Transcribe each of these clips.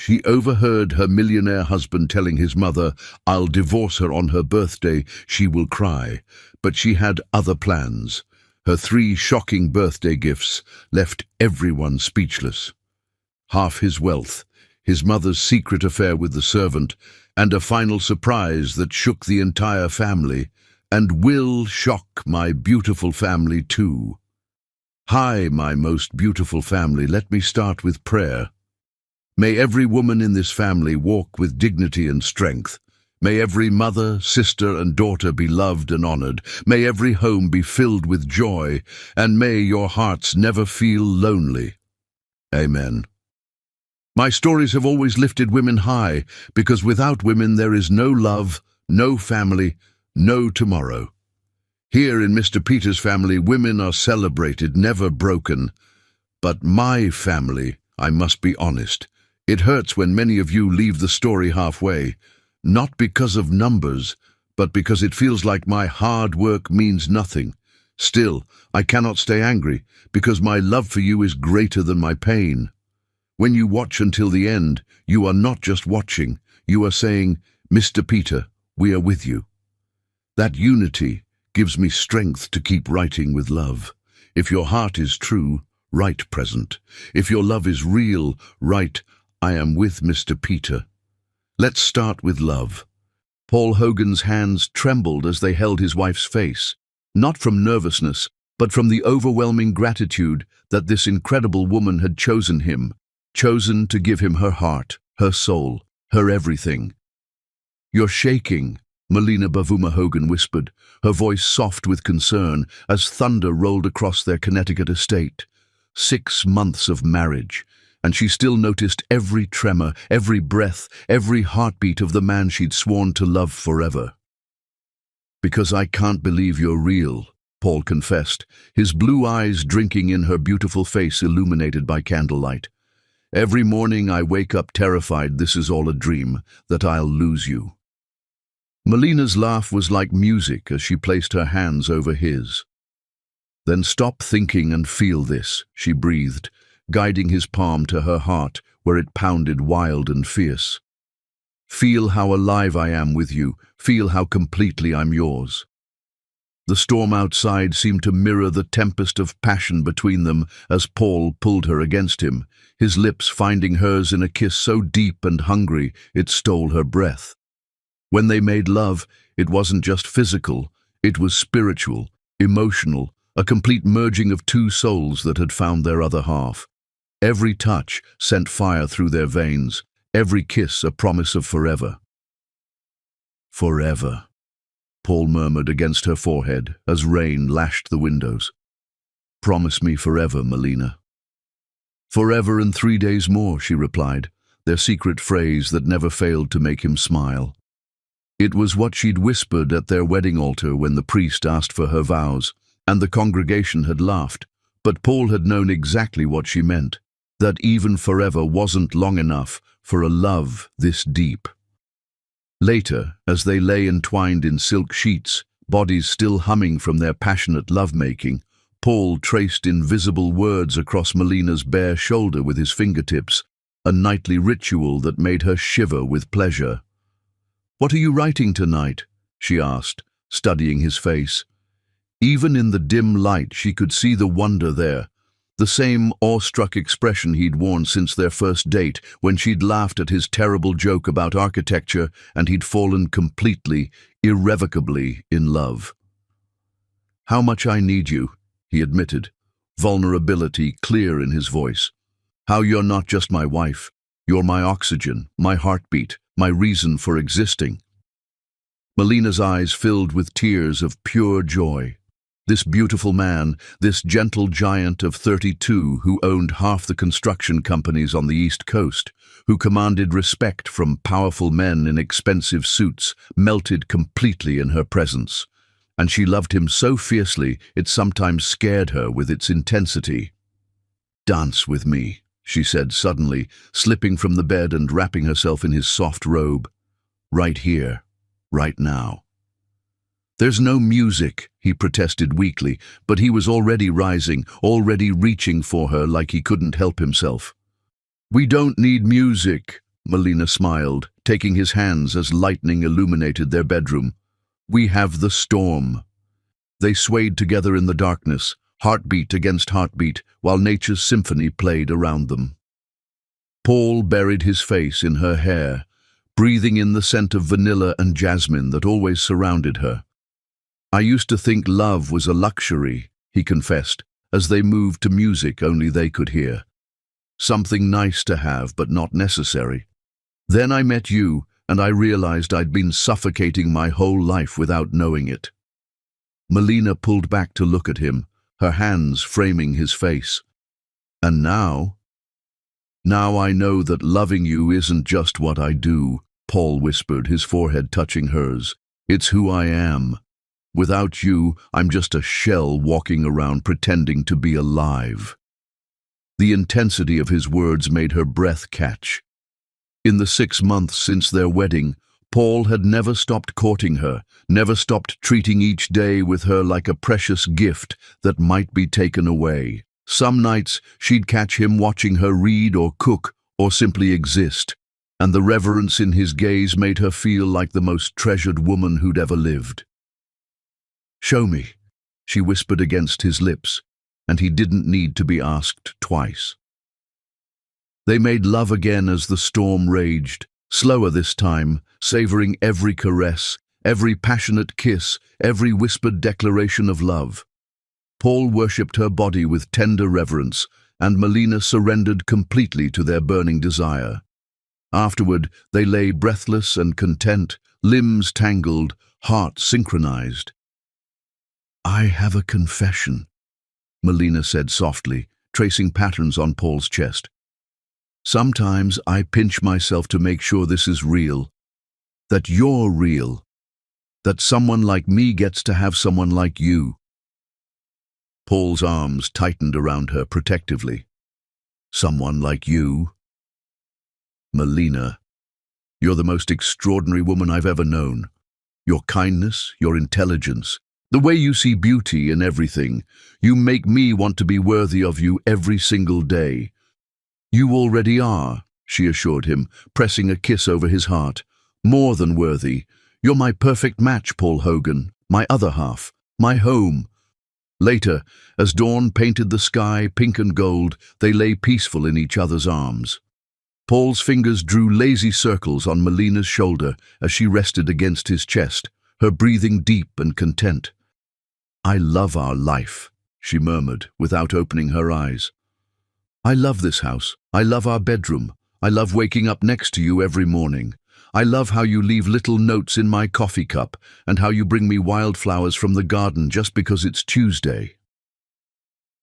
she overheard her millionaire husband telling his mother, "I'll divorce her on her birthday, she will cry." But she had other plans. Her 3 shocking birthday gifts left everyone speechless. Half his wealth, his mother's secret affair with the servant, and a final surprise that shook the entire family, and will shock my beautiful family too. Hi, my most beautiful family, let me start with prayer. May every woman in this family walk with dignity and strength. May every mother, sister, and daughter be loved and honored. May every home be filled with joy, and may your hearts never feel lonely. Amen. My stories have always lifted women high, because without women there is no love, no family, no tomorrow. Here in Mr. Peter's family, women are celebrated, never broken. But my family, I must be honest, it hurts when many of you leave the story halfway, not because of numbers, but because it feels like my hard work means nothing. Still, I cannot stay angry, because my love for you is greater than my pain. When you watch until the end, you are not just watching, you are saying, "Mr. Peter, we are with you." That unity gives me strength to keep writing with love. If your heart is true, write present. If your love is real, write, "I am with Mr. Peter." Let's start with love. Paul Hogan's hands trembled as they held his wife's face, not from nervousness, but from the overwhelming gratitude that this incredible woman had chosen him, chosen to give him her heart, her soul, her everything. "You're shaking," Melina Bavuma Hogan whispered, her voice soft with concern as thunder rolled across their Connecticut estate. 6 months of marriage, and she still noticed every tremor, every breath, every heartbeat of the man she'd sworn to love forever. "Because I can't believe you're real," Paul confessed, his blue eyes drinking in her beautiful face illuminated by candlelight. "Every morning I wake up terrified this is all a dream, that I'll lose you." Melina's laugh was like music as she placed her hands over his. "Then stop thinking and feel this," she breathed, guiding his palm to her heart where it pounded wild and fierce. "Feel how alive I am with you. Feel how completely I'm yours." The storm outside seemed to mirror the tempest of passion between them as Paul pulled her against him, his lips finding hers in a kiss so deep and hungry it stole her breath. When they made love, it wasn't just physical, it was spiritual, emotional, a complete merging of 2 souls that had found their other half. Every touch sent fire through their veins, every kiss a promise of forever. "Forever," Paul murmured against her forehead as rain lashed the windows. "Promise me forever, Melina." "Forever and 3 days more," she replied, their secret phrase that never failed to make him smile. It was what she'd whispered at their wedding altar when the priest asked for her vows, and the congregation had laughed, but Paul had known exactly what she meant, that even forever wasn't long enough for a love this deep. Later, as they lay entwined in silk sheets, bodies still humming from their passionate lovemaking, Paul traced invisible words across Melina's bare shoulder with his fingertips, a nightly ritual that made her shiver with pleasure. "What are you writing tonight?" she asked, studying his face. Even in the dim light she could see the wonder there, the same awestruck expression he'd worn since their first date when she'd laughed at his terrible joke about architecture and he'd fallen completely, irrevocably in love. "How much I need you," he admitted, vulnerability clear in his voice. "How you're not just my wife, you're my oxygen, my heartbeat, my reason for existing." Melina's eyes filled with tears of pure joy. This beautiful man, this gentle giant of 32 who owned half the construction companies on the East Coast, who commanded respect from powerful men in expensive suits, melted completely in her presence. And she loved him so fiercely it sometimes scared her with its intensity. "Dance with me," she said suddenly, slipping from the bed and wrapping herself in his soft robe. "Right here, right now." "There's no music," he protested weakly, but he was already rising, already reaching for her like he couldn't help himself. "We don't need music," Melina smiled, taking his hands as lightning illuminated their bedroom. We have the storm. They swayed together in the darkness, heartbeat against heartbeat, while nature's symphony played around them. Paul buried his face in her hair, breathing in the scent of vanilla and jasmine that always surrounded her. I used to think love was a luxury, he confessed, as they moved to music only they could hear. Something nice to have, but not necessary. Then I met you, and I realized I'd been suffocating my whole life without knowing it. Melina pulled back to look at him, her hands framing his face. And now I know that loving you isn't just what I do, Paul whispered, his forehead touching hers. It's who I am. Without you, I'm just a shell walking around pretending to be alive. The intensity of his words made her breath catch. In the 6 months since their wedding, Paul had never stopped courting her, never stopped treating each day with her like a precious gift that might be taken away. Some nights she'd catch him watching her read or cook or simply exist, and the reverence in his gaze made her feel like the most treasured woman who'd ever lived. "Show me," she whispered against his lips, and he didn't need to be asked twice. They made love again as the storm raged, slower this time, savoring every caress, every passionate kiss, every whispered declaration of love. Paul worshipped her body with tender reverence, and Melina surrendered completely to their burning desire. Afterward, they lay breathless and content, limbs tangled, hearts synchronized. "I have a confession," Melina said softly, tracing patterns on Paul's chest. "Sometimes I pinch myself to make sure this is real, that you're real, that someone like me gets to have someone like you." Paul's arms tightened around her protectively. "Someone like you?" "Melina, you're the most extraordinary woman I've ever known. Your kindness, your intelligence, the way you see beauty in everything, you make me want to be worthy of you every single day." "You already are," she assured him, pressing a kiss over his heart. "More than worthy. You're my perfect match, Paul Hogan, my other half, my home." Later, as dawn painted the sky pink and gold, they lay peaceful in each other's arms. Paul's fingers drew lazy circles on Melina's shoulder as she rested against his chest, her breathing deep and content. "I love our life," she murmured, without opening her eyes. "I love this house. I love our bedroom. I love waking up next to you every morning. I love how you leave little notes in my coffee cup and how you bring me wildflowers from the garden just because it's Tuesday."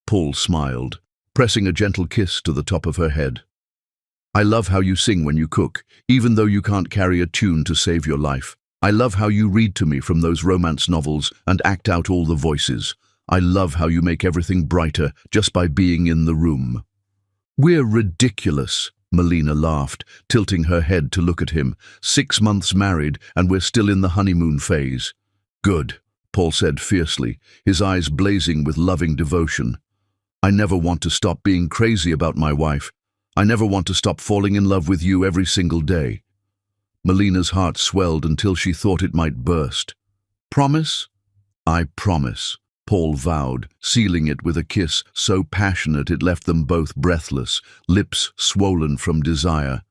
Paul smiled, pressing a gentle kiss to the top of her head. "I love how you sing when you cook, even though you can't carry a tune to save your life. I love how you read to me from those romance novels and act out all the voices. I love how you make everything brighter just by being in the room." "We're ridiculous," Melina laughed, tilting her head to look at him. 6 months married, and we're still in the honeymoon phase." "Good," Paul said fiercely, his eyes blazing with loving devotion. "I never want to stop being crazy about my wife. I never want to stop falling in love with you every single day." Melina's heart swelled until she thought it might burst. "Promise?" "I promise," Paul vowed, sealing it with a kiss so passionate it left them both breathless, lips swollen from desire.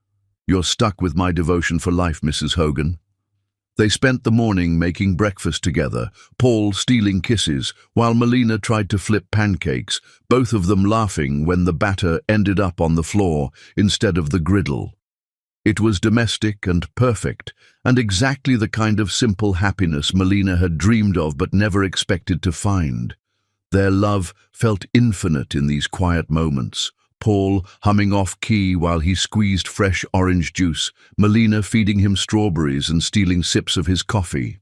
"You're stuck with my devotion for life, Mrs. Hogan." They spent the morning making breakfast together, Paul stealing kisses, while Melina tried to flip pancakes, both of them laughing when the batter ended up on the floor instead of the griddle. It was domestic and perfect, and exactly the kind of simple happiness Melina had dreamed of but never expected to find. Their love felt infinite in these quiet moments, Paul humming off-key while he squeezed fresh orange juice, Melina feeding him strawberries and stealing sips of his coffee.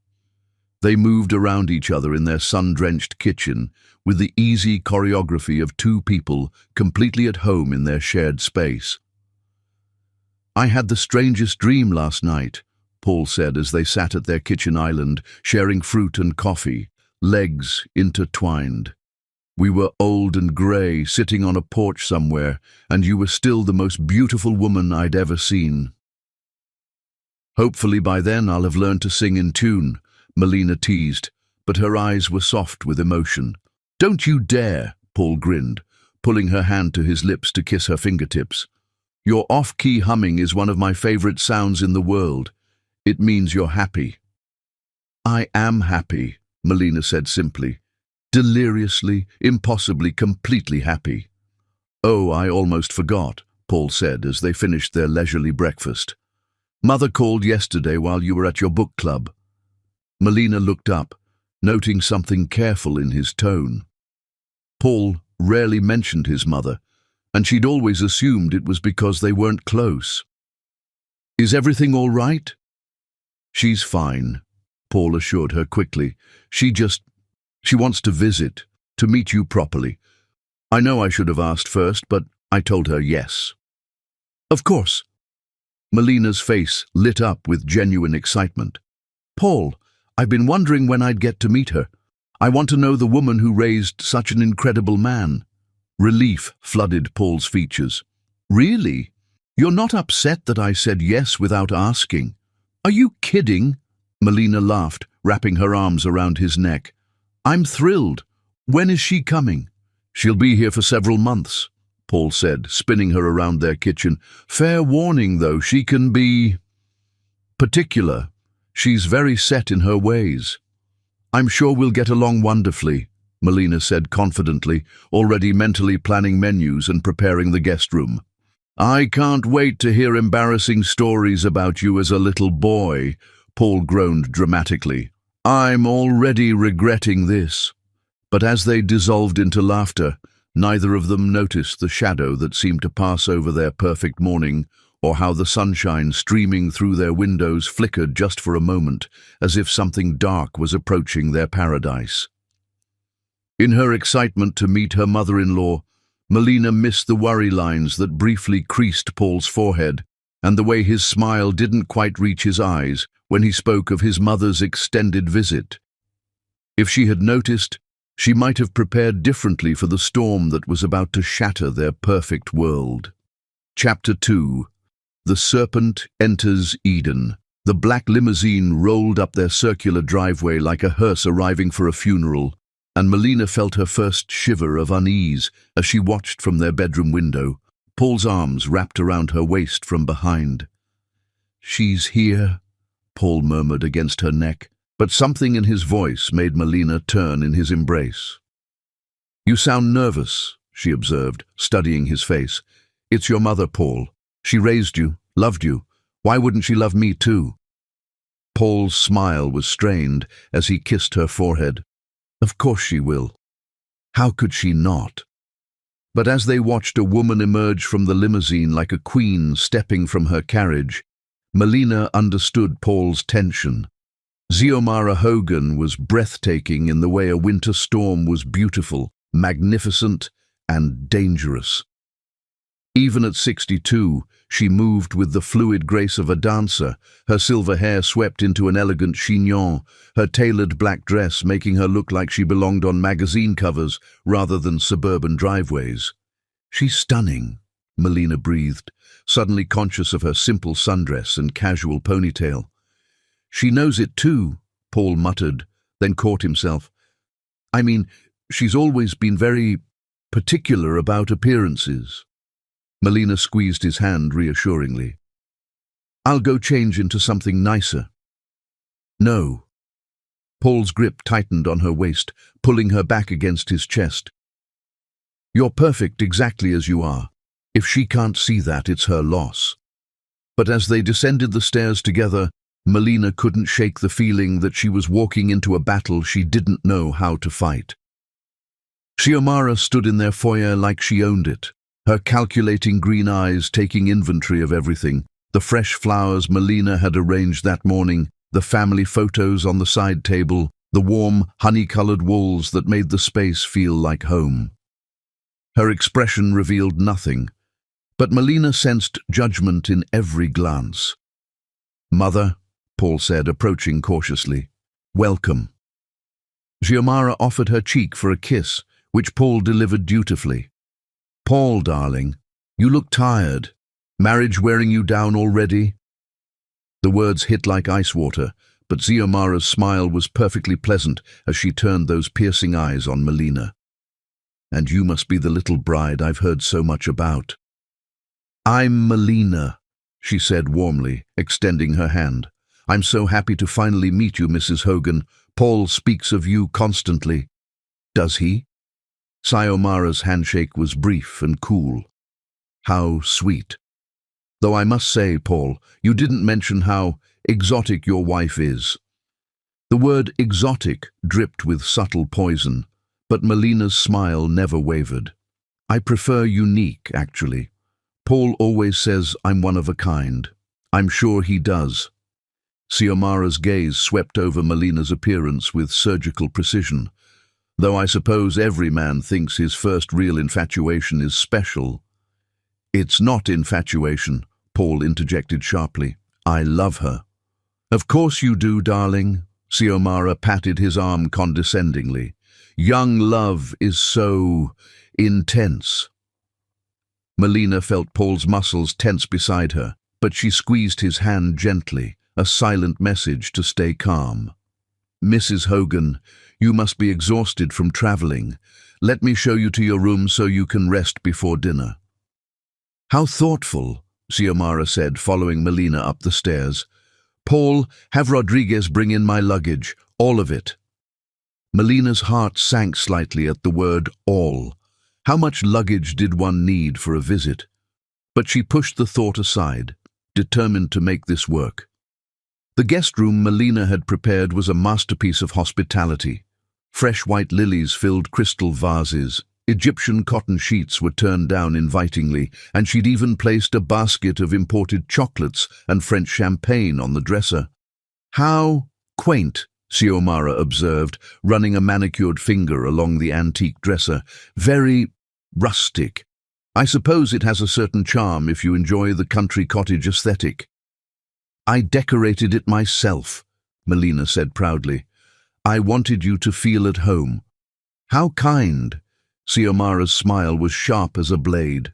They moved around each other in their sun-drenched kitchen, with the easy choreography of two people completely at home in their shared space. "I had the strangest dream last night," Paul said as they sat at their kitchen island, sharing fruit and coffee, legs intertwined. "We were old and grey, sitting on a porch somewhere, and you were still the most beautiful woman I'd ever seen." Hopefully by then I'll have learned to sing in tune, Melina teased, but her eyes were soft with emotion. Don't you dare, Paul grinned, pulling her hand to his lips to kiss her fingertips. Your off-key humming is one of my favorite sounds in the world. It means you're happy. I am happy, Melina said simply. Deliriously, impossibly, completely happy. Oh, I almost forgot, Paul said as they finished their leisurely breakfast. Mother called yesterday while you were at your book club. Melina looked up, noting something careful in his tone. Paul rarely mentioned his mother, and she'd always assumed it was because they weren't close. Is everything all right? She's fine, Paul assured her quickly. She wants to visit, to meet you properly. I know I should have asked first, but I told her yes. Of course. Melina's face lit up with genuine excitement. Paul, I've been wondering when I'd get to meet her. I want to know the woman who raised such an incredible man. Relief flooded Paul's features. Really? You're not upset that I said yes without asking? Are you kidding? Melina laughed, wrapping her arms around his neck. I'm thrilled. When is she coming? She'll be here for several months, Paul said, spinning her around their kitchen. Fair warning, though, she can be particular. She's very set in her ways. I'm sure we'll get along wonderfully, Melina said confidently, already mentally planning menus and preparing the guest room. I can't wait to hear embarrassing stories about you as a little boy, Paul groaned dramatically. I'm already regretting this. But as they dissolved into laughter, neither of them noticed the shadow that seemed to pass over their perfect morning, or how the sunshine streaming through their windows flickered just for a moment, as if something dark was approaching their paradise. In her excitement to meet her mother-in-law, Melina missed the worry lines that briefly creased Paul's forehead, and the way his smile didn't quite reach his eyes when he spoke of his mother's extended visit. If she had noticed, she might have prepared differently for the storm that was about to shatter their perfect world. Chapter 2. The Serpent Enters Eden. The black limousine rolled up their circular driveway like a hearse arriving for a funeral, and Melina felt her first shiver of unease as she watched from their bedroom window, Paul's arms wrapped around her waist from behind. She's here, Paul murmured against her neck, but something in his voice made Melina turn in his embrace. You sound nervous, she observed, studying his face. It's your mother, Paul. She raised you, loved you. Why wouldn't she love me too? Paul's smile was strained as he kissed her forehead. Of course she will. How could she not? But as they watched a woman emerge from the limousine like a queen stepping from her carriage, Melina understood Paul's tension. Xiomara Hogan was breathtaking in the way a winter storm was beautiful, magnificent, and dangerous. Even at 62, she moved with the fluid grace of a dancer, her silver hair swept into an elegant chignon, her tailored black dress making her look like she belonged on magazine covers rather than suburban driveways. She's stunning, Melina breathed, suddenly conscious of her simple sundress and casual ponytail. She knows it too, Paul muttered, then caught himself. I mean, she's always been very particular about appearances. Melina squeezed his hand reassuringly. I'll go change into something nicer. No. Paul's grip tightened on her waist, pulling her back against his chest. You're perfect exactly as you are. If she can't see that, it's her loss. But as they descended the stairs together, Melina couldn't shake the feeling that she was walking into a battle she didn't know how to fight. Xiomara stood in their foyer like she owned it, her calculating green eyes taking inventory of everything, the fresh flowers Melina had arranged that morning, the family photos on the side table, the warm, honey-colored walls that made the space feel like home. Her expression revealed nothing, but Melina sensed judgment in every glance. Mother, Paul said, approaching cautiously. Welcome. Xiomara offered her cheek for a kiss, which Paul delivered dutifully. Paul, darling, you look tired. Marriage wearing you down already? The words hit like ice water, but Xiomara's smile was perfectly pleasant as she turned those piercing eyes on Melina. "And you must be the little bride I've heard so much about." "I'm Melina," she said warmly, extending her hand. "I'm so happy to finally meet you, Mrs. Hogan. Paul speaks of you constantly." "Does he?" Xiomara's handshake was brief and cool. "How sweet. Though I must say, Paul, you didn't mention how exotic your wife is." The word exotic dripped with subtle poison, but Melina's smile never wavered. "I prefer unique, actually. Paul always says I'm one of a kind. I'm sure he does." Xiomara's gaze swept over Melina's appearance with surgical precision. "Though I suppose every man thinks his first real infatuation is special." "It's not infatuation," Paul interjected sharply. "I love her." "Of course you do, darling." Xiomara patted his arm condescendingly. "Young love is so intense." Melina felt Paul's muscles tense beside her, but she squeezed his hand gently, a silent message to stay calm. "Mrs. Hogan, you must be exhausted from traveling. Let me show you to your room so you can rest before dinner." "How thoughtful," Xiomara said, following Melina up the stairs. "Paul, have Rodriguez bring in my luggage, all of it." Melina's heart sank slightly at the word all. How much luggage did one need for a visit? But she pushed the thought aside, determined to make this work. The guest room Melina had prepared was a masterpiece of hospitality. Fresh white lilies filled crystal vases. Egyptian cotton sheets were turned down invitingly, and she'd even placed a basket of imported chocolates and French champagne on the dresser. "How quaint," Xiomara observed, running a manicured finger along the antique dresser. "Very rustic. I suppose it has a certain charm if you enjoy the country cottage aesthetic." "I decorated it myself," Melina said proudly. "I wanted you to feel at home." "How kind." Xiomara's smile was sharp as a blade.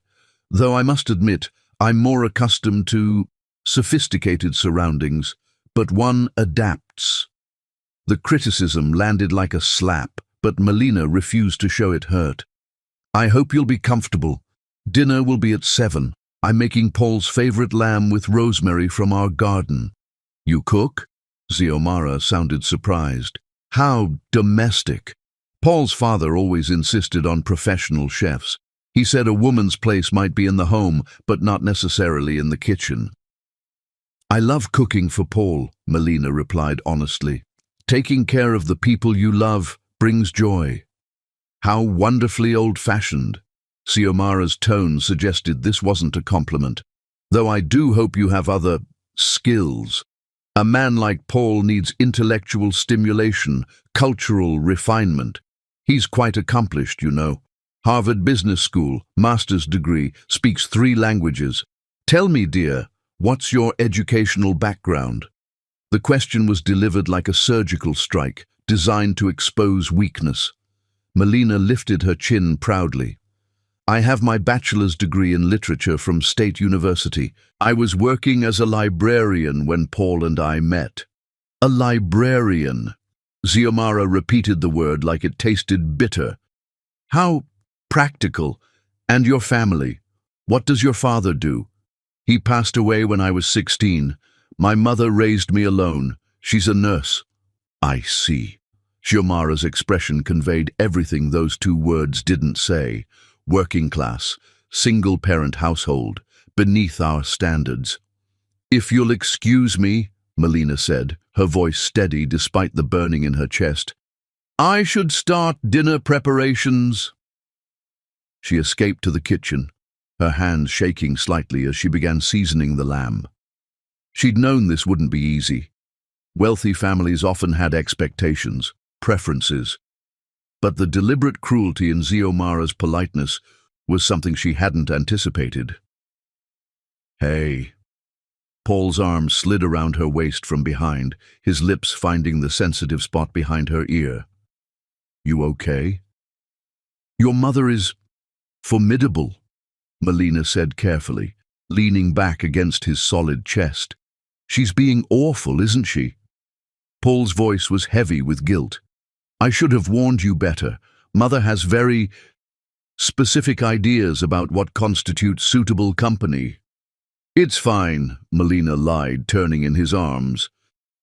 "Though I must admit, I'm more accustomed to sophisticated surroundings, but one adapts." The criticism landed like a slap, but Melina refused to show it hurt. "I hope you'll be comfortable. Dinner will be at 7. I'm making Paul's favorite lamb with rosemary from our garden." "You cook?" Xiomara sounded surprised. "How domestic." Paul's father always insisted on professional chefs. He said a woman's place might be in the home, but not necessarily in the kitchen. "I love cooking for Paul," Melina replied honestly. "Taking care of the people you love brings joy." "How wonderfully old-fashioned." Xiomara's tone suggested this wasn't a compliment. "Though I do hope you have other skills. A man like Paul needs intellectual stimulation, cultural refinement. He's quite accomplished, you know. Harvard Business School, master's degree, speaks 3 languages. Tell me, dear, what's your educational background?" The question was delivered like a surgical strike, designed to expose weakness. Melina lifted her chin proudly. "I have my bachelor's degree in literature from State University. I was working as a librarian when Paul and I met." "A librarian." Xiomara repeated the word like it tasted bitter. "How practical. And your family? What does your father do?" "He passed away when I was 16. My mother raised me alone. She's a nurse." "I see." Xiomara's expression conveyed everything those 2 words didn't say. Working class, single-parent household, beneath our standards. "If you'll excuse me," Melina said, her voice steady despite the burning in her chest, "I should start dinner preparations." She escaped to the kitchen, her hands shaking slightly as she began seasoning the lamb. She'd known this wouldn't be easy. Wealthy families often had expectations, preferences, but the deliberate cruelty in Xiomara's politeness was something she hadn't anticipated. "Hey." Paul's arm slid around her waist from behind, his lips finding the sensitive spot behind her ear. "You okay?" "Your mother is formidable," Melina said carefully, leaning back against his solid chest. She's being awful, isn't she? Paul's voice was heavy with guilt. I should have warned you better. Mother has very specific ideas about what constitutes suitable company. It's fine, Melina lied, turning in his arms.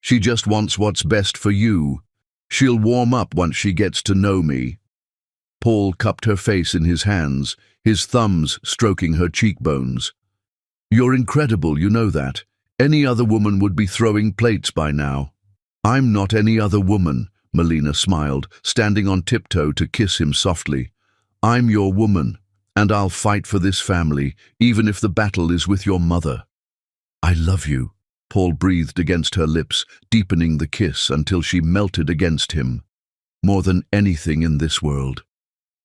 She just wants what's best for you. She'll warm up once she gets to know me. Paul cupped her face in his hands, his thumbs stroking her cheekbones. You're incredible, you know that. Any other woman would be throwing plates by now. I'm not any other woman, Melina smiled, standing on tiptoe to kiss him softly. I'm your woman, and I'll fight for this family, even if the battle is with your mother. I love you, Paul breathed against her lips, deepening the kiss until she melted against him. More than anything in this world.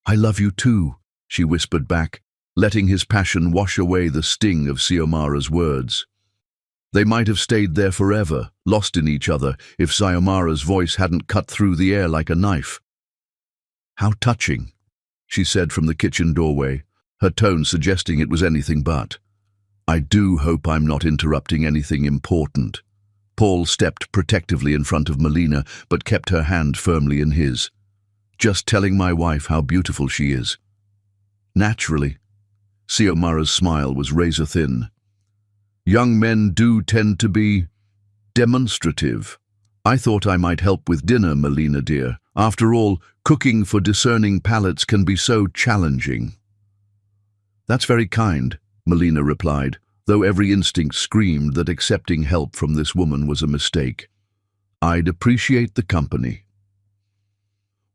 I love you too, she whispered back, letting his passion wash away the sting of Xiomara's words. They might have stayed there forever, lost in each other, if Xiomara's voice hadn't cut through the air like a knife. How touching, she said from the kitchen doorway, her tone suggesting it was anything but. I do hope I'm not interrupting anything important. Paul stepped protectively in front of Melina, but kept her hand firmly in his. Just telling my wife how beautiful she is. Naturally. Xiomara's smile was razor-thin. Young men do tend to be demonstrative. I thought I might help with dinner, Melina dear. After all, cooking for discerning palates can be so challenging. That's very kind, Melina replied, though every instinct screamed that accepting help from this woman was a mistake. I'd appreciate the company.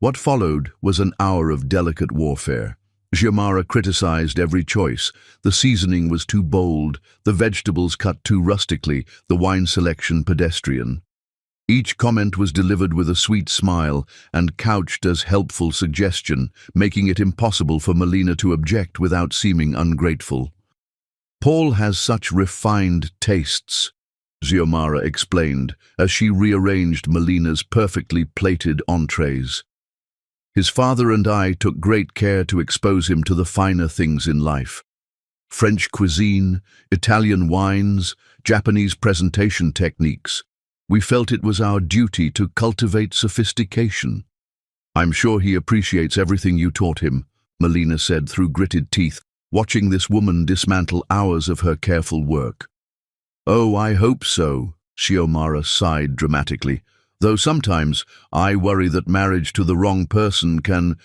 What followed was an hour of delicate warfare. Xiomara criticized every choice. The seasoning was too bold, the vegetables cut too rustically, the wine selection pedestrian. Each comment was delivered with a sweet smile and couched as helpful suggestion, making it impossible for Melina to object without seeming ungrateful. Paul has such refined tastes, Xiomara explained as she rearranged Melina's perfectly plated entrees. His father and I took great care to expose him to the finer things in life. French cuisine, Italian wines, Japanese presentation techniques. We felt it was our duty to cultivate sophistication. I'm sure he appreciates everything you taught him, Melina said through gritted teeth, watching this woman dismantle hours of her careful work. Oh, I hope so, Xiomara sighed dramatically, though sometimes I worry that marriage to the wrong person can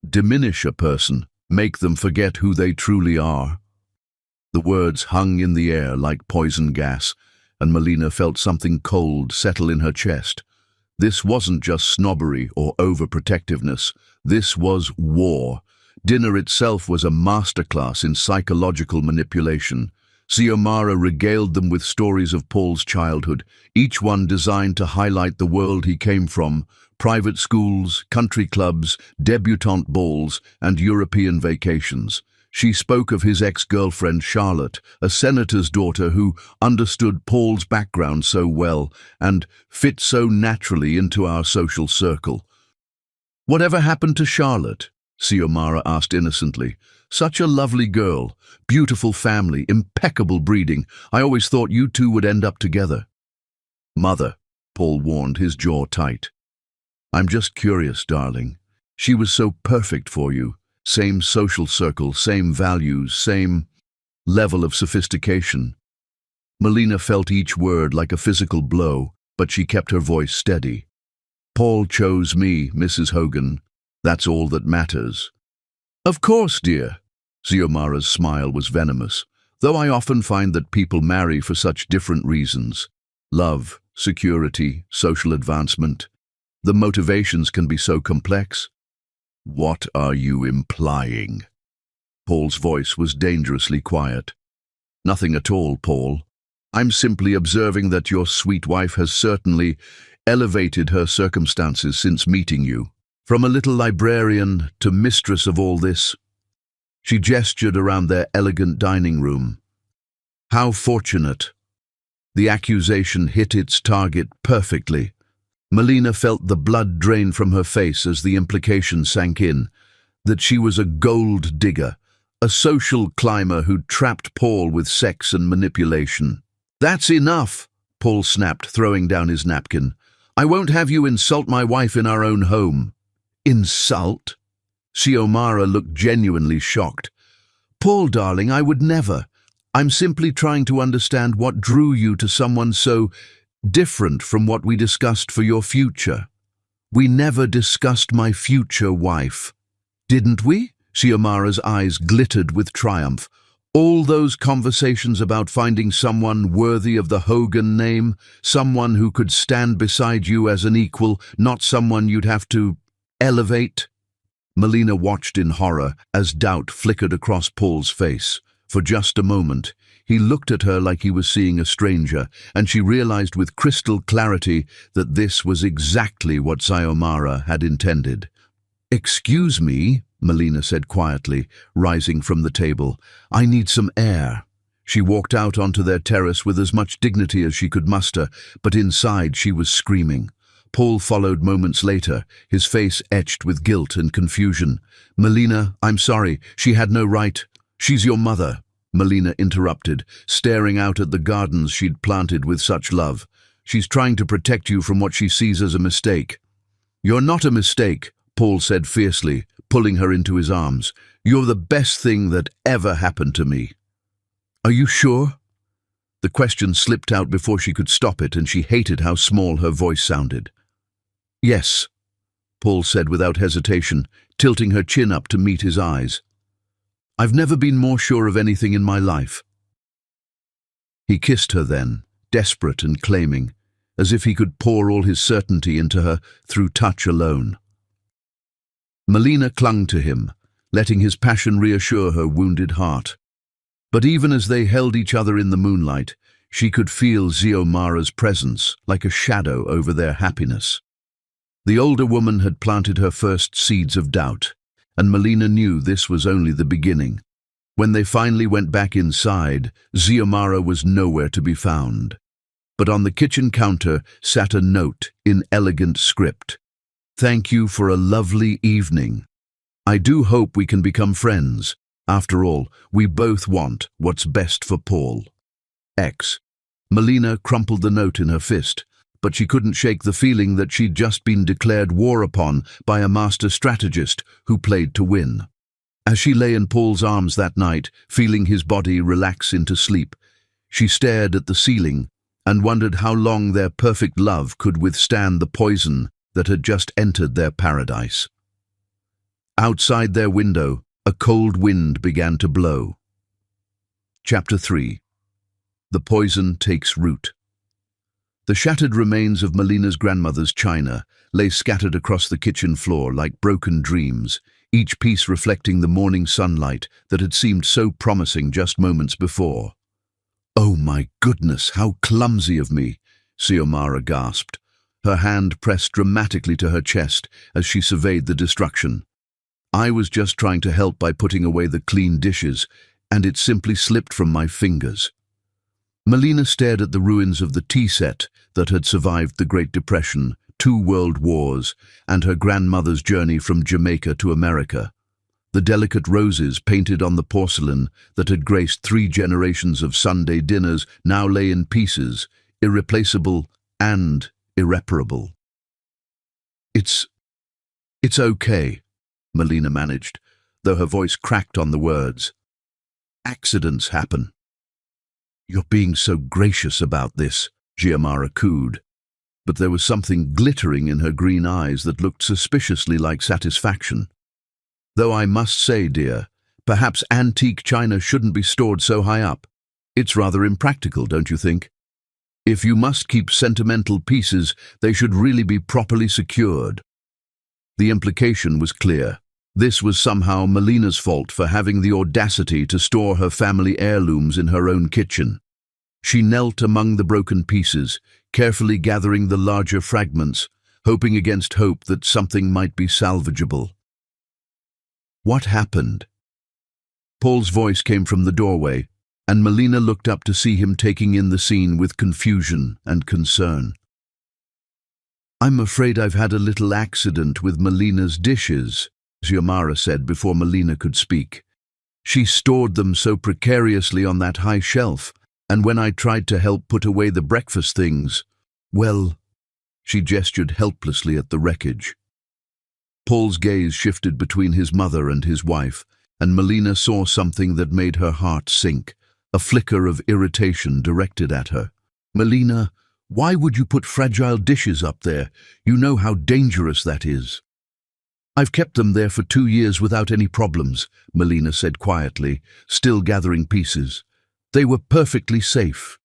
diminish a person, make them forget who they truly are. The words hung in the air like poison gas, and Melina felt something cold settle in her chest. This wasn't just snobbery or overprotectiveness. This was war. Dinner itself was a masterclass in psychological manipulation. Xiomara regaled them with stories of Paul's childhood, each one designed to highlight the world he came from: private schools, country clubs, debutante balls, and European vacations. She spoke of his ex-girlfriend Charlotte, a senator's daughter who understood Paul's background so well and fit so naturally into our social circle. Whatever happened to Charlotte? Xiomara asked innocently. Such a lovely girl, beautiful family, impeccable breeding. I always thought you two would end up together. Mother, Paul warned, his jaw tight. I'm just curious, darling. She was so perfect for you. Same social circle, same values, same level of sophistication. Melina felt each word like a physical blow, but she kept her voice steady. Paul chose me, Mrs. Hogan. That's all that matters. Of course, dear. Xiomara's smile was venomous, though I often find that people marry for such different reasons. Love, security, social advancement. The motivations can be so complex. What are you implying? Paul's voice was dangerously quiet. Nothing at all, Paul. I'm simply observing that your sweet wife has certainly elevated her circumstances since meeting you. From a little librarian to mistress of all this. She gestured around their elegant dining room. How fortunate. The accusation hit its target perfectly. Melina felt the blood drain from her face as the implication sank in, that she was a gold digger, a social climber who trapped Paul with sex and manipulation. That's enough, Paul snapped, throwing down his napkin. "I won't have you insult my wife in our own home." "Insult?" Xiomara looked genuinely shocked. "Paul, darling, I would never. I'm simply trying to understand what drew you to someone so different from what we discussed for your future." "We never discussed my future wife." "Didn't we?" Xiomara's eyes glittered with triumph. "All those conversations about finding someone worthy of the Hogan name, someone who could stand beside you as an equal, not someone you'd have to elevate." Melina watched in horror as doubt flickered across Paul's face. For just a moment, he looked at her like he was seeing a stranger, and she realized with crystal clarity that this was exactly what Xiomara had intended. "Excuse me," Melina said quietly, rising from the table. "I need some air." She walked out onto their terrace with as much dignity as she could muster, but inside she was screaming. Paul followed moments later, his face etched with guilt and confusion. "Melina, I'm sorry. She had no right." "She's your mother," Melina interrupted, staring out at the gardens she'd planted with such love. "She's trying to protect you from what she sees as a mistake." "You're not a mistake," Paul said fiercely, pulling her into his arms. "You're the best thing that ever happened to me." "Are you sure?" The question slipped out before she could stop it, and she hated how small her voice sounded. "Yes," Paul said without hesitation, tilting her chin up to meet his eyes. "I've never been more sure of anything in my life." He kissed her then, desperate and claiming, as if he could pour all his certainty into her through touch alone. Melina clung to him, letting his passion reassure her wounded heart. But even as they held each other in the moonlight, she could feel Xiomara's presence like a shadow over their happiness. The older woman had planted her first seeds of doubt, and Melina knew this was only the beginning. When they finally went back inside, Xiomara was nowhere to be found. But on the kitchen counter sat a note in elegant script. "Thank you for a lovely evening. I do hope we can become friends. After all, we both want what's best for Paul. X." Melina crumpled the note in her fist, but she couldn't shake the feeling that she'd just been declared war upon by a master strategist who played to win. As she lay in Paul's arms that night, feeling his body relax into sleep, she stared at the ceiling and wondered how long their perfect love could withstand the poison that had just entered their paradise. Outside their window, a cold wind began to blow. Chapter 3. The Poison Takes Root. The shattered remains of Melina's grandmother's china lay scattered across the kitchen floor like broken dreams, each piece reflecting the morning sunlight that had seemed so promising just moments before. "Oh my goodness, how clumsy of me," Xiomara gasped, her hand pressed dramatically to her chest as she surveyed the destruction. "I was just trying to help by putting away the clean dishes, and it simply slipped from my fingers." Melina stared at the ruins of the tea set that had survived the Great Depression, 2 world wars, and her grandmother's journey from Jamaica to America. The delicate roses painted on the porcelain that had graced 3 generations of Sunday dinners now lay in pieces, irreplaceable and irreparable. It's okay," Melina managed, though her voice cracked on the words. "Accidents happen." "You're being so gracious about this," Xiomara cooed, but there was something glittering in her green eyes that looked suspiciously like satisfaction. "Though I must say, dear, perhaps antique china shouldn't be stored so high up. It's rather impractical, don't you think? If you must keep sentimental pieces, they should really be properly secured." The implication was clear. This was somehow Melina's fault for having the audacity to store her family heirlooms in her own kitchen. She knelt among the broken pieces, carefully gathering the larger fragments, hoping against hope that something might be salvageable. "What happened?" Paul's voice came from the doorway, and Melina looked up to see him taking in the scene with confusion and concern. "I'm afraid I've had a little accident with Melina's dishes," Xiomara said before Melina could speak. "She stored them so precariously on that high shelf, And when I tried to help put away the breakfast things, well, she gestured helplessly at the wreckage. Paul's gaze shifted between his mother and his wife, and Melina saw something that made her heart sink, a flicker of irritation directed at her. Melina, why would you put fragile dishes up there? You know how dangerous that is. I've kept them there for 2 years without any problems, Melina said quietly, still gathering pieces. They were perfectly safe.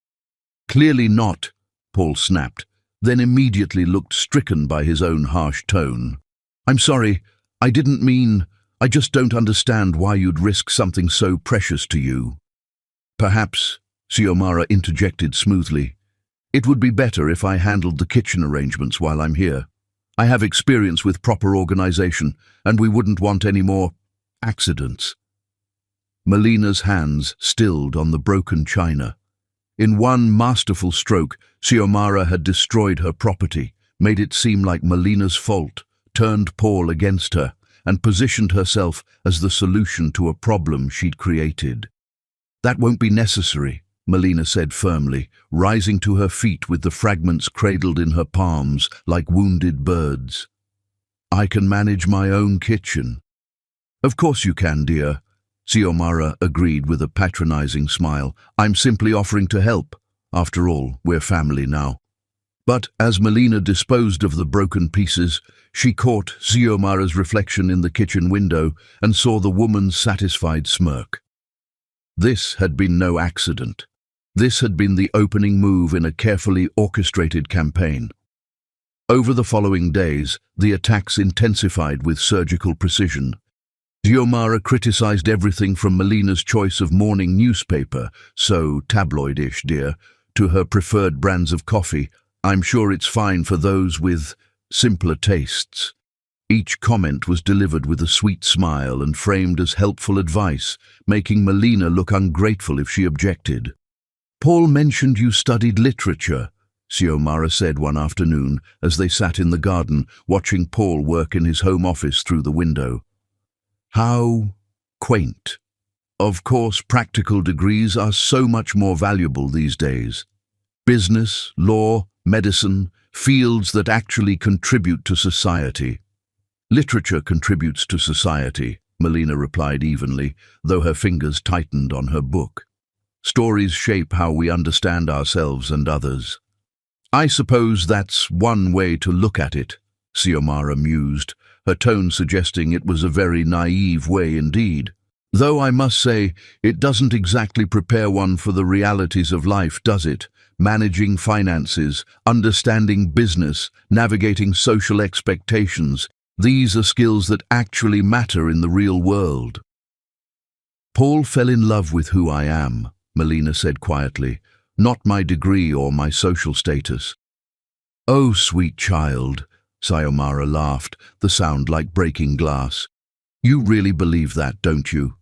Clearly not, Paul snapped, then immediately looked stricken by his own harsh tone. I'm sorry, I didn't mean, I just don't understand why you'd risk something so precious to you. Perhaps, Xiomara interjected smoothly, it would be better if I handled the kitchen arrangements while I'm here. I have experience with proper organization, and we wouldn't want any more accidents. Melina's hands stilled on the broken china. In one masterful stroke, Xiomara had destroyed her property, made it seem like Melina's fault, turned Paul against her, and positioned herself as the solution to a problem she'd created. That won't be necessary, Melina said firmly, rising to her feet with the fragments cradled in her palms like wounded birds. I can manage my own kitchen. Of course you can, dear, Xiomara agreed with a patronizing smile. I'm simply offering to help. After all, we're family now. But as Melina disposed of the broken pieces, she caught Xiomara's reflection in the kitchen window and saw the woman's satisfied smirk. This had been no accident. This had been the opening move in a carefully orchestrated campaign. Over the following days, the attacks intensified with surgical precision. Xiomara criticized everything from Melina's choice of morning newspaper, so tabloidish, dear, to her preferred brands of coffee. I'm sure it's fine for those with simpler tastes. Each comment was delivered with a sweet smile and framed as helpful advice, making Melina look ungrateful if she objected. Paul mentioned you studied literature, Xiomara said one afternoon as they sat in the garden watching Paul work in his home office through the window. How quaint. Of course, practical degrees are so much more valuable these days. Business, law, medicine, fields that actually contribute to society. Literature contributes to society, Melina replied evenly, though her fingers tightened on her book. Stories shape how we understand ourselves and others. I suppose that's one way to look at it, Xiomara mused, her tone suggesting it was a very naive way indeed. Though I must say, it doesn't exactly prepare one for the realities of life, does it? Managing finances, understanding business, navigating social expectations. These are skills that actually matter in the real world. Paul fell in love with who I am, Melina said quietly, not my degree or my social status. Oh, sweet child, Xiomara laughed, the sound like breaking glass. You really believe that, don't you?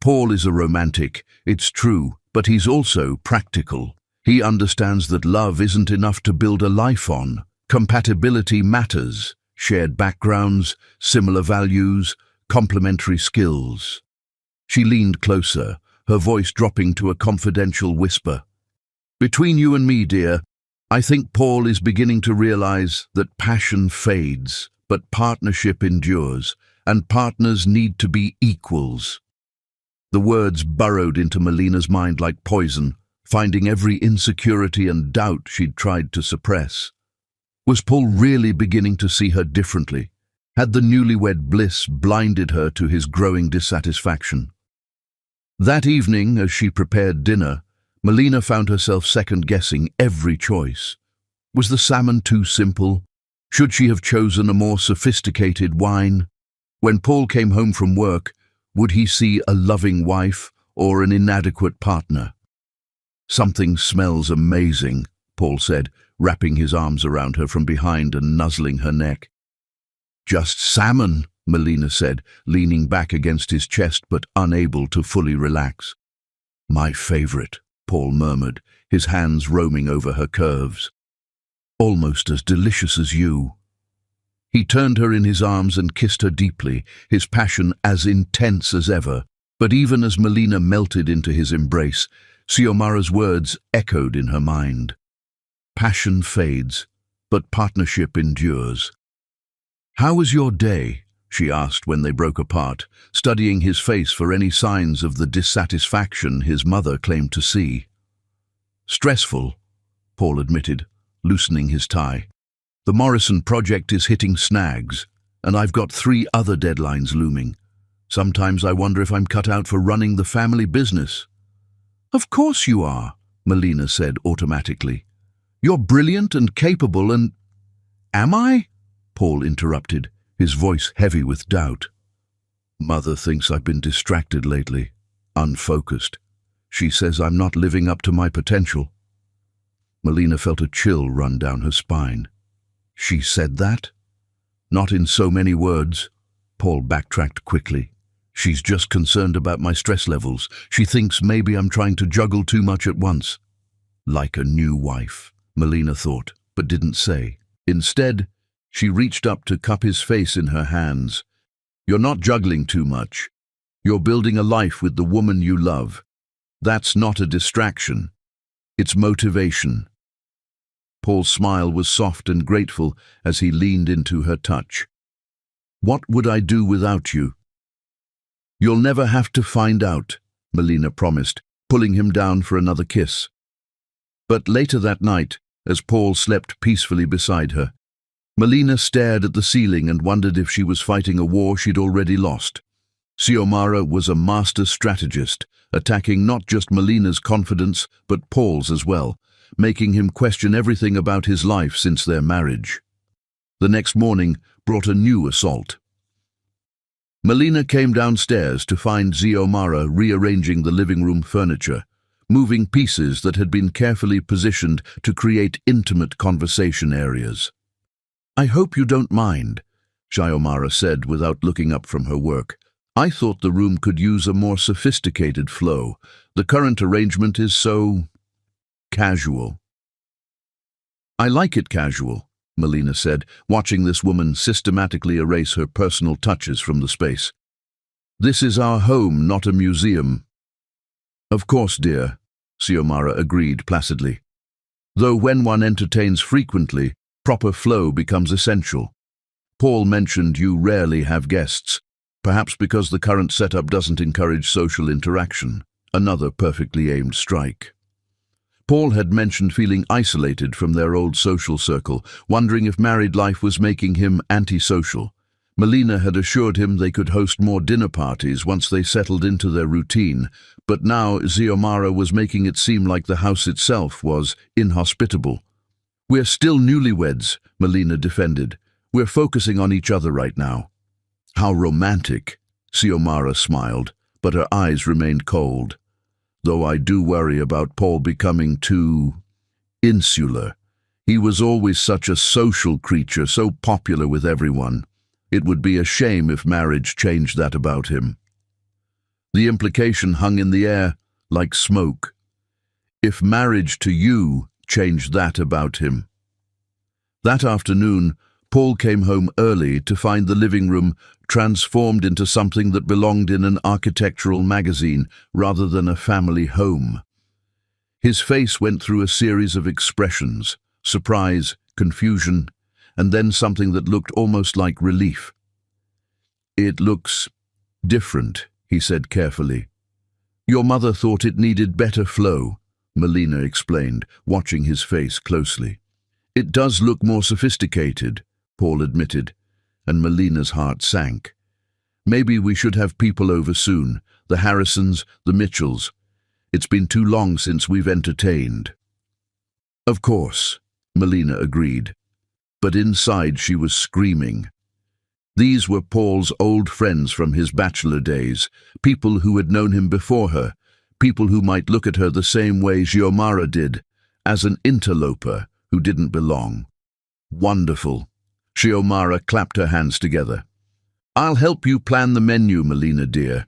Paul is a romantic, it's true, but he's also practical. He understands that love isn't enough to build a life on. Compatibility matters. Shared backgrounds, similar values, complementary skills. She leaned closer, her voice dropping to a confidential whisper. Between you and me, dear, I think Paul is beginning to realize that passion fades, but partnership endures, and partners need to be equals. The words burrowed into Melina's mind like poison, finding every insecurity and doubt she'd tried to suppress. Was Paul really beginning to see her differently? Had the newlywed bliss blinded her to his growing dissatisfaction? That evening, as she prepared dinner, Melina found herself second-guessing every choice. Was the salmon too simple? Should she have chosen a more sophisticated wine? When Paul came home from work, would he see a loving wife or an inadequate partner? Something smells amazing, Paul said, wrapping his arms around her from behind and nuzzling her neck. Just salmon, Melina said, leaning back against his chest but unable to fully relax. My favorite, Paul murmured, his hands roaming over her curves. Almost as delicious as you. He turned her in his arms and kissed her deeply, his passion as intense as ever. But even as Melina melted into his embrace, Xiomara's words echoed in her mind. Passion fades, but partnership endures. "How was your day?" she asked when they broke apart, studying his face for any signs of the dissatisfaction his mother claimed to see. "Stressful," Paul admitted, loosening his tie. "The Morrison project is hitting snags, and I've got 3 other deadlines looming. Sometimes I wonder if I'm cut out for running the family business." "Of course you are," Melina said automatically. "You're brilliant and capable and—" "Am I?" Paul interrupted, his voice heavy with doubt. "Mother thinks I've been distracted lately, unfocused. She says I'm not living up to my potential." Melina felt a chill run down her spine. "She said that?" "Not in so many words," Paul backtracked quickly. "She's just concerned about my stress levels. She thinks maybe I'm trying to juggle too much at once." Like a new wife, Melina thought, but didn't say. Instead, she reached up to cup his face in her hands. "You're not juggling too much. You're building a life with the woman you love. That's not a distraction. It's motivation." Paul's smile was soft and grateful as he leaned into her touch. "What would I do without you?" "You'll never have to find out," Melina promised, pulling him down for another kiss. But later that night, as Paul slept peacefully beside her, Melina stared at the ceiling and wondered if she was fighting a war she'd already lost. Xiomara was a master strategist, attacking not just Melina's confidence but Paul's as well, making him question everything about his life since their marriage. The next morning brought a new assault. Melina came downstairs to find Xiomara rearranging the living room furniture, moving pieces that had been carefully positioned to create intimate conversation areas. "I hope you don't mind," Xiomara said without looking up from her work. "I thought the room could use a more sophisticated flow. The current arrangement is so casual." "I like it casual," Melina said, watching this woman systematically erase her personal touches from the space. "This is our home, not a museum." "Of course, dear," Xiomara agreed placidly. "Though when one entertains frequently, proper flow becomes essential. Paul mentioned you rarely have guests, perhaps because the current setup doesn't encourage social interaction. Another perfectly aimed strike. Paul had mentioned feeling isolated from their old social circle, wondering if married life was making him antisocial. Melina had assured him they could host more dinner parties once they settled into their routine, but now Xiomara was making it seem like the house itself was inhospitable. "We're still newlyweds," Melina defended. "We're focusing on each other right now." "How romantic," Xiomara smiled, but her eyes remained cold. "Though I do worry about Paul becoming too insular. He was always such a social creature, so popular with everyone. It would be a shame if marriage changed that about him." The implication hung in the air like smoke. "If marriage to you changed that about him." That afternoon, Paul came home early to find the living room transformed into something that belonged in an architectural magazine rather than a family home. His face went through a series of expressions: surprise, confusion, and then something that looked almost like relief. "It looks different," he said carefully. "Your mother thought it needed better flow," Melina explained, watching his face closely. "It does look more sophisticated," Paul admitted, and Melina's heart sank. "Maybe we should have people over soon, the Harrisons, the Mitchells. It's been too long since we've entertained." "Of course," Melina agreed, but inside she was screaming. These were Paul's old friends from his bachelor days, people who had known him before her, people who might look at her the same way Xiomara did, as an interloper who didn't belong. "Wonderful." Xiomara clapped her hands together. "I'll help you plan the menu, Melina dear.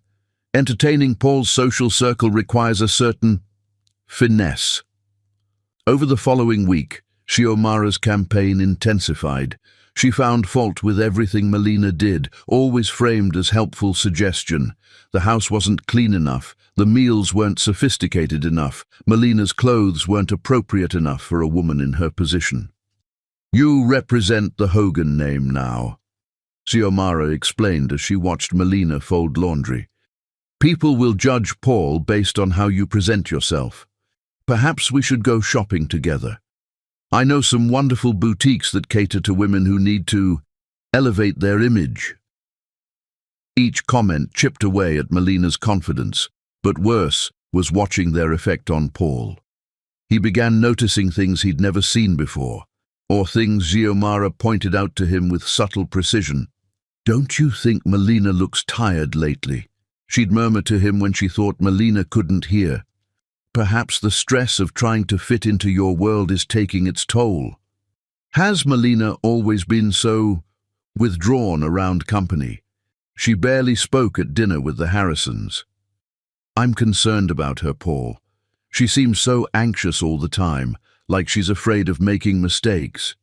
Entertaining Paul's social circle requires a certain finesse." Over the following week, Xiomara's campaign intensified. She found fault with everything Melina did, always framed as helpful suggestion. The house wasn't clean enough, the meals weren't sophisticated enough, Melina's clothes weren't appropriate enough for a woman in her position. "You represent the Hogan name now," Xiomara explained as she watched Melina fold laundry. "People will judge Paul based on how you present yourself. Perhaps we should go shopping together. I know some wonderful boutiques that cater to women who need to elevate their image." Each comment chipped away at Melina's confidence, but worse was watching their effect on Paul. He began noticing things he'd never seen before, or things Xiomara pointed out to him with subtle precision. "Don't you think Melina looks tired lately?" she'd murmur to him when she thought Melina couldn't hear. "Perhaps the stress of trying to fit into your world is taking its toll." Has Melina always been so withdrawn around company? She barely spoke at dinner with the Harrisons. "I'm concerned about her, Paul. She seems so anxious all the time, like she's afraid of making mistakes."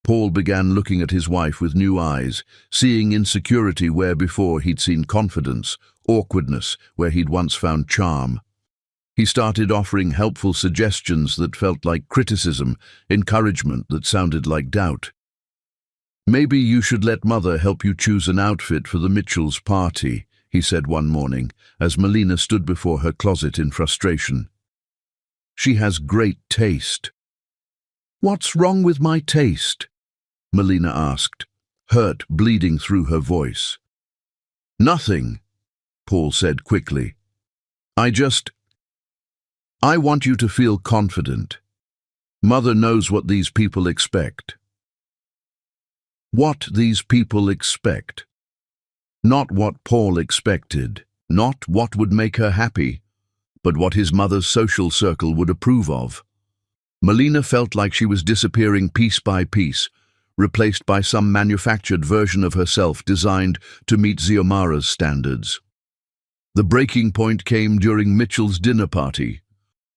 Paul began looking at his wife with new eyes, seeing insecurity where before he'd seen confidence, awkwardness where he'd once found charm. He started offering helpful suggestions that felt like criticism, encouragement that sounded like doubt. "Maybe you should let Mother help you choose an outfit for the Mitchells' party," he said one morning, as Melina stood before her closet in frustration. "She has great taste." "What's wrong with my taste?" Melina asked, hurt bleeding through her voice. "Nothing," Paul said quickly. I want you to feel confident. Mother knows what these people expect." What these people expect. Not what Paul expected, not what would make her happy, but what his mother's social circle would approve of. Melina felt like she was disappearing piece by piece, replaced by some manufactured version of herself designed to meet Xiomara's standards. The breaking point came during Mitchell's dinner party.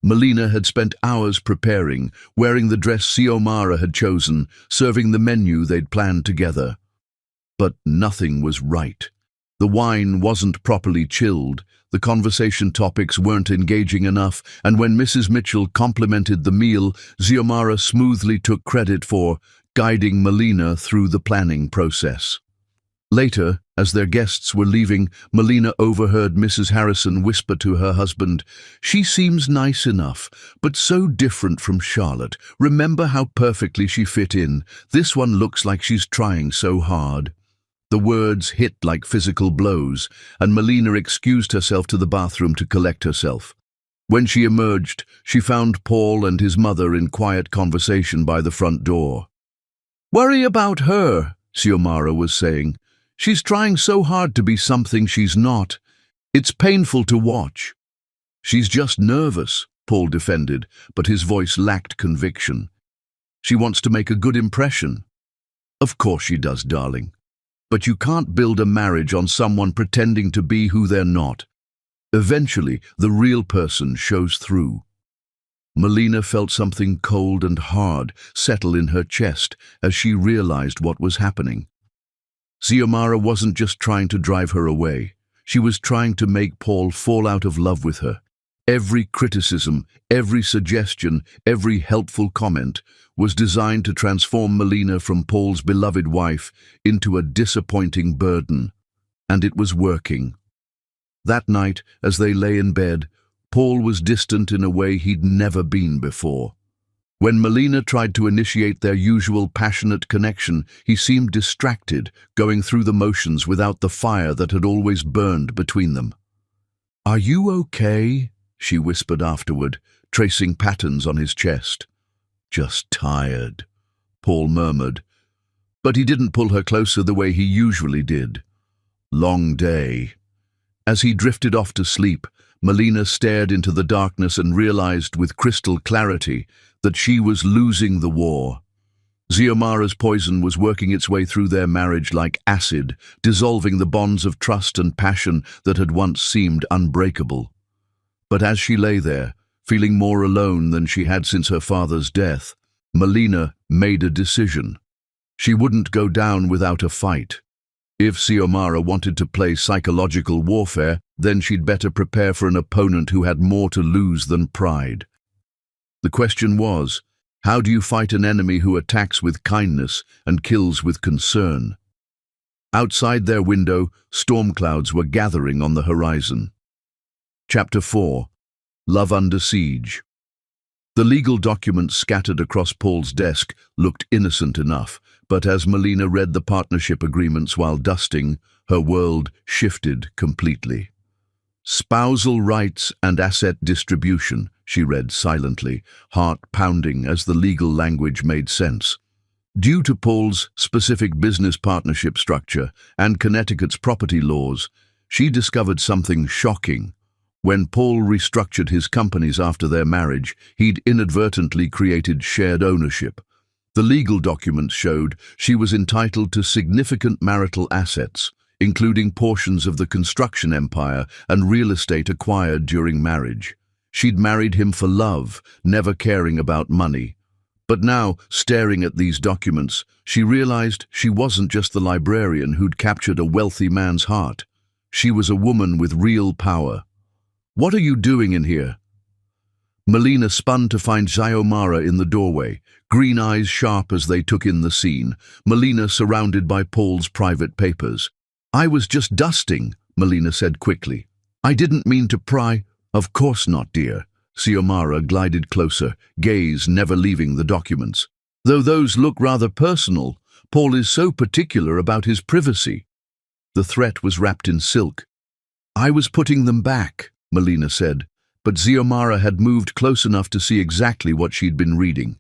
Melina had spent hours preparing, wearing the dress Xiomara had chosen, serving the menu they'd planned together. But nothing was right. The wine wasn't properly chilled, the conversation topics weren't engaging enough, and when Mrs. Mitchell complimented the meal, Xiomara smoothly took credit for guiding Melina through the planning process. Later, as their guests were leaving, Melina overheard Mrs. Harrison whisper to her husband, "She seems nice enough, but so different from Charlotte. Remember how perfectly she fit in? This one looks like she's trying so hard." The words hit like physical blows, and Melina excused herself to the bathroom to collect herself. When she emerged, she found Paul and his mother in quiet conversation by the front door. "Worry about her," Xiomara was saying. "She's trying so hard to be something she's not. It's painful to watch." "She's just nervous," Paul defended, but his voice lacked conviction. "She wants to make a good impression." "Of course she does, darling. But you can't build a marriage on someone pretending to be who they're not. Eventually, the real person shows through." Melina felt something cold and hard settle in her chest as she realized what was happening. Xiomara wasn't just trying to drive her away. She was trying to make Paul fall out of love with her. Every criticism, every suggestion, every helpful comment was designed to transform Melina from Paul's beloved wife into a disappointing burden. And it was working. That night, as they lay in bed, Paul was distant in a way he'd never been before. When Melina tried to initiate their usual passionate connection, he seemed distracted, going through the motions without the fire that had always burned between them. "Are you okay?" she whispered afterward, tracing patterns on his chest. "Just tired," Paul murmured. But he didn't pull her closer the way he usually did. Long day. As he drifted off to sleep, Melina stared into the darkness and realized with crystal clarity that she was losing the war. Xiomara's poison was working its way through their marriage like acid, dissolving the bonds of trust and passion that had once seemed unbreakable. But as she lay there, feeling more alone than she had since her father's death, Melina made a decision. She wouldn't go down without a fight. If Xiomara wanted to play psychological warfare, then she'd better prepare for an opponent who had more to lose than pride. The question was, how do you fight an enemy who attacks with kindness and kills with concern? Outside their window, storm clouds were gathering on the horizon. Chapter 4. Love Under Siege. The legal documents scattered across Paul's desk looked innocent enough, but as Melina read the partnership agreements while dusting, her world shifted completely. Spousal rights and asset distribution, she read silently, heart pounding as the legal language made sense. Due to Paul's specific business partnership structure and Connecticut's property laws, she discovered something shocking. When Paul restructured his companies after their marriage, he'd inadvertently created shared ownership. The legal documents showed she was entitled to significant marital assets, including portions of the construction empire and real estate acquired during marriage. She'd married him for love, never caring about money. But now, staring at these documents, she realized she wasn't just the librarian who'd captured a wealthy man's heart. She was a woman with real power. "What are you doing in here?" Melina spun to find Xiomara in the doorway, green eyes sharp as they took in the scene, Melina surrounded by Paul's private papers. "I was just dusting," Melina said quickly. "I didn't mean to pry." "Of course not, dear." Xiomara glided closer, gaze never leaving the documents. "Though those look rather personal, Paul is so particular about his privacy." The threat was wrapped in silk. "I was putting them back," Melina said, but Xiomara had moved close enough to see exactly what she'd been reading.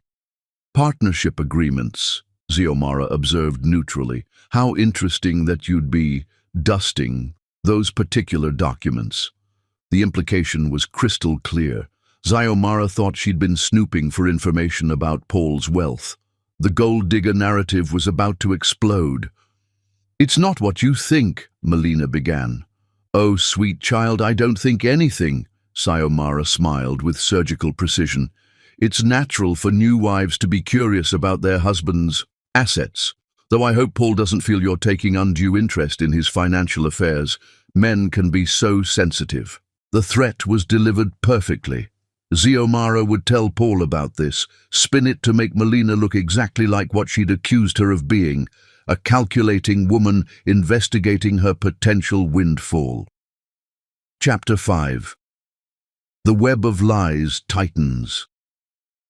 "Partnership agreements," Xiomara observed neutrally. "How interesting that you'd be dusting those particular documents." The implication was crystal clear. Xiomara thought she'd been snooping for information about Paul's wealth. The gold digger narrative was about to explode. "It's not what you think," Melina began. "Oh, sweet child, I don't think anything," Xiomara smiled with surgical precision. "It's natural for new wives to be curious about their husband's assets. Though I hope Paul doesn't feel you're taking undue interest in his financial affairs. Men can be so sensitive." The threat was delivered perfectly. Xiomara would tell Paul about this, spin it to make Melina look exactly like what she'd accused her of being, a calculating woman investigating her potential windfall. Chapter 5. The web of lies tightens.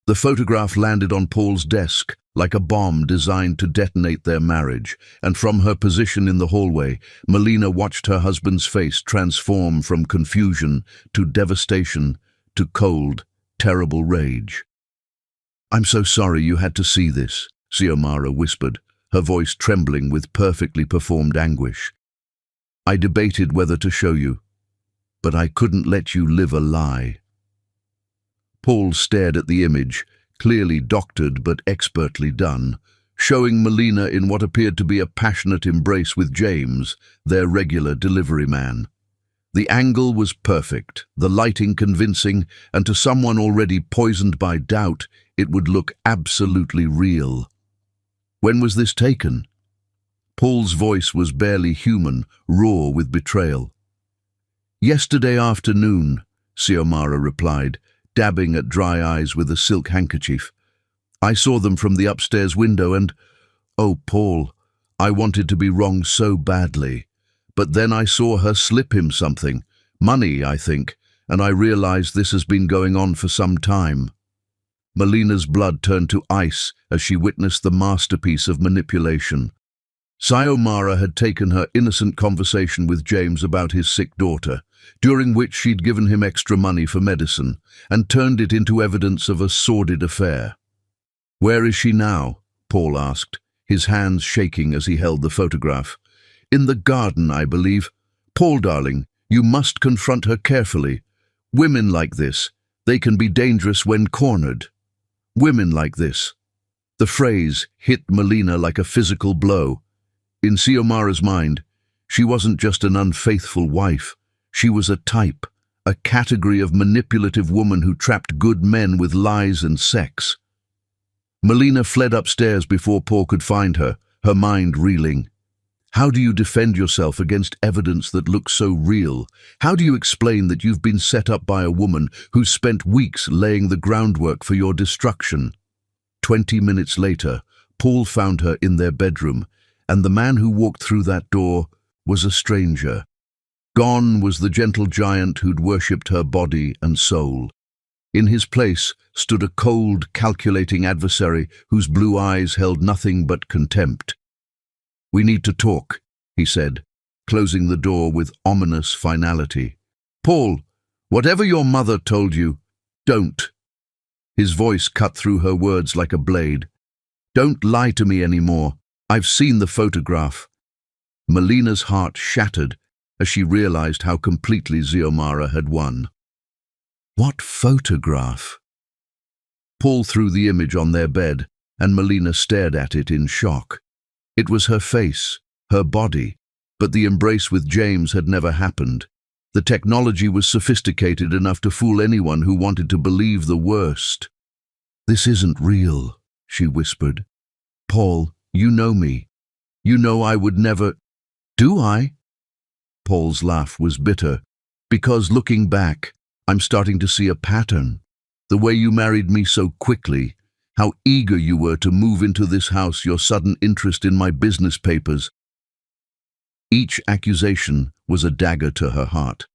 The photograph landed on Paul's desk like a bomb designed to detonate their marriage, and from her position in the hallway, Melina watched her husband's face transform from confusion to devastation to cold, terrible rage. "I'm so sorry you had to see this," Xiomara whispered, her voice trembling with perfectly performed anguish. "I debated whether to show you, but I couldn't let you live a lie." Paul stared at the image, clearly doctored but expertly done, showing Melina in what appeared to be a passionate embrace with James, their regular delivery man. The angle was perfect, the lighting convincing, and to someone already poisoned by doubt, it would look absolutely real. "When was this taken?" Paul's voice was barely human, raw with betrayal. "Yesterday afternoon," Xiomara replied, dabbing at dry eyes with a silk handkerchief. "I saw them from the upstairs window and, oh, Paul, I wanted to be wrong so badly. But then I saw her slip him something, money, I think, and I realized this has been going on for some time." Melina's blood turned to ice as she witnessed the masterpiece of manipulation. Xiomara had taken her innocent conversation with James about his sick daughter, during which she'd given him extra money for medicine, and turned it into evidence of a sordid affair. "Where is she now?" Paul asked, his hands shaking as he held the photograph. "In the garden, I believe. Paul, darling, you must confront her carefully. Women like this, they can be dangerous when cornered. Women like this." The phrase hit Melina like a physical blow. In Xiomara's mind, she wasn't just an unfaithful wife. She was a type, a category of manipulative woman who trapped good men with lies and sex. Melina fled upstairs before Paul could find her, her mind reeling. How do you defend yourself against evidence that looks so real? How do you explain that you've been set up by a woman who's spent weeks laying the groundwork for your destruction? 20 minutes later, Paul found her in their bedroom, and the man who walked through that door was a stranger. Gone was the gentle giant who'd worshipped her body and soul. In his place stood a cold, calculating adversary whose blue eyes held nothing but contempt. "We need to talk," he said, closing the door with ominous finality. "Paul, whatever your mother told you, don't." His voice cut through her words like a blade. "Don't lie to me anymore. I've seen the photograph." Melina's heart shattered as she realized how completely Xiomara had won. What photograph? Paul threw the image on their bed, and Melina stared at it in shock. It was her face, her body, but the embrace with James had never happened. The technology was sophisticated enough to fool anyone who wanted to believe the worst. "This isn't real," she whispered. "Paul, you know me. You know I would never—" "Do I?" Paul's laugh was bitter. "Because looking back, I'm starting to see a pattern. The way you married me so quickly, how eager you were to move into this house, your sudden interest in my business papers." Each accusation was a dagger to her heart.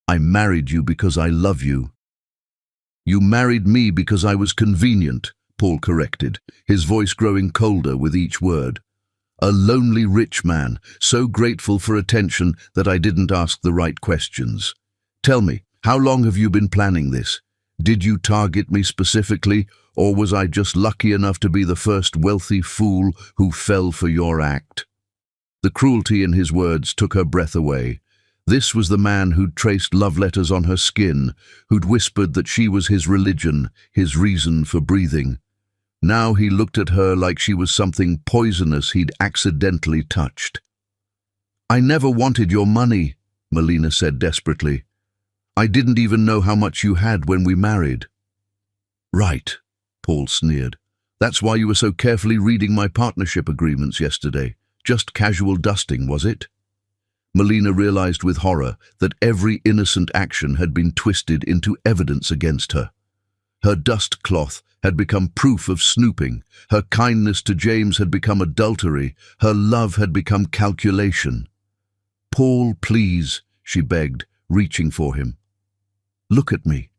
"I married you because I love you." "You married me because I was convenient," Paul corrected, his voice growing colder with each word. "A lonely rich man, so grateful for attention that I didn't ask the right questions. Tell me, how long have you been planning this? Did you target me specifically, or was I just lucky enough to be the first wealthy fool who fell for your act?" The cruelty in his words took her breath away. This was the man who'd traced love letters on her skin, who'd whispered that she was his religion, his reason for breathing. Now he looked at her like she was something poisonous he'd accidentally touched. "I never wanted your money," Melina said desperately. "I didn't even know how much you had when we married." "Right," Paul sneered. "That's why you were so carefully reading my partnership agreements yesterday. Just casual dusting, was it?" Melina realized with horror that every innocent action had been twisted into evidence against her. Her dust cloth had become proof of snooping, her kindness to James had become adultery, her love had become calculation. "Paul, please," she begged, reaching for him. "Look at me.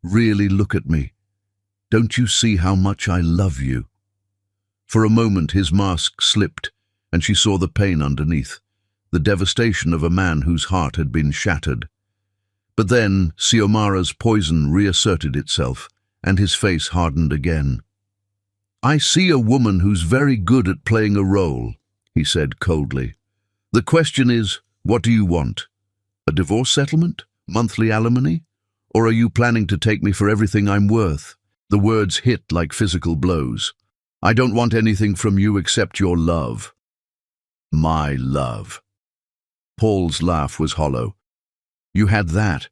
Really look at me. Don't you see how much I love you?" For a moment his mask slipped, and she saw the pain underneath, the devastation of a man whose heart had been shattered. But then Xiomara's poison reasserted itself, and his face hardened again. "I see a woman who's very good at playing a role," he said coldly. "The question is, what do you want? A divorce settlement? Monthly alimony? Or are you planning to take me for everything I'm worth?" The words hit like physical blows. "I don't want anything from you except your love." "My love." Paul's laugh was hollow. "You had that.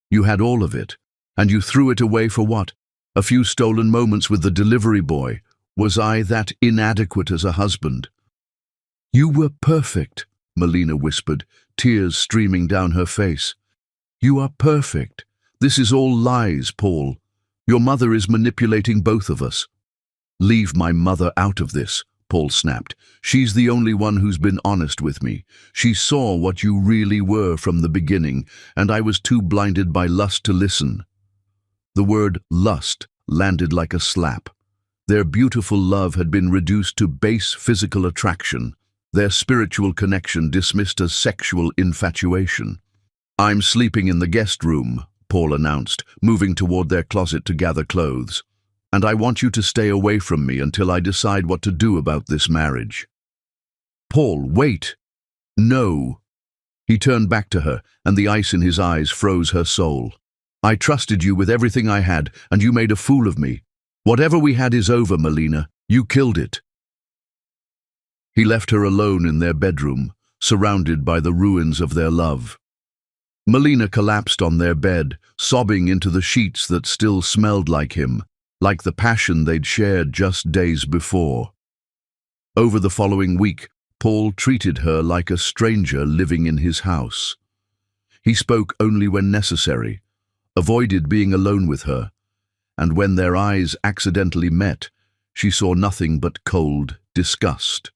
You had all of it. And you threw it away for what? A few stolen moments with the delivery boy. Was I that inadequate as a husband?" "You were perfect," Melina whispered, tears streaming down her face. "You are perfect. This is all lies, Paul. Your mother is manipulating both of us." "Leave my mother out of this," Paul snapped. "She's the only one who's been honest with me. She saw what you really were from the beginning, and I was too blinded by lust to listen." The word lust landed like a slap. Their beautiful love had been reduced to base physical attraction, their spiritual connection dismissed as sexual infatuation. "I'm sleeping in the guest room," Paul announced, moving toward their closet to gather clothes. "And I want you to stay away from me until I decide what to do about this marriage." "Paul, wait!" "No." He turned back to her, and the ice in his eyes froze her soul. "I trusted you with everything I had, and you made a fool of me. Whatever we had is over, Melina. You killed it." He left her alone in their bedroom, surrounded by the ruins of their love. Melina collapsed on their bed, sobbing into the sheets that still smelled like him. like the passion they'd shared just days before. Over the following week, Paul treated her like a stranger living in his house. He spoke only when necessary, avoided being alone with her, and when their eyes accidentally met, she saw nothing but cold disgust.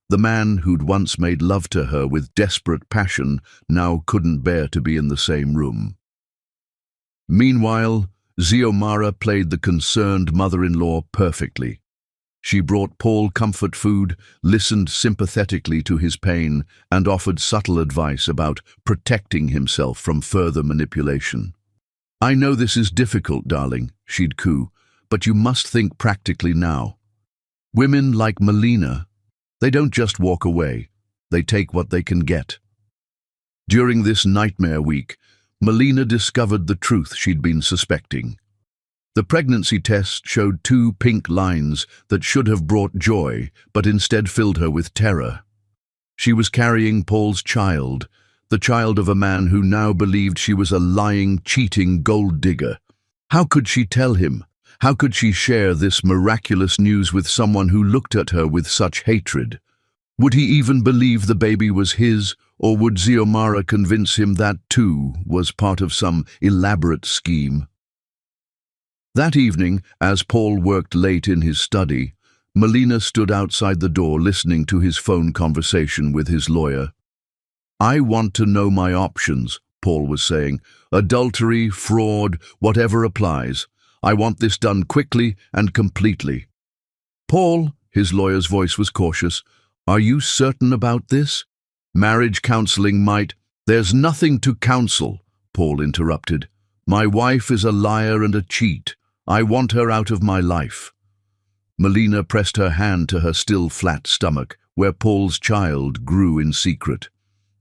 The man who'd once made love to her with desperate passion now couldn't bear to be in the same room. Meanwhile, Xiomara played the concerned mother-in-law perfectly. She brought Paul comfort food, listened sympathetically to his pain, and offered subtle advice about protecting himself from further manipulation. "I know this is difficult, darling," she'd coo, "but you must think practically now. Women like Melina, they don't just walk away, they take what they can get." During this nightmare week, Melina discovered the truth she'd been suspecting. The pregnancy test showed 2 pink lines that should have brought joy, but instead filled her with terror. She was carrying Paul's child, the child of a man who now believed she was a lying, cheating gold digger. How could she tell him? How could she share this miraculous news with someone who looked at her with such hatred? Would he even believe the baby was his, or would Xiomara convince him that, too, was part of some elaborate scheme? That evening, as Paul worked late in his study, Melina stood outside the door listening to his phone conversation with his lawyer. "I want to know my options," Paul was saying. "Adultery, fraud, whatever applies. I want this done quickly and completely." "Paul," his lawyer's voice was cautious, "are you certain about this? Marriage counseling might—" "There's nothing to counsel," Paul interrupted. "My wife is a liar and a cheat. I want her out of my life." Melina pressed her hand to her still flat stomach, where Paul's child grew in secret.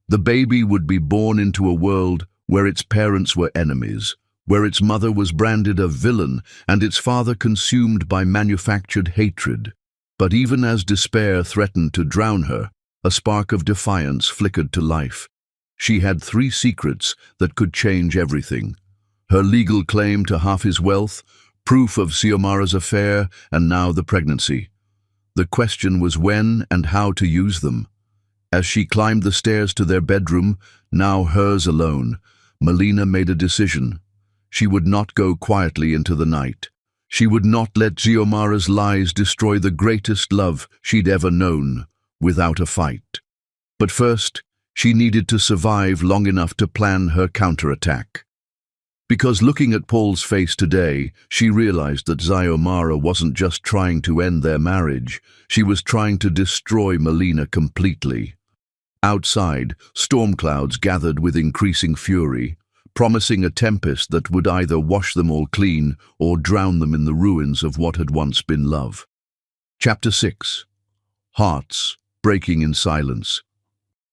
The baby would be born into a world where its parents were enemies, where its mother was branded a villain and its father consumed by manufactured hatred. But even as despair threatened to drown her, a spark of defiance flickered to life. She had 3 secrets that could change everything: her legal claim to half his wealth, proof of Xiomara's affair, and now the pregnancy. The question was when and how to use them. As she climbed the stairs to their bedroom, now hers alone, Melina made a decision. She would not go quietly into the night. She would not let Xiomara's lies destroy the greatest love she'd ever known, without a fight. But first, she needed to survive long enough to plan her counterattack. Because looking at Paul's face today, she realized that Xiomara wasn't just trying to end their marriage, she was trying to destroy Melina completely. Outside, storm clouds gathered with increasing fury, promising a tempest that would either wash them all clean or drown them in the ruins of what had once been love. Chapter 6. Hearts breaking in silence.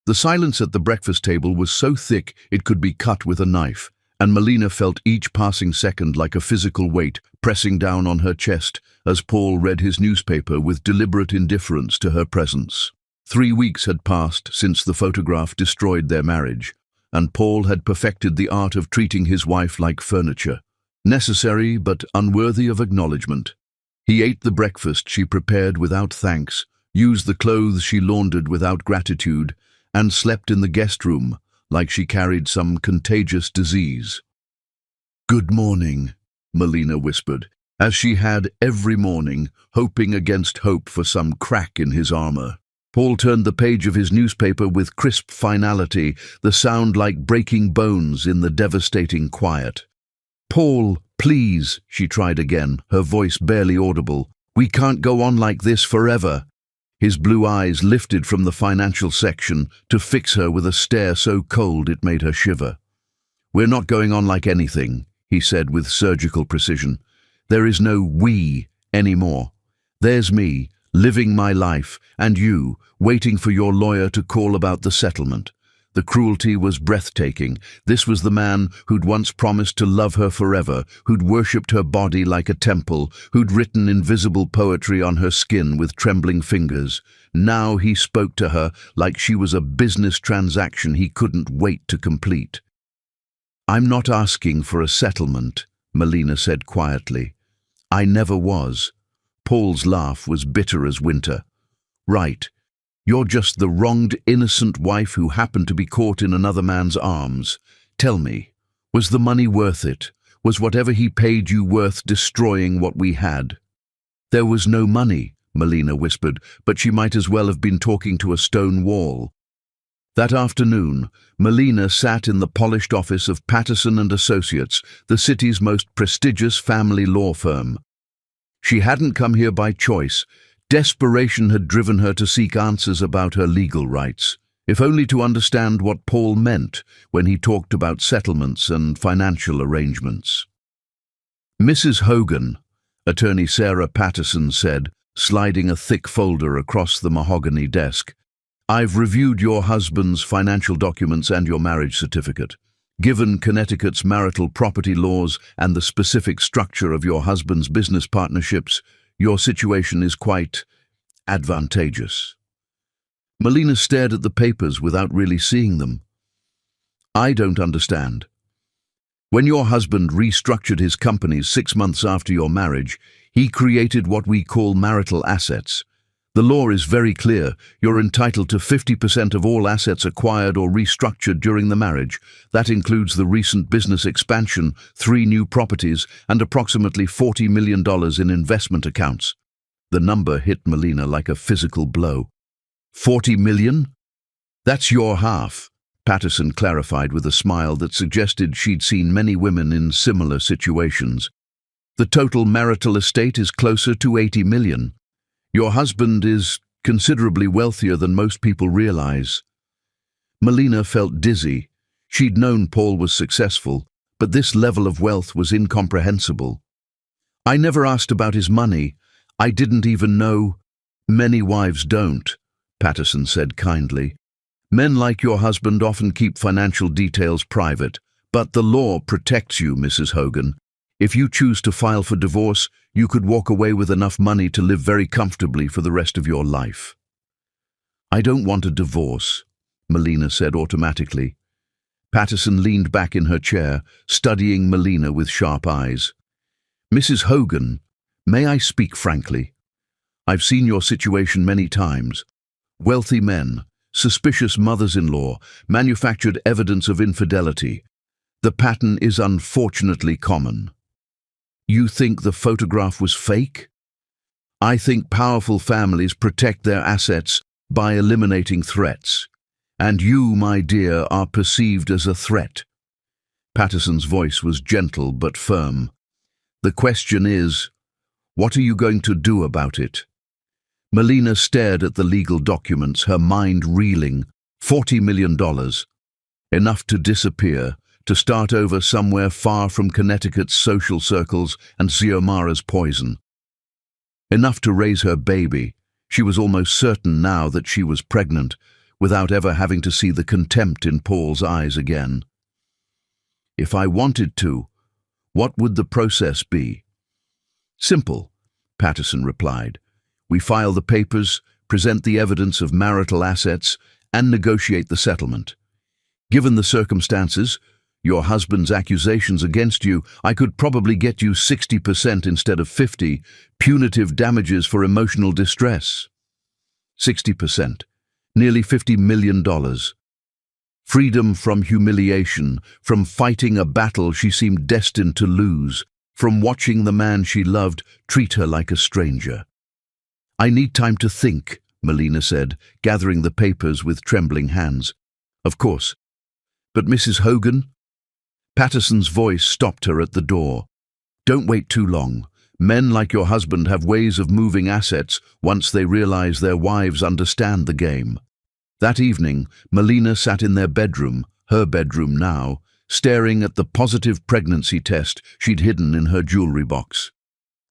The silence at the breakfast table was so thick it could be cut with a knife, and Melina felt each passing second like a physical weight pressing down on her chest as Paul read his newspaper with deliberate indifference to her presence. 3 weeks had passed since the photograph destroyed their marriage, and Paul had perfected the art of treating his wife like furniture, necessary but unworthy of acknowledgement. He ate the breakfast she prepared without thanks, used the clothes she laundered without gratitude, and slept in the guest room like she carried some contagious disease. "Good morning," Melina whispered, as she had every morning, hoping against hope for some crack in his armor. Paul turned the page of his newspaper with crisp finality, the sound like breaking bones in the devastating quiet. "Paul, please," she tried again, her voice barely audible. "We can't go on like this forever." His blue eyes lifted from the financial section to fix her with a stare so cold it made her shiver. "We're not going on like anything," he said with surgical precision. "There is no we anymore. There's me, living my life, and you, waiting for your lawyer to call about the settlement." The cruelty was breathtaking. This was the man who'd once promised to love her forever, who'd worshipped her body like a temple, who'd written invisible poetry on her skin with trembling fingers. Now he spoke to her like she was a business transaction he couldn't wait to complete. "I'm not asking for a settlement," Melina said quietly. I never was. Paul's laugh was bitter as winter. Right. You're just the wronged, innocent wife who happened to be caught in another man's arms. Tell me, was the money worth it? Was whatever he paid you worth destroying what we had? There was no money, Melina whispered, but she might as well have been talking to a stone wall. That afternoon, Melina sat in the polished office of Patterson and Associates, the city's most prestigious family law firm. She hadn't come here by choice. Desperation had driven her to seek answers about her legal rights, if only to understand what Paul meant when he talked about settlements and financial arrangements. Mrs. Hogan, attorney Sarah Patterson said, sliding a thick folder across the mahogany desk, I've reviewed your husband's financial documents and your marriage certificate. Given Connecticut's marital property laws and the specific structure of your husband's business partnerships, your situation is quite advantageous. Melina stared at the papers without really seeing them. I don't understand. When your husband restructured his companies 6 months after your marriage, he created what we call marital assets. The law is very clear. You're entitled to 50% of all assets acquired or restructured during the marriage. That includes the recent business expansion, 3 new properties, and approximately $40 million in investment accounts. The number hit Melina like a physical blow. 40 million? That's your half, Patterson clarified with a smile that suggested she'd seen many women in similar situations. The total marital estate is closer to 80 million. Your husband is considerably wealthier than most people realize. Melina felt dizzy. She'd known Paul was successful, but this level of wealth was incomprehensible. I never asked about his money. I didn't even know. Many wives don't, Patterson said kindly. Men like your husband often keep financial details private, but the law protects you, Mrs. Hogan. If you choose to file for divorce, you could walk away with enough money to live very comfortably for the rest of your life. I don't want a divorce, Melina said automatically. Patterson leaned back in her chair, studying Melina with sharp eyes. Mrs. Hogan, may I speak frankly? I've seen your situation many times. Wealthy men, suspicious mothers-in-law, manufactured evidence of infidelity. The pattern is unfortunately common. You think the photograph was fake? I think powerful families protect their assets by eliminating threats. And you, my dear, are perceived as a threat. Patterson's voice was gentle but firm. The question is, what are you going to do about it? Melina stared at the legal documents, her mind reeling. $40 million. Enough to disappear, to start over somewhere far from Connecticut's social circles and Xiomara's poison. Enough to raise her baby. She was almost certain now that she was pregnant, without ever having to see the contempt in Paul's eyes again. If I wanted to, what would the process be? Simple, Patterson replied. We file the papers, present the evidence of marital assets, and negotiate the settlement. Given the circumstances, your husband's accusations against you, I could probably get you 60% instead of 50%, punitive damages for emotional distress. 60%, nearly $50 million. Freedom from humiliation, from fighting a battle she seemed destined to lose, from watching the man she loved treat her like a stranger. I need time to think, Melina said, gathering the papers with trembling hands. Of course. But Mrs. Hogan? Patterson's voice stopped her at the door. Don't wait too long. Men like your husband have ways of moving assets once they realize their wives understand the game. That evening, Melina sat in their bedroom, her bedroom now, staring at the positive pregnancy test she'd hidden in her jewelry box.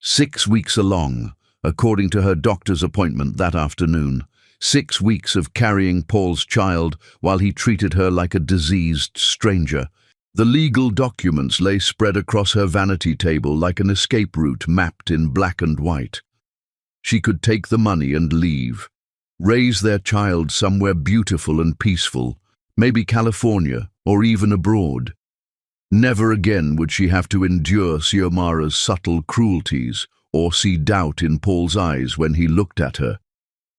6 weeks along, according to her doctor's appointment that afternoon. 6 weeks of carrying Paul's child while he treated her like a diseased stranger. The legal documents lay spread across her vanity table like an escape route mapped in black and white. She could take the money and leave, raise their child somewhere beautiful and peaceful, maybe California or even abroad. Never again would she have to endure Xiomara's subtle cruelties or see doubt in Paul's eyes when he looked at her.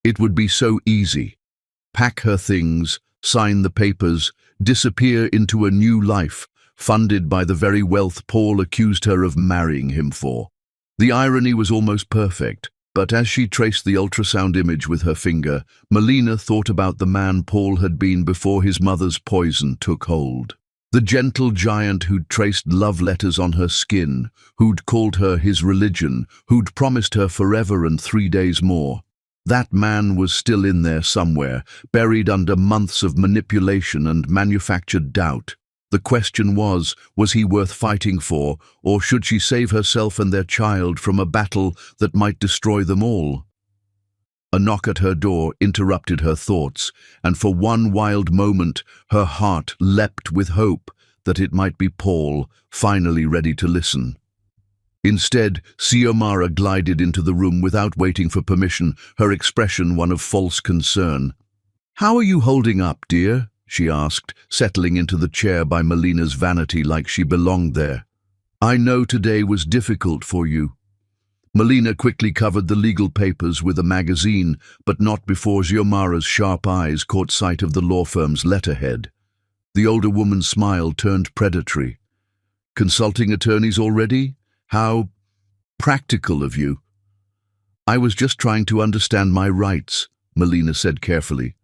It would be so easy. Pack her things, sign the papers, disappear into a new life, funded by the very wealth Paul accused her of marrying him for. The irony was almost perfect, but as she traced the ultrasound image with her finger, Melina thought about the man Paul had been before his mother's poison took hold. The gentle giant who'd traced love letters on her skin, who'd called her his religion, who'd promised her forever and 3 days more. That man was still in there somewhere, buried under months of manipulation and manufactured doubt. The question was he worth fighting for, or should she save herself and their child from a battle that might destroy them all? A knock at her door interrupted her thoughts, and for one wild moment her heart leapt with hope that it might be Paul, finally ready to listen. Instead, Xiomara glided into the room without waiting for permission, her expression one of false concern. "How are you holding up, dear?" she asked, settling into the chair by Melina's vanity like she belonged there. "I know today was difficult for you." Melina quickly covered the legal papers with a magazine, but not before Xiomara's sharp eyes caught sight of the law firm's letterhead. The older woman's smile turned predatory. "Consulting attorneys already? How practical of you." "I was just trying to understand my rights," Melina said carefully.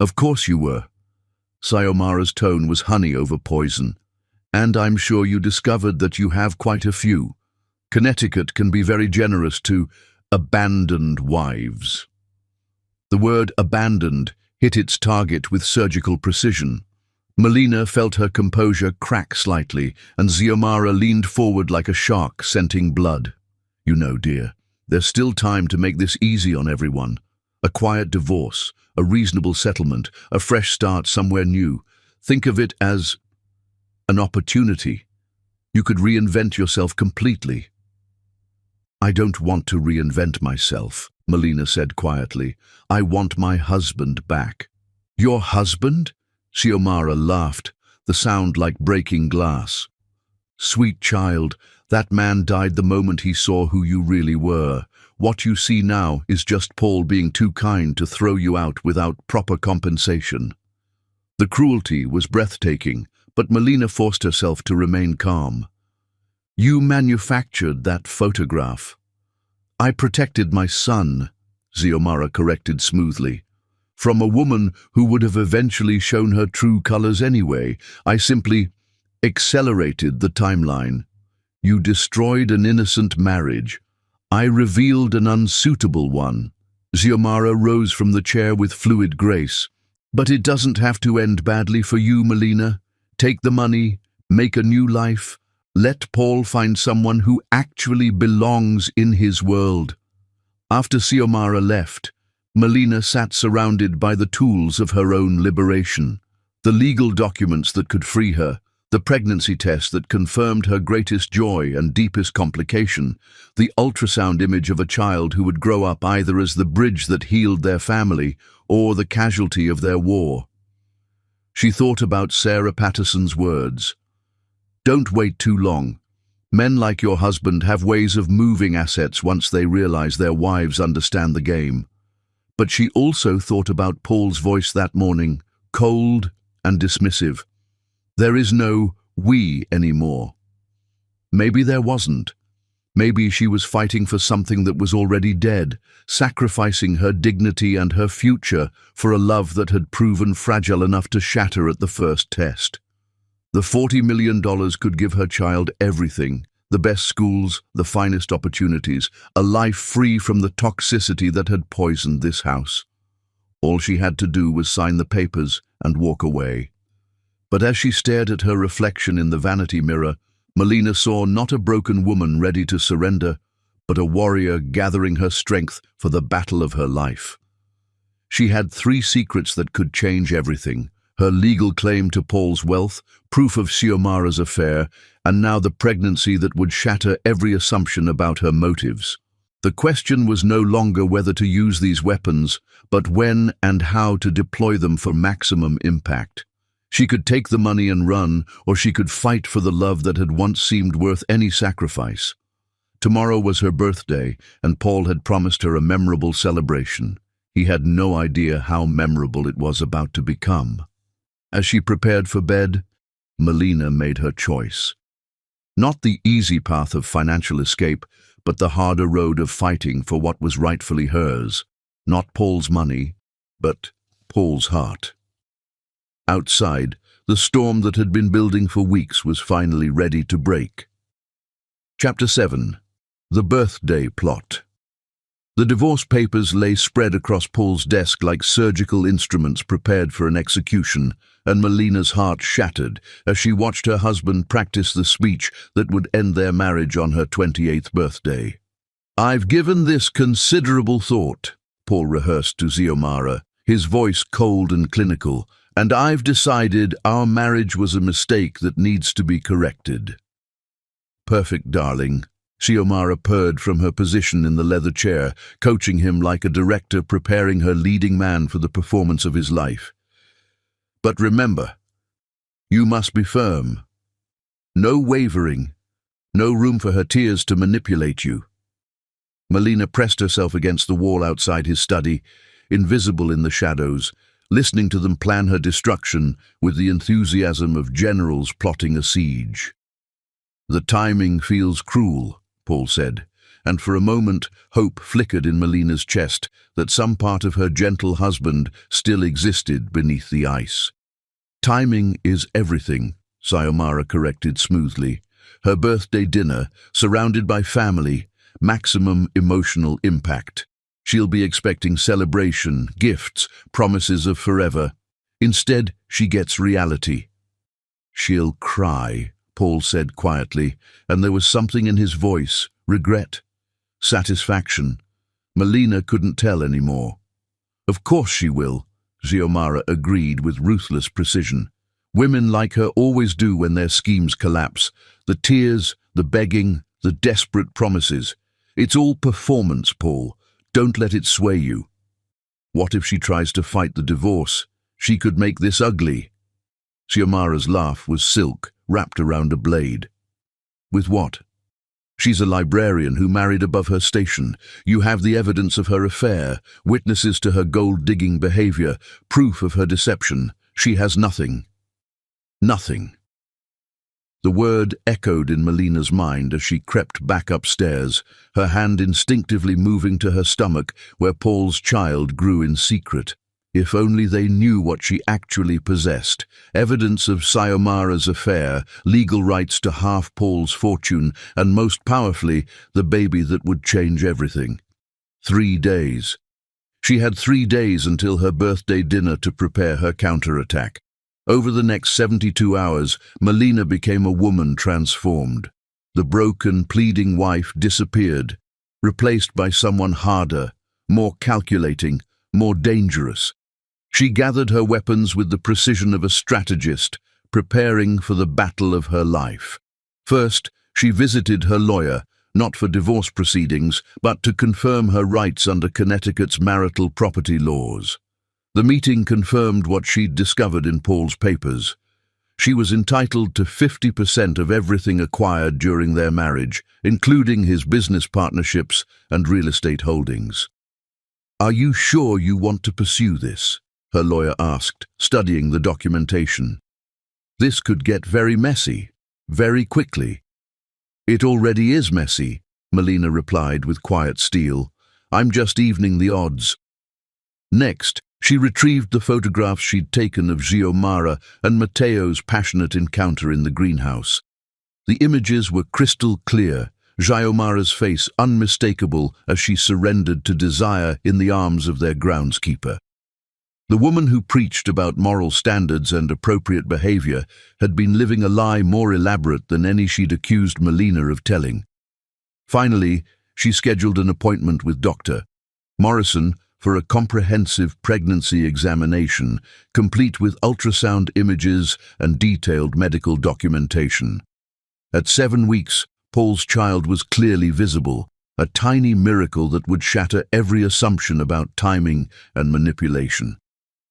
"Of course you were." Xiomara's tone was honey over poison. "And I'm sure you discovered that you have quite a few. Connecticut can be very generous to abandoned wives." The word abandoned hit its target with surgical precision. Melina felt her composure crack slightly, and Xiomara leaned forward like a shark scenting blood. "You know, dear, there's still time to make this easy on everyone. A quiet divorce, a reasonable settlement, a fresh start somewhere new. Think of it as an opportunity. You could reinvent yourself completely." "I don't want to reinvent myself," Melina said quietly. "I want my husband back." "Your husband?" Xiomara laughed, the sound like breaking glass. "Sweet child, that man died the moment he saw who you really were. What you see now is just Paul being too kind to throw you out without proper compensation." The cruelty was breathtaking, but Melina forced herself to remain calm. "You manufactured that photograph." "I protected my son," Xiomara corrected smoothly. "From a woman who would have eventually shown her true colors anyway. I simply accelerated the timeline. You destroyed an innocent marriage. I revealed an unsuitable one." Xiomara rose from the chair with fluid grace. "But it doesn't have to end badly for you, Melina. Take the money, make a new life. Let Paul find someone who actually belongs in his world." After Xiomara left, Melina sat surrounded by the tools of her own liberation. The legal documents that could free her, the pregnancy test that confirmed her greatest joy and deepest complication, the ultrasound image of a child who would grow up either as the bridge that healed their family or the casualty of their war. She thought about Sarah Patterson's words. "Don't wait too long. Men like your husband have ways of moving assets once they realize their wives understand the game." But she also thought about Paul's voice that morning, cold and dismissive. There is no we anymore. Maybe there wasn't. Maybe she was fighting for something that was already dead, sacrificing her dignity and her future for a love that had proven fragile enough to shatter at the first test. The $40 million could give her child everything, the best schools, the finest opportunities, a life free from the toxicity that had poisoned this house. All she had to do was sign the papers and walk away. But as she stared at her reflection in the vanity mirror, Melina saw not a broken woman ready to surrender, but a warrior gathering her strength for the battle of her life. She had 3 secrets that could change everything: her legal claim to Paul's wealth, proof of Xiomara's affair, and now the pregnancy that would shatter every assumption about her motives. The question was no longer whether to use these weapons, but when and how to deploy them for maximum impact. She could take the money and run, or she could fight for the love that had once seemed worth any sacrifice. Tomorrow was her birthday, and Paul had promised her a memorable celebration. He had no idea how memorable it was about to become. As she prepared for bed, Melina made her choice. Not the easy path of financial escape, but the harder road of fighting for what was rightfully hers. Not Paul's money, but Paul's heart. Outside, the storm that had been building for weeks was finally ready to break. Chapter 7. The Birthday Plot. The divorce papers lay spread across Paul's desk like surgical instruments prepared for an execution, and Melina's heart shattered as she watched her husband practice the speech that would end their marriage on her 28th birthday. "I've given this considerable thought," Paul rehearsed to Xiomara, his voice cold and clinical, "and I've decided our marriage was a mistake that needs to be corrected." "Perfect, darling," Xiomara purred from her position in the leather chair, coaching him like a director preparing her leading man for the performance of his life. "But remember, you must be firm. No wavering, no room for her tears to manipulate you." Melina pressed herself against the wall outside his study, invisible in the shadows, listening to them plan her destruction with the enthusiasm of generals plotting a siege. "The timing feels cruel," Paul said, and for a moment hope flickered in Melina's chest that some part of her gentle husband still existed beneath the ice. "Timing is everything," Xiomara corrected smoothly. "Her birthday dinner, surrounded by family, maximum emotional impact. She'll be expecting celebration, gifts, promises of forever. Instead, she gets reality." "She'll cry," Paul said quietly, and there was something in his voice, regret, satisfaction. Melina couldn't tell anymore. "Of course she will," Xiomara agreed with ruthless precision. "Women like her always do when their schemes collapse. The tears, the begging, the desperate promises. It's all performance, Paul. Don't let it sway you." "What if she tries to fight the divorce? She could make this ugly." Xiomara's laugh was silk, wrapped around a blade. "With what? She's a librarian who married above her station. You have the evidence of her affair, witnesses to her gold-digging behavior, proof of her deception. She has nothing." "Nothing." The word echoed in Melina's mind as she crept back upstairs, her hand instinctively moving to her stomach where Paul's child grew in secret. If only they knew what she actually possessed. Evidence of Xiomara's affair, legal rights to half Paul's fortune, and most powerfully, the baby that would change everything. 3 days. She had 3 days until her birthday dinner to prepare her counterattack. Over the next 72 hours, Melina became a woman transformed. The broken, pleading wife disappeared, replaced by someone harder, more calculating, more dangerous. She gathered her weapons with the precision of a strategist, preparing for the battle of her life. First, she visited her lawyer, not for divorce proceedings, but to confirm her rights under Connecticut's marital property laws. The meeting confirmed what she'd discovered in Paul's papers. She was entitled to 50% of everything acquired during their marriage, including his business partnerships and real estate holdings. "Are you sure you want to pursue this?" her lawyer asked, studying the documentation. "This could get very messy, very quickly." "It already is messy," Melina replied with quiet steel. "I'm just evening the odds." Next, she retrieved the photographs she'd taken of Xiomara and Matteo's passionate encounter in the greenhouse. The images were crystal clear, Xiomara's face unmistakable as she surrendered to desire in the arms of their groundskeeper. The woman who preached about moral standards and appropriate behavior had been living a lie more elaborate than any she'd accused Melina of telling. Finally, she scheduled an appointment with Dr. Morrison for a comprehensive pregnancy examination, complete with ultrasound images and detailed medical documentation. At 7 weeks, Paul's child was clearly visible, a tiny miracle that would shatter every assumption about timing and manipulation.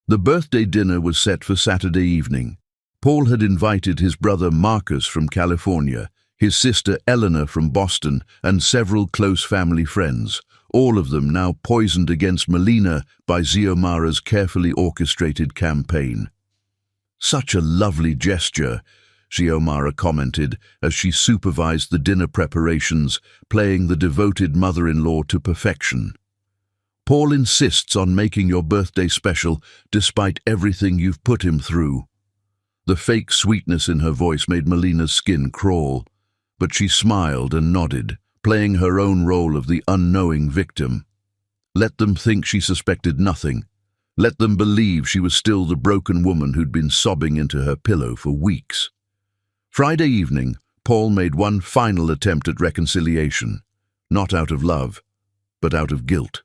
The birthday dinner was set for Saturday evening. Paul had invited his brother Marcus from California, his sister Eleanor from Boston, and several close family friends, all of them now poisoned against Melina by Xiomara's carefully orchestrated campaign. "Such a lovely gesture," Xiomara commented as she supervised the dinner preparations, playing the devoted mother-in-law to perfection. "Paul insists on making your birthday special despite everything you've put him through." The fake sweetness in her voice made Melina's skin crawl, but she smiled and nodded, playing her own role of the unknowing victim. Let them think she suspected nothing. Let them believe she was still the broken woman who'd been sobbing into her pillow for weeks. Friday evening, Paul made one final attempt at reconciliation, not out of love, but out of guilt.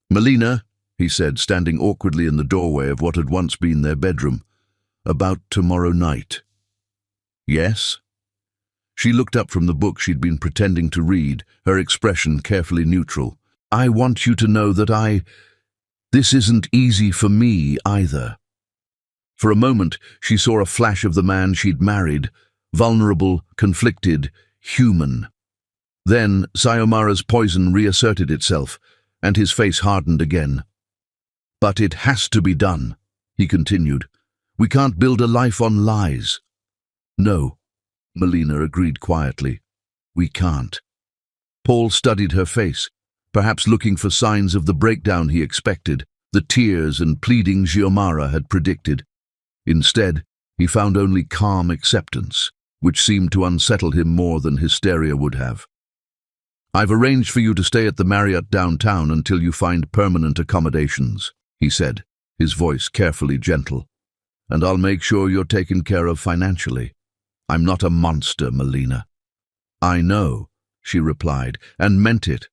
"Melina," he said, standing awkwardly in the doorway of what had once been their bedroom, "about tomorrow night." "Yes?" She looked up from the book she'd been pretending to read, her expression carefully neutral. "I want you to know that this isn't easy for me either." For a moment, she saw a flash of the man she'd married, vulnerable, conflicted, human. Then Xiomara's poison reasserted itself, and his face hardened again. "But it has to be done," he continued. "We can't build a life on lies." "No," Melina agreed quietly. "We can't." Paul studied her face, perhaps looking for signs of the breakdown he expected, the tears and pleading Xiomara had predicted. Instead, he found only calm acceptance, which seemed to unsettle him more than hysteria would have. "I've arranged for you to stay at the Marriott downtown until you find permanent accommodations," he said, his voice carefully gentle. "And I'll make sure you're taken care of financially. I'm not a monster, Melina." "I know," she replied, and meant it.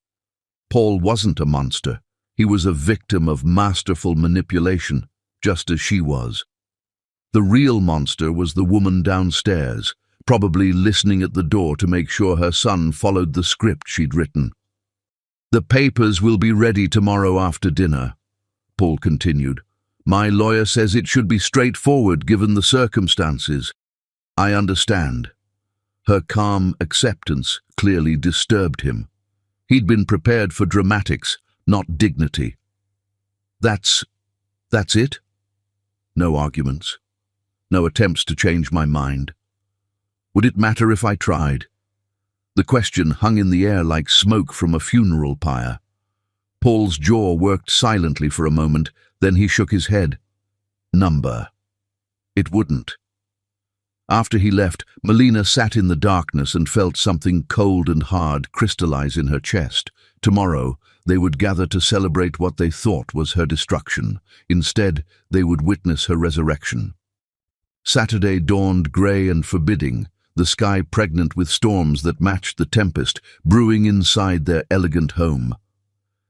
Paul wasn't a monster. He was a victim of masterful manipulation, just as she was. The real monster was the woman downstairs, probably listening at the door to make sure her son followed the script she'd written. "The papers will be ready tomorrow after dinner," Paul continued. "My lawyer says it should be straightforward given the circumstances." "I understand." Her calm acceptance clearly disturbed him. He'd been prepared for dramatics, not dignity. That's it?" No arguments. No attempts to change my mind. Would it matter if I tried? The question hung in the air like smoke from a funeral pyre. Paul's jaw worked silently for a moment, then he shook his head. "Number." It wouldn't. After he left, Melina sat in the darkness and felt something cold and hard crystallize in her chest. Tomorrow, they would gather to celebrate what they thought was her destruction. Instead, they would witness her resurrection. Saturday dawned grey and forbidding, the sky pregnant with storms that matched the tempest brewing inside their elegant home.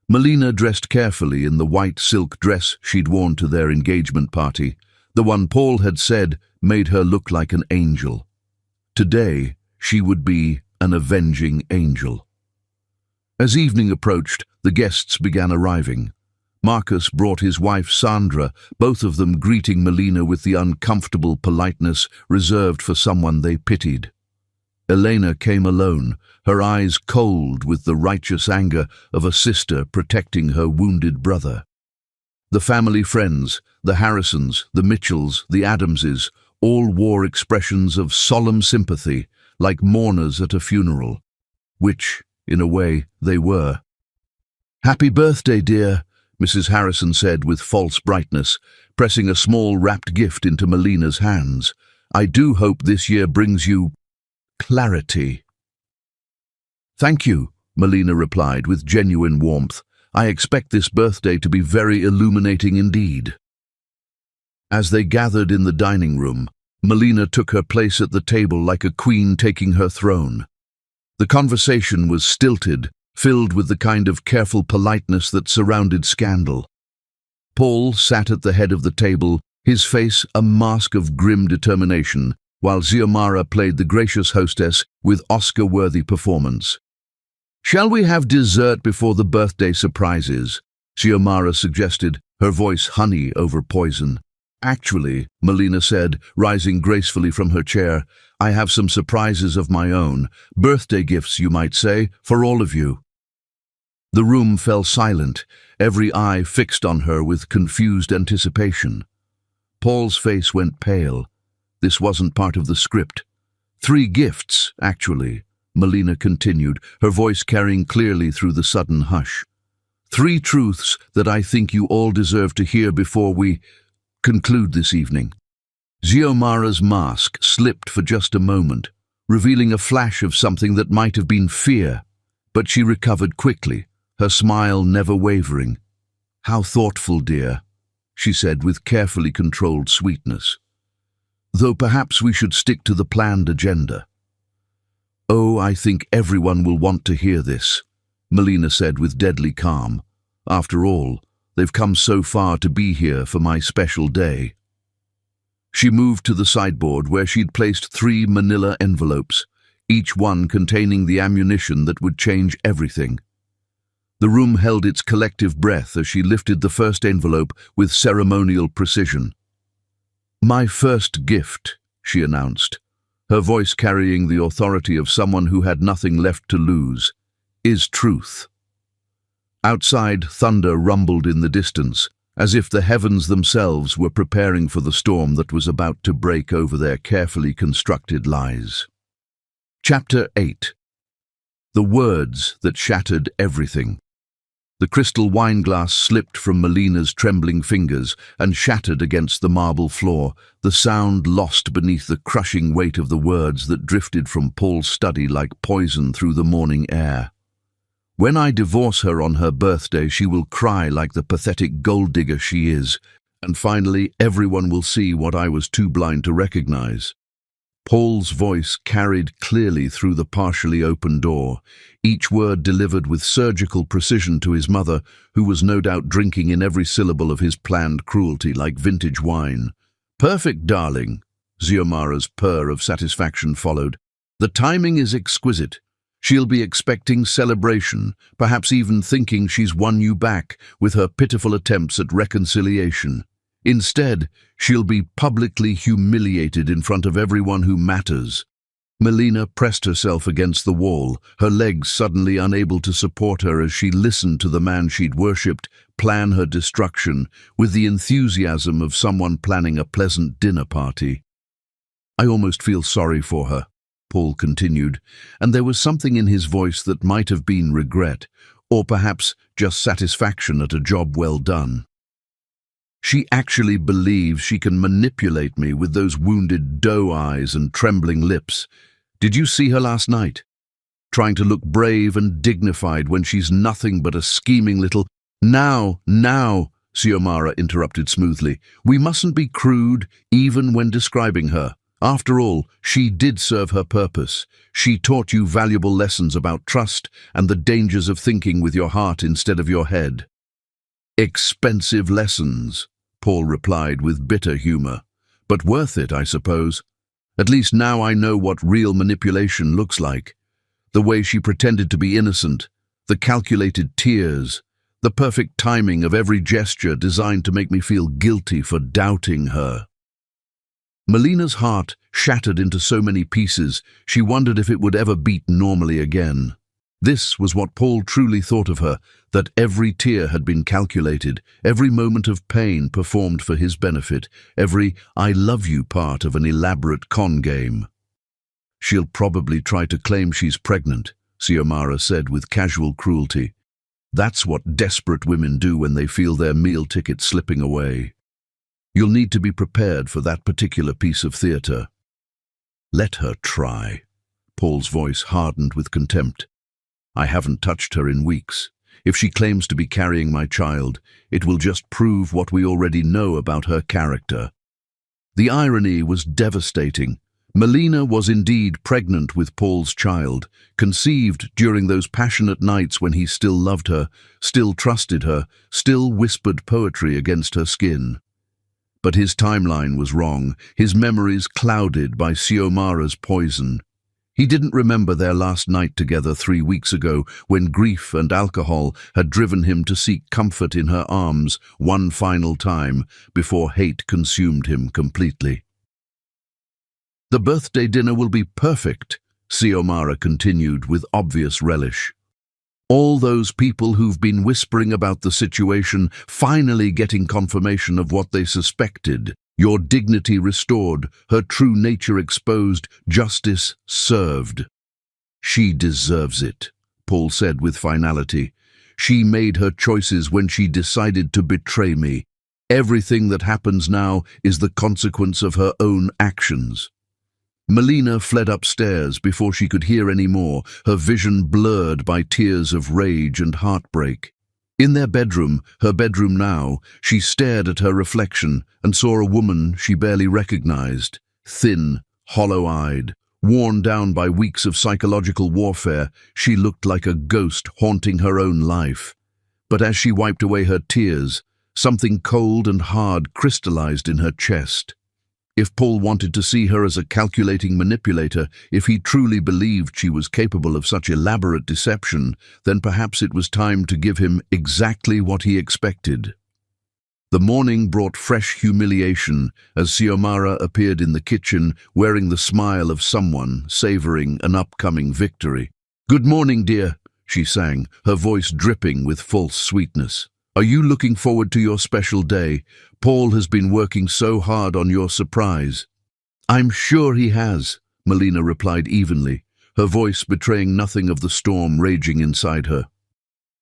Melina dressed carefully in the white silk dress she'd worn to their engagement party, the one Paul had said made her look like an angel. Today, she would be an avenging angel. As evening approached, the guests began arriving. Marcus brought his wife Sandra, both of them greeting Melina with the uncomfortable politeness reserved for someone they pitied. Elena came alone, her eyes cold with the righteous anger of a sister protecting her wounded brother. The family friends, the Harrisons, the Mitchells, the Adamses, all wore expressions of solemn sympathy, like mourners at a funeral, which, in a way, they were. "Happy birthday, dear," Mrs. Harrison said with false brightness, pressing a small wrapped gift into Melina's hands. "I do hope this year brings you clarity." "Thank you," Melina replied with genuine warmth. "I expect this birthday to be very illuminating indeed." As they gathered in the dining room, Melina took her place at the table like a queen taking her throne. The conversation was stilted, filled with the kind of careful politeness that surrounded scandal. Paul sat at the head of the table, his face a mask of grim determination, while Xiomara played the gracious hostess with Oscar-worthy performance. "Shall we have dessert before the birthday surprises?" Xiomara suggested, her voice honey over poison. Actually, Melina said, rising gracefully from her chair, I have some surprises of my own, birthday gifts, you might say, for all of you. The room fell silent, every eye fixed on her with confused anticipation. Paul's face went pale. This wasn't part of the script. 3 gifts, actually, Melina continued, her voice carrying clearly through the sudden hush. 3 truths that I think you all deserve to hear before we conclude this evening. Xiomara's mask slipped for just a moment, revealing a flash of something that might have been fear, but she recovered quickly, her smile never wavering. How thoughtful, dear, she said with carefully controlled sweetness. Though perhaps we should stick to the planned agenda. Oh, I think everyone will want to hear this, Melina said with deadly calm. After all, they've come so far to be here for my special day. She moved to the sideboard where she'd placed 3 manila envelopes, each one containing the ammunition that would change everything. The room held its collective breath as she lifted the first envelope with ceremonial precision. My first gift, she announced, her voice carrying the authority of someone who had nothing left to lose, is truth. Outside, thunder rumbled in the distance, as if the heavens themselves were preparing for the storm that was about to break over their carefully constructed lies. Chapter 8. The words that shattered everything. The crystal wineglass slipped from Melina's trembling fingers and shattered against the marble floor, the sound lost beneath the crushing weight of the words that drifted from Paul's study like poison through the morning air. When I divorce her on her birthday, she will cry like the pathetic gold digger she is, and finally everyone will see what I was too blind to recognize. Paul's voice carried clearly through the partially open door, each word delivered with surgical precision to his mother, who was no doubt drinking in every syllable of his planned cruelty like vintage wine. Perfect, darling, Xiomara's purr of satisfaction followed. The timing is exquisite. She'll be expecting celebration, perhaps even thinking she's won you back with her pitiful attempts at reconciliation. Instead, she'll be publicly humiliated in front of everyone who matters. Melina pressed herself against the wall, her legs suddenly unable to support her as she listened to the man she'd worshipped plan her destruction with the enthusiasm of someone planning a pleasant dinner party. I almost feel sorry for her, Paul continued, and there was something in his voice that might have been regret, or perhaps just satisfaction at a job well done. She actually believes she can manipulate me with those wounded doe eyes and trembling lips. Did you see her last night? Trying to look brave and dignified when she's nothing but a scheming little— Now, Xiomara interrupted smoothly. We mustn't be crude, even when describing her. After all, she did serve her purpose. She taught you valuable lessons about trust and the dangers of thinking with your heart instead of your head. Expensive lessons, Paul replied with bitter humor. But worth it, I suppose. At least now I know what real manipulation looks like. The way she pretended to be innocent, the calculated tears, the perfect timing of every gesture designed to make me feel guilty for doubting her. Melina's heart shattered into so many pieces, she wondered if it would ever beat normally again. This was what Paul truly thought of her, that every tear had been calculated, every moment of pain performed for his benefit, every "I love you" part of an elaborate con game. She'll probably try to claim she's pregnant, Xiomara said with casual cruelty. That's what desperate women do when they feel their meal ticket slipping away. You'll need to be prepared for that particular piece of theater. Let her try. Paul's voice hardened with contempt. I haven't touched her in weeks. If she claims to be carrying my child, it will just prove what we already know about her character. The irony was devastating. Melina was indeed pregnant with Paul's child, conceived during those passionate nights when he still loved her, still trusted her, still whispered poetry against her skin. But his timeline was wrong, his memories clouded by Xiomara's poison. He didn't remember their last night together 3 weeks ago, when grief and alcohol had driven him to seek comfort in her arms one final time before hate consumed him completely. "The birthday dinner will be perfect," Xiomara continued with obvious relish. "All those people who've been whispering about the situation finally getting confirmation of what they suspected. Your dignity restored, her true nature exposed, justice served." "She deserves it," Paul said with finality. "She made her choices when she decided to betray me. Everything that happens now is the consequence of her own actions." Melina fled upstairs before she could hear any more, her vision blurred by tears of rage and heartbreak. In their bedroom, her bedroom now, she stared at her reflection and saw a woman she barely recognized, thin, hollow-eyed, worn down by weeks of psychological warfare. She looked like a ghost haunting her own life. But as she wiped away her tears, something cold and hard crystallized in her chest. If Paul wanted to see her as a calculating manipulator, if he truly believed she was capable of such elaborate deception, then perhaps it was time to give him exactly what he expected. The morning brought fresh humiliation as Xiomara appeared in the kitchen wearing the smile of someone savoring an upcoming victory. "Good morning, dear," she sang, her voice dripping with false sweetness. "Are you looking forward to your special day? Paul has been working so hard on your surprise." "I'm sure he has," Melina replied evenly, her voice betraying nothing of the storm raging inside her.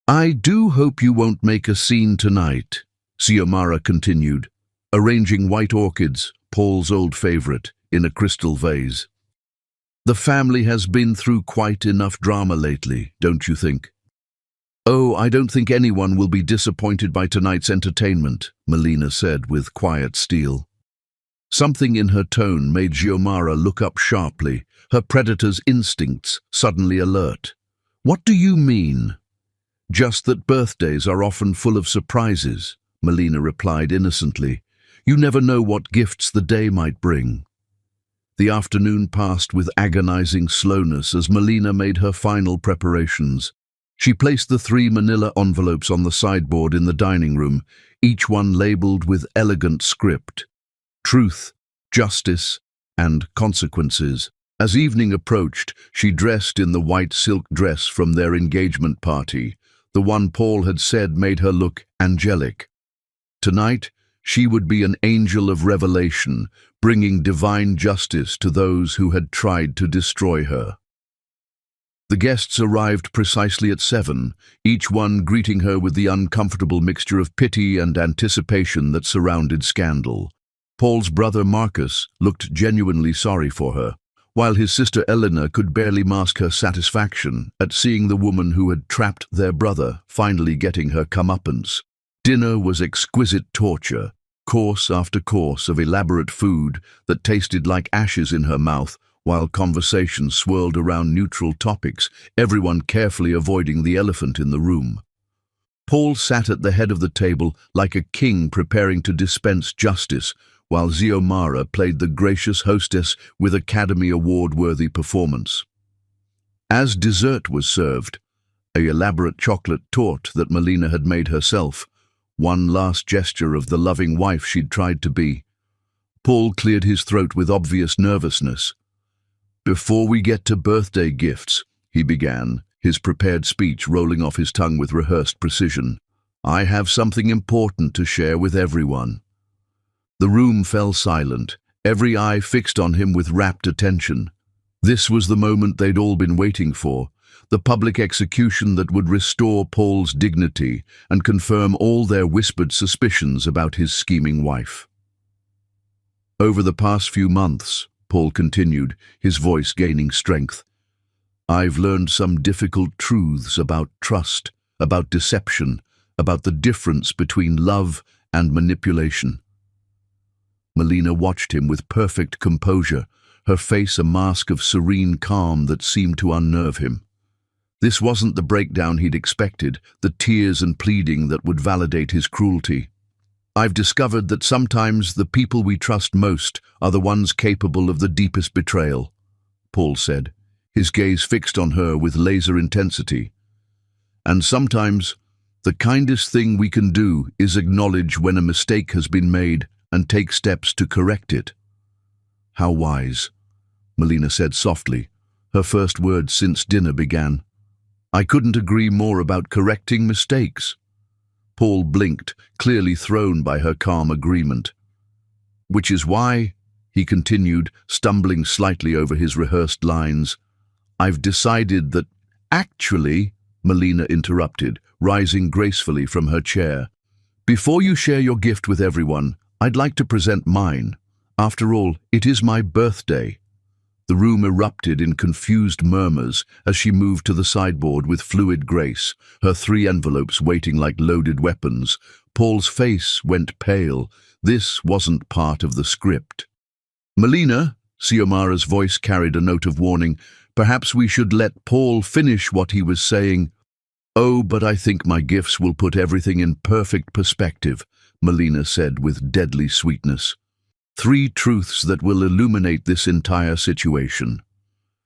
"I do hope you won't make a scene tonight," Xiomara continued, arranging white orchids, Paul's old favorite, in a crystal vase. "The family has been through quite enough drama lately, don't you think?" "Oh, I don't think anyone will be disappointed by tonight's entertainment," Melina said with quiet steel. Something in her tone made Xiomara look up sharply, her predator's instincts suddenly alert. "What do you mean?" "Just that birthdays are often full of surprises," Melina replied innocently. "You never know what gifts the day might bring." The afternoon passed with agonizing slowness as Melina made her final preparations. She placed the 3 manila envelopes on the sideboard in the dining room, each one labeled with elegant script: truth, justice, and consequences. As evening approached, she dressed in the white silk dress from their engagement party, the one Paul had said made her look angelic. Tonight, she would be an angel of revelation, bringing divine justice to those who had tried to destroy her. The guests arrived precisely at 7, each one greeting her with the uncomfortable mixture of pity and anticipation that surrounded scandal. Paul's brother Marcus looked genuinely sorry for her, while his sister Eleanor could barely mask her satisfaction at seeing the woman who had trapped their brother finally getting her comeuppance. Dinner was exquisite torture, course after course of elaborate food that tasted like ashes in her mouth, while conversation swirled around neutral topics, everyone carefully avoiding the elephant in the room. Paul sat at the head of the table like a king preparing to dispense justice, while Xiomara played the gracious hostess with Academy Award-worthy performance. As dessert was served, an elaborate chocolate torte that Melina had made herself, one last gesture of the loving wife she'd tried to be. Paul cleared his throat with obvious nervousness. "Before we get to birthday gifts," he began, his prepared speech rolling off his tongue with rehearsed precision, "I have something important to share with everyone." The room fell silent, every eye fixed on him with rapt attention. This was the moment they'd all been waiting for, the public execution that would restore Paul's dignity and confirm all their whispered suspicions about his scheming wife. "Over the past few months," Paul continued, his voice gaining strength, "I've learned some difficult truths about trust, about deception, about the difference between love and manipulation." Melina watched him with perfect composure, her face a mask of serene calm that seemed to unnerve him. This wasn't the breakdown he'd expected, the tears and pleading that would validate his cruelty. "I've discovered that sometimes the people we trust most are the ones capable of the deepest betrayal," Paul said, his gaze fixed on her with laser intensity. And sometimes, the kindest thing we can do is acknowledge when a mistake has been made and take steps to correct it. How wise, Melina said softly, her first words since dinner began. I couldn't agree more about correcting mistakes. Paul blinked, clearly thrown by her calm agreement. Which is why, he continued, stumbling slightly over his rehearsed lines, I've decided that, actually, Melina interrupted, rising gracefully from her chair. Before you share your gift with everyone, I'd like to present mine. After all, it is my birthday. The room erupted in confused murmurs as she moved to the sideboard with fluid grace, her 3 envelopes waiting like loaded weapons. Paul's face went pale. This wasn't part of the script. Melina, Xiomara's voice carried a note of warning. Perhaps we should let Paul finish what he was saying. Oh, but I think my gifts will put everything in perfect perspective, Melina said with deadly sweetness. 3 truths that will illuminate this entire situation.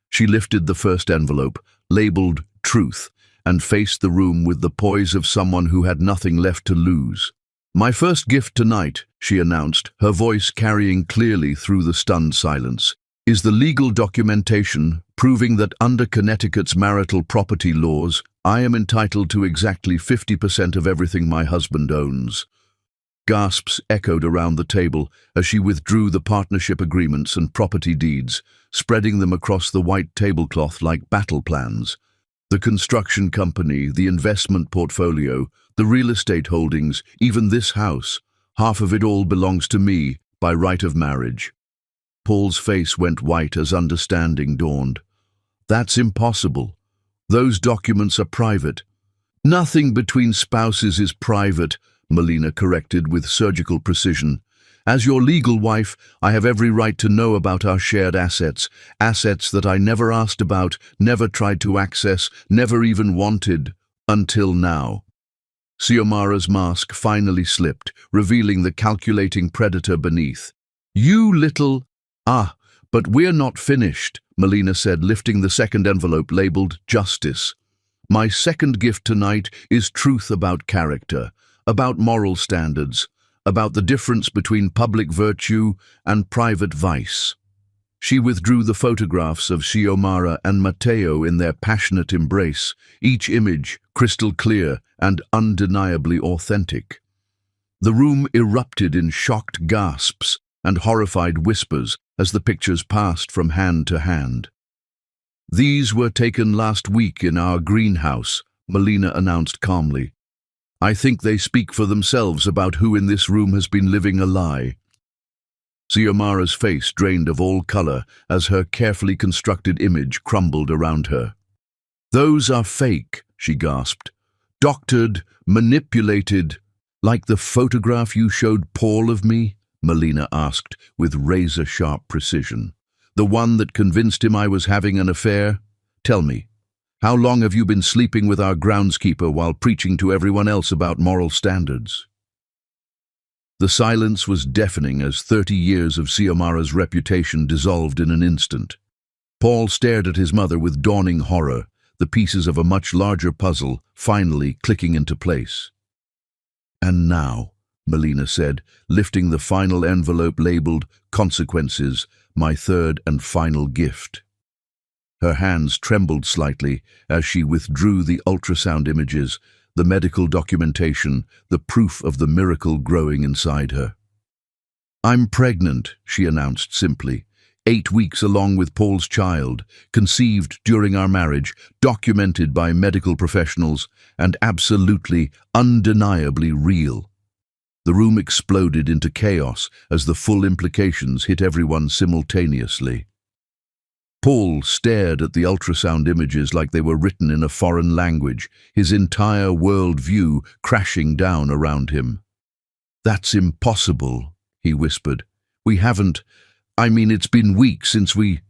She lifted the first envelope, labeled Truth, and faced the room with the poise of someone who had nothing left to lose. My first gift tonight, she announced, her voice carrying clearly through the stunned silence, is the legal documentation proving that under Connecticut's marital property laws, I am entitled to exactly 50% of everything my husband owns. Gasps echoed around the table as she withdrew the partnership agreements and property deeds, spreading them across the white tablecloth like battle plans. The construction company, the investment portfolio, the real estate holdings, even this house, half of it all belongs to me by right of marriage. Paul's face went white as understanding dawned. That's impossible. Those documents are private. Nothing between spouses is private, Melina corrected with surgical precision. As your legal wife, I have every right to know about our shared assets, assets that I never asked about, never tried to access, never even wanted, until now. Xiomara's mask finally slipped, revealing the calculating predator beneath. You little... but we're not finished, Melina said, lifting the second envelope labeled Justice. My second gift tonight is truth about character, about moral standards, about the difference between public virtue and private vice. She withdrew the photographs of Xiomara and Matteo in their passionate embrace, each image crystal clear and undeniably authentic. The room erupted in shocked gasps and horrified whispers as the pictures passed from hand to hand. These were taken last week in our greenhouse, Melina announced calmly. I think they speak for themselves about who in this room has been living a lie. Xiomara's face drained of all color as her carefully constructed image crumbled around her. Those are fake, she gasped. Doctored, manipulated, like the photograph you showed Paul of me? Melina asked with razor-sharp precision. The one that convinced him I was having an affair? Tell me, how long have you been sleeping with our groundskeeper while preaching to everyone else about moral standards? The silence was deafening as 30 years of Xiomara's reputation dissolved in an instant. Paul stared at his mother with dawning horror, the pieces of a much larger puzzle finally clicking into place. And now, Melina said, lifting the final envelope labeled Consequences, my third and final gift. Her hands trembled slightly as she withdrew the ultrasound images, the medical documentation, the proof of the miracle growing inside her. I'm pregnant, she announced simply. 8 weeks along with Paul's child, conceived during our marriage, documented by medical professionals, and absolutely, undeniably real. The room exploded into chaos as the full implications hit everyone simultaneously. Paul stared at the ultrasound images like they were written in a foreign language, his entire world view crashing down around him. That's impossible, he whispered. It's been weeks since we...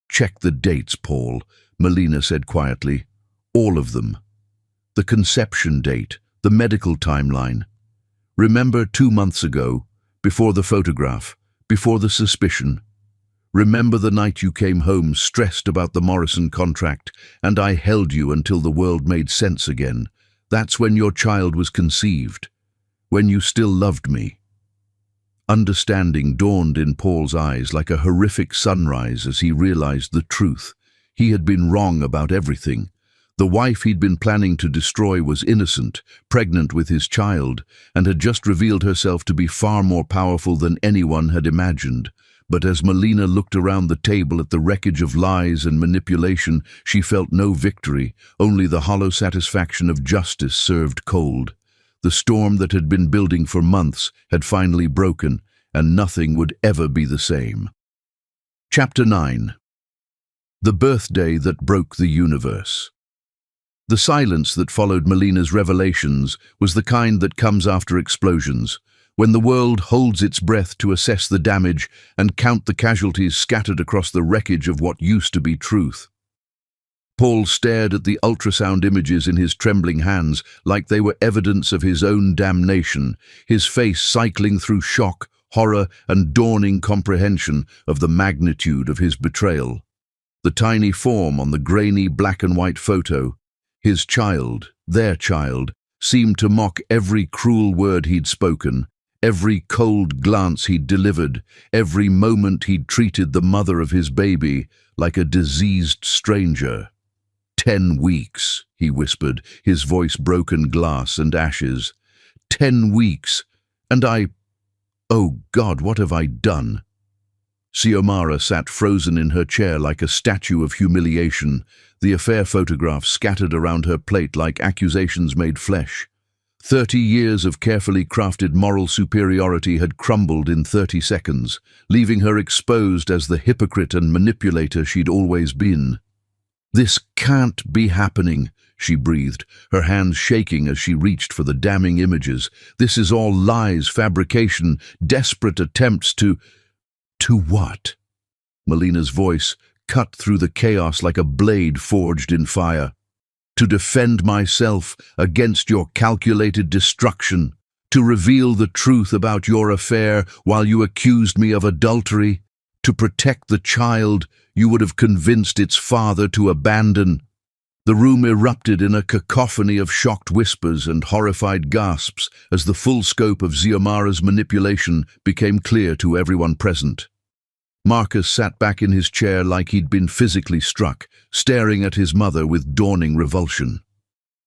Check the dates, Paul, Melina said quietly. All of them. The conception date, the medical timeline. Remember 2 months ago, before the photograph, before the suspicion. Remember the night you came home stressed about the Morrison contract, and I held you until the world made sense again. That's when your child was conceived, when you still loved me." Understanding dawned in Paul's eyes like a horrific sunrise as he realized the truth. He had been wrong about everything. The wife he'd been planning to destroy was innocent, pregnant with his child, and had just revealed herself to be far more powerful than anyone had imagined. But as Melina looked around the table at the wreckage of lies and manipulation, she felt no victory, only the hollow satisfaction of justice served cold. The storm that had been building for months had finally broken, and nothing would ever be the same. Chapter 9. The Birthday That Broke the Universe. The silence that followed Melina's revelations was the kind that comes after explosions, when the world holds its breath to assess the damage and count the casualties scattered across the wreckage of what used to be truth. Paul stared at the ultrasound images in his trembling hands like they were evidence of his own damnation, his face cycling through shock, horror, and dawning comprehension of the magnitude of his betrayal. The tiny form on the grainy black and white photo, his child, their child, seemed to mock every cruel word he'd spoken, every cold glance he'd delivered, every moment he'd treated the mother of his baby like a diseased stranger. 10 weeks, he whispered, his voice broken glass and ashes. 10 weeks, and oh God, what have I done? Xiomara sat frozen in her chair like a statue of humiliation, the affair photographs scattered around her plate like accusations made flesh. 30 years of carefully crafted moral superiority had crumbled in 30 seconds, leaving her exposed as the hypocrite and manipulator she'd always been. "This can't be happening," she breathed, her hands shaking as she reached for the damning images. "This is all lies, fabrication, desperate attempts to what?" Melina's voice cut through the chaos like a blade forged in fire. "To defend myself against your calculated destruction, to reveal the truth about your affair while you accused me of adultery, to protect the child you would have convinced its father to abandon." The room erupted in a cacophony of shocked whispers and horrified gasps as the full scope of Xiomara's manipulation became clear to everyone present. Marcus sat back in his chair like he'd been physically struck, staring at his mother with dawning revulsion.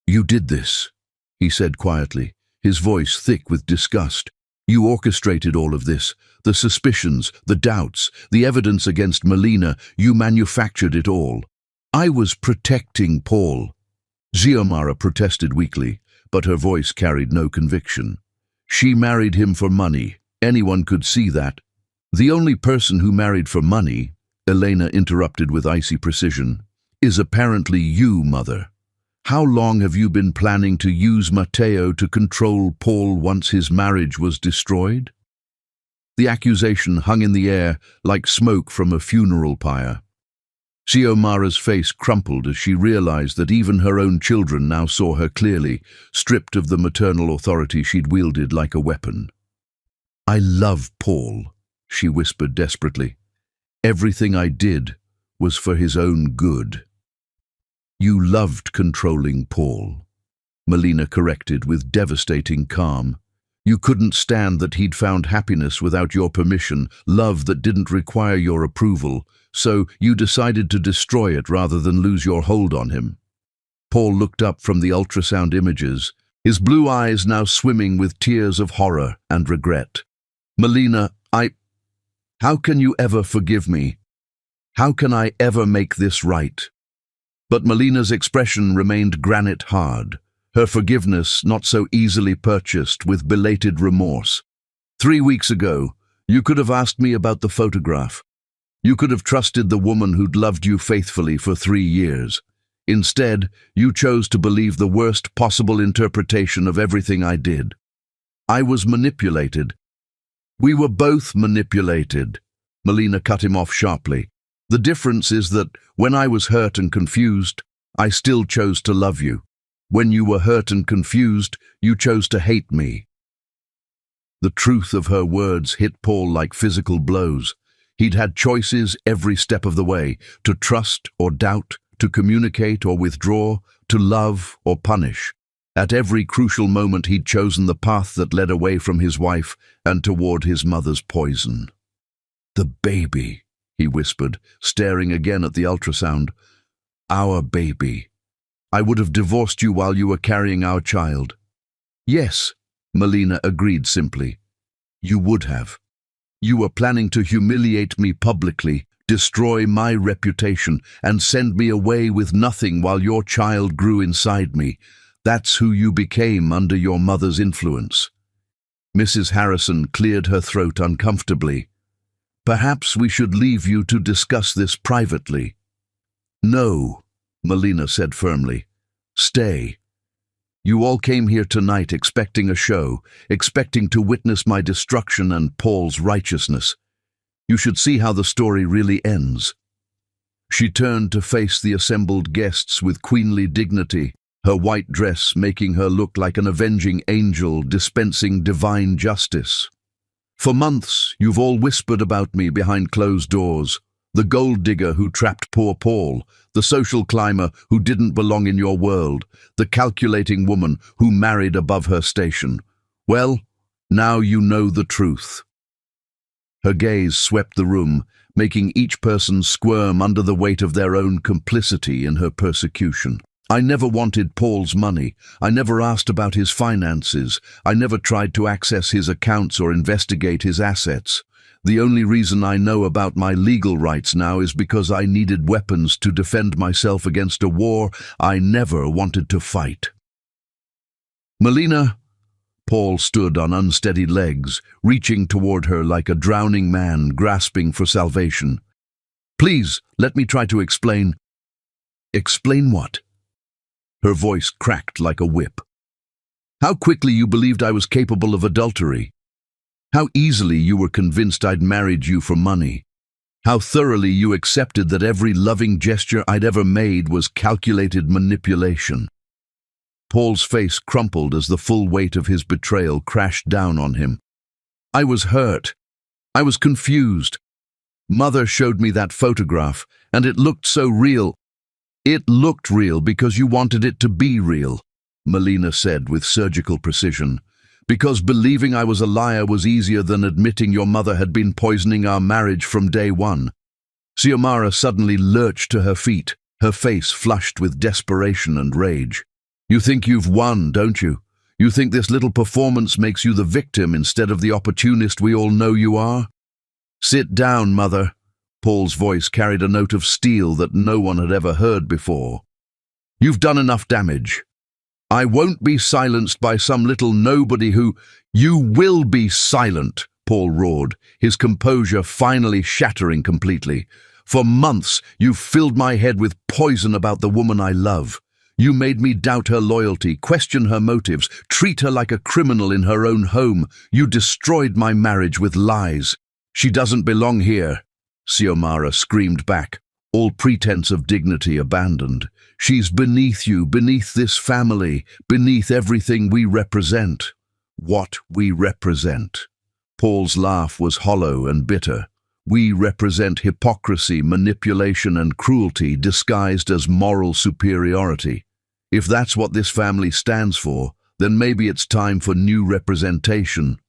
"You did this," he said quietly, his voice thick with disgust. "You orchestrated all of this. The suspicions, the doubts, the evidence against Melina, you manufactured it all." "I was protecting Paul." Xiomara protested weakly, but her voice carried no conviction. "She married him for money. Anyone could see that." "The only person who married for money," Elena interrupted with icy precision, "is apparently you, Mother. How long have you been planning to use Matteo to control Paul once his marriage was destroyed?" The accusation hung in the air like smoke from a funeral pyre. Xiomara's face crumpled as she realized that even her own children now saw her clearly, stripped of the maternal authority she'd wielded like a weapon. "I love Paul," she whispered desperately. "Everything I did was for his own good." "You loved controlling Paul," Melina corrected with devastating calm. "You couldn't stand that he'd found happiness without your permission, love that didn't require your approval, so you decided to destroy it rather than lose your hold on him." Paul looked up from the ultrasound images, his blue eyes now swimming with tears of horror and regret. "Melina, how can you ever forgive me? How can I ever make this right?" But Melina's expression remained granite hard, her forgiveness not so easily purchased with belated remorse. "3 weeks ago, you could have asked me about the photograph. You could have trusted the woman who'd loved you faithfully for 3 years. Instead, you chose to believe the worst possible interpretation of everything I did. I was manipulated." "We were both manipulated," Melina cut him off sharply. "The difference is that when I was hurt and confused, I still chose to love you. When you were hurt and confused, you chose to hate me." The truth of her words hit Paul like physical blows. He'd had choices every step of the way, to trust or doubt, to communicate or withdraw, to love or punish. At every crucial moment he'd chosen the path that led away from his wife and toward his mother's poison. "The baby," he whispered, staring again at the ultrasound. "Our baby. I would have divorced you while you were carrying our child." "Yes," Melina agreed simply. "You would have. You were planning to humiliate me publicly, destroy my reputation, and send me away with nothing while your child grew inside me. That's who you became under your mother's influence." Mrs. Harrison cleared her throat uncomfortably. "Perhaps we should leave you to discuss this privately." "No," Melina said firmly. "Stay. You all came here tonight expecting a show, expecting to witness my destruction and Paul's righteousness. You should see how the story really ends." She turned to face the assembled guests with queenly dignity, her white dress making her look like an avenging angel dispensing divine justice. "For months, you've all whispered about me behind closed doors. The gold digger who trapped poor Paul, the social climber who didn't belong in your world, the calculating woman who married above her station. Well, now you know the truth." Her gaze swept the room, making each person squirm under the weight of their own complicity in her persecution. "I never wanted Paul's money. I never asked about his finances. I never tried to access his accounts or investigate his assets. The only reason I know about my legal rights now is because I needed weapons to defend myself against a war I never wanted to fight." "Melina," Paul stood on unsteady legs, reaching toward her like a drowning man grasping for salvation. "Please, let me try to explain." "Explain what?" Her voice cracked like a whip. "How quickly you believed I was capable of adultery. How easily you were convinced I'd married you for money. How thoroughly you accepted that every loving gesture I'd ever made was calculated manipulation." Paul's face crumpled as the full weight of his betrayal crashed down on him. "I was hurt. I was confused. Mother showed me that photograph, and it looked so real." "It looked real because you wanted it to be real," Melina said with surgical precision. "Because believing I was a liar was easier than admitting your mother had been poisoning our marriage from day one." Xiomara suddenly lurched to her feet, her face flushed with desperation and rage. "You think you've won, don't you? You think this little performance makes you the victim instead of the opportunist we all know you are? Sit down, Mother." Paul's voice carried a note of steel that no one had ever heard before. "You've done enough damage. I won't be silenced by some little nobody who—" "You will be silent," Paul roared, his composure finally shattering completely. "For months, you've filled my head with poison about the woman I love. You made me doubt her loyalty, question her motives, treat her like a criminal in her own home. You destroyed my marriage with lies. She doesn't belong here," Xiomara screamed back, all pretense of dignity abandoned. "She's beneath you, beneath this family, beneath everything we represent." "What we represent?" Paul's laugh was hollow and bitter. "We represent hypocrisy, manipulation, and cruelty disguised as moral superiority. If that's what this family stands for, then maybe it's time for new representation."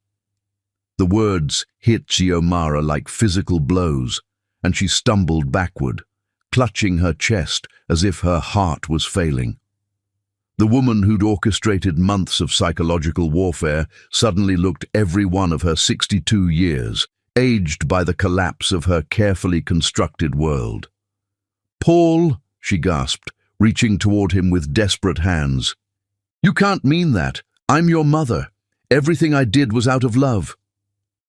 The words hit Xiomara like physical blows, and she stumbled backward, clutching her chest as if her heart was failing. The woman who'd orchestrated months of psychological warfare suddenly looked every one of her 62 years, aged by the collapse of her carefully constructed world. "Paul," she gasped, reaching toward him with desperate hands. "You can't mean that. I'm your mother. Everything I did was out of love."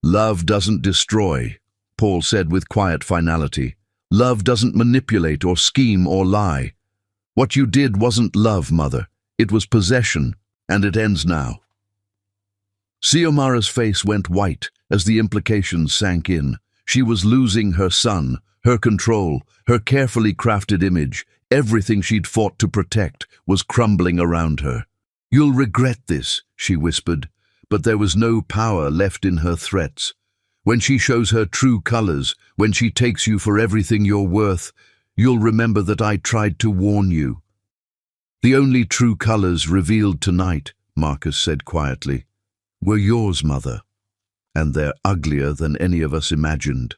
"Love doesn't destroy," Paul said with quiet finality. "Love doesn't manipulate or scheme or lie. What you did wasn't love, Mother. It was possession, and it ends now." Xiomara's face went white as the implications sank in. She was losing her son, her control, her carefully crafted image. Everything she'd fought to protect was crumbling around her. "You'll regret this," she whispered, but there was no power left in her threats. When she shows her true colors, when she takes you for everything you're worth, you'll remember that I tried to warn you." "The only true colors revealed tonight," Marcus said quietly, "were yours, Mother, and they're uglier than any of us imagined."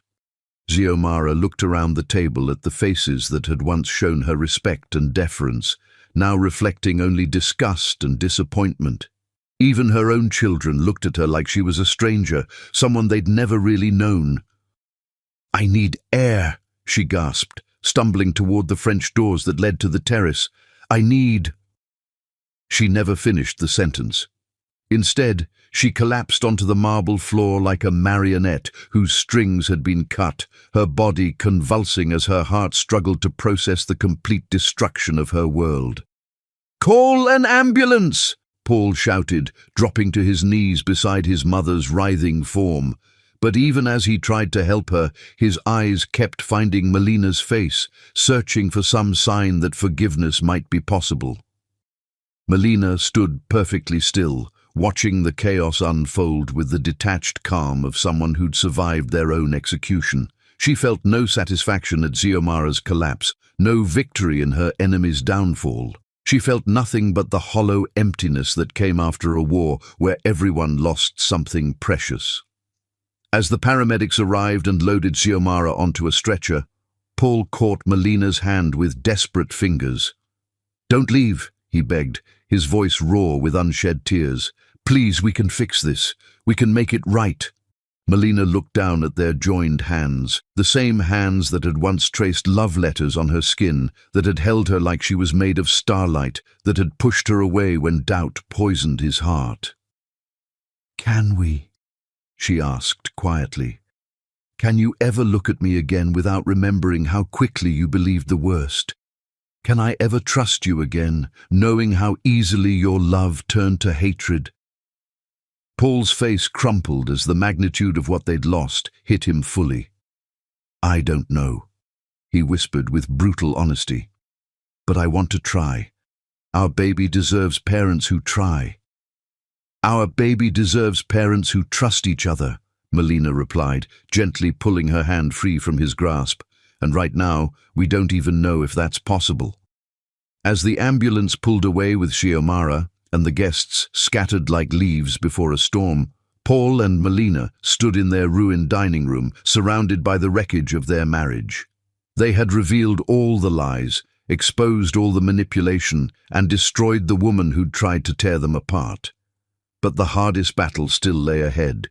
Xiomara looked around the table at the faces that had once shown her respect and deference, now reflecting only disgust and disappointment. Even her own children looked at her like she was a stranger, someone they'd never really known. "I need air," she gasped, stumbling toward the French doors that led to the terrace. "I need—" She never finished the sentence. Instead, she collapsed onto the marble floor like a marionette whose strings had been cut, her body convulsing as her heart struggled to process the complete destruction of her world. "Call an ambulance!" Paul shouted, dropping to his knees beside his mother's writhing form. But even as he tried to help her, his eyes kept finding Melina's face, searching for some sign that forgiveness might be possible. Melina stood perfectly still, watching the chaos unfold with the detached calm of someone who'd survived their own execution. She felt no satisfaction at Xiomara's collapse, no victory in her enemy's downfall. She felt nothing but the hollow emptiness that came after a war where everyone lost something precious. As the paramedics arrived and loaded Xiomara onto a stretcher, Paul caught Melina's hand with desperate fingers. "Don't leave," he begged, his voice raw with unshed tears. "Please, we can fix this. We can make it right." Melina looked down at their joined hands, the same hands that had once traced love letters on her skin, that had held her like she was made of starlight, that had pushed her away when doubt poisoned his heart. "Can we?" she asked quietly. "Can you ever look at me again without remembering how quickly you believed the worst? Can I ever trust you again, knowing how easily your love turned to hatred?" Paul's face crumpled as the magnitude of what they'd lost hit him fully. "I don't know," he whispered with brutal honesty. "But I want to try. Our baby deserves parents who try." "Our baby deserves parents who trust each other," Melina replied, gently pulling her hand free from his grasp. "And right now, we don't even know if that's possible." As the ambulance pulled away with Xiomara, and the guests scattered like leaves before a storm, Paul and Melina stood in their ruined dining room, surrounded by the wreckage of their marriage. They had revealed all the lies, exposed all the manipulation, and destroyed the woman who'd tried to tear them apart. But the hardest battle still lay ahead,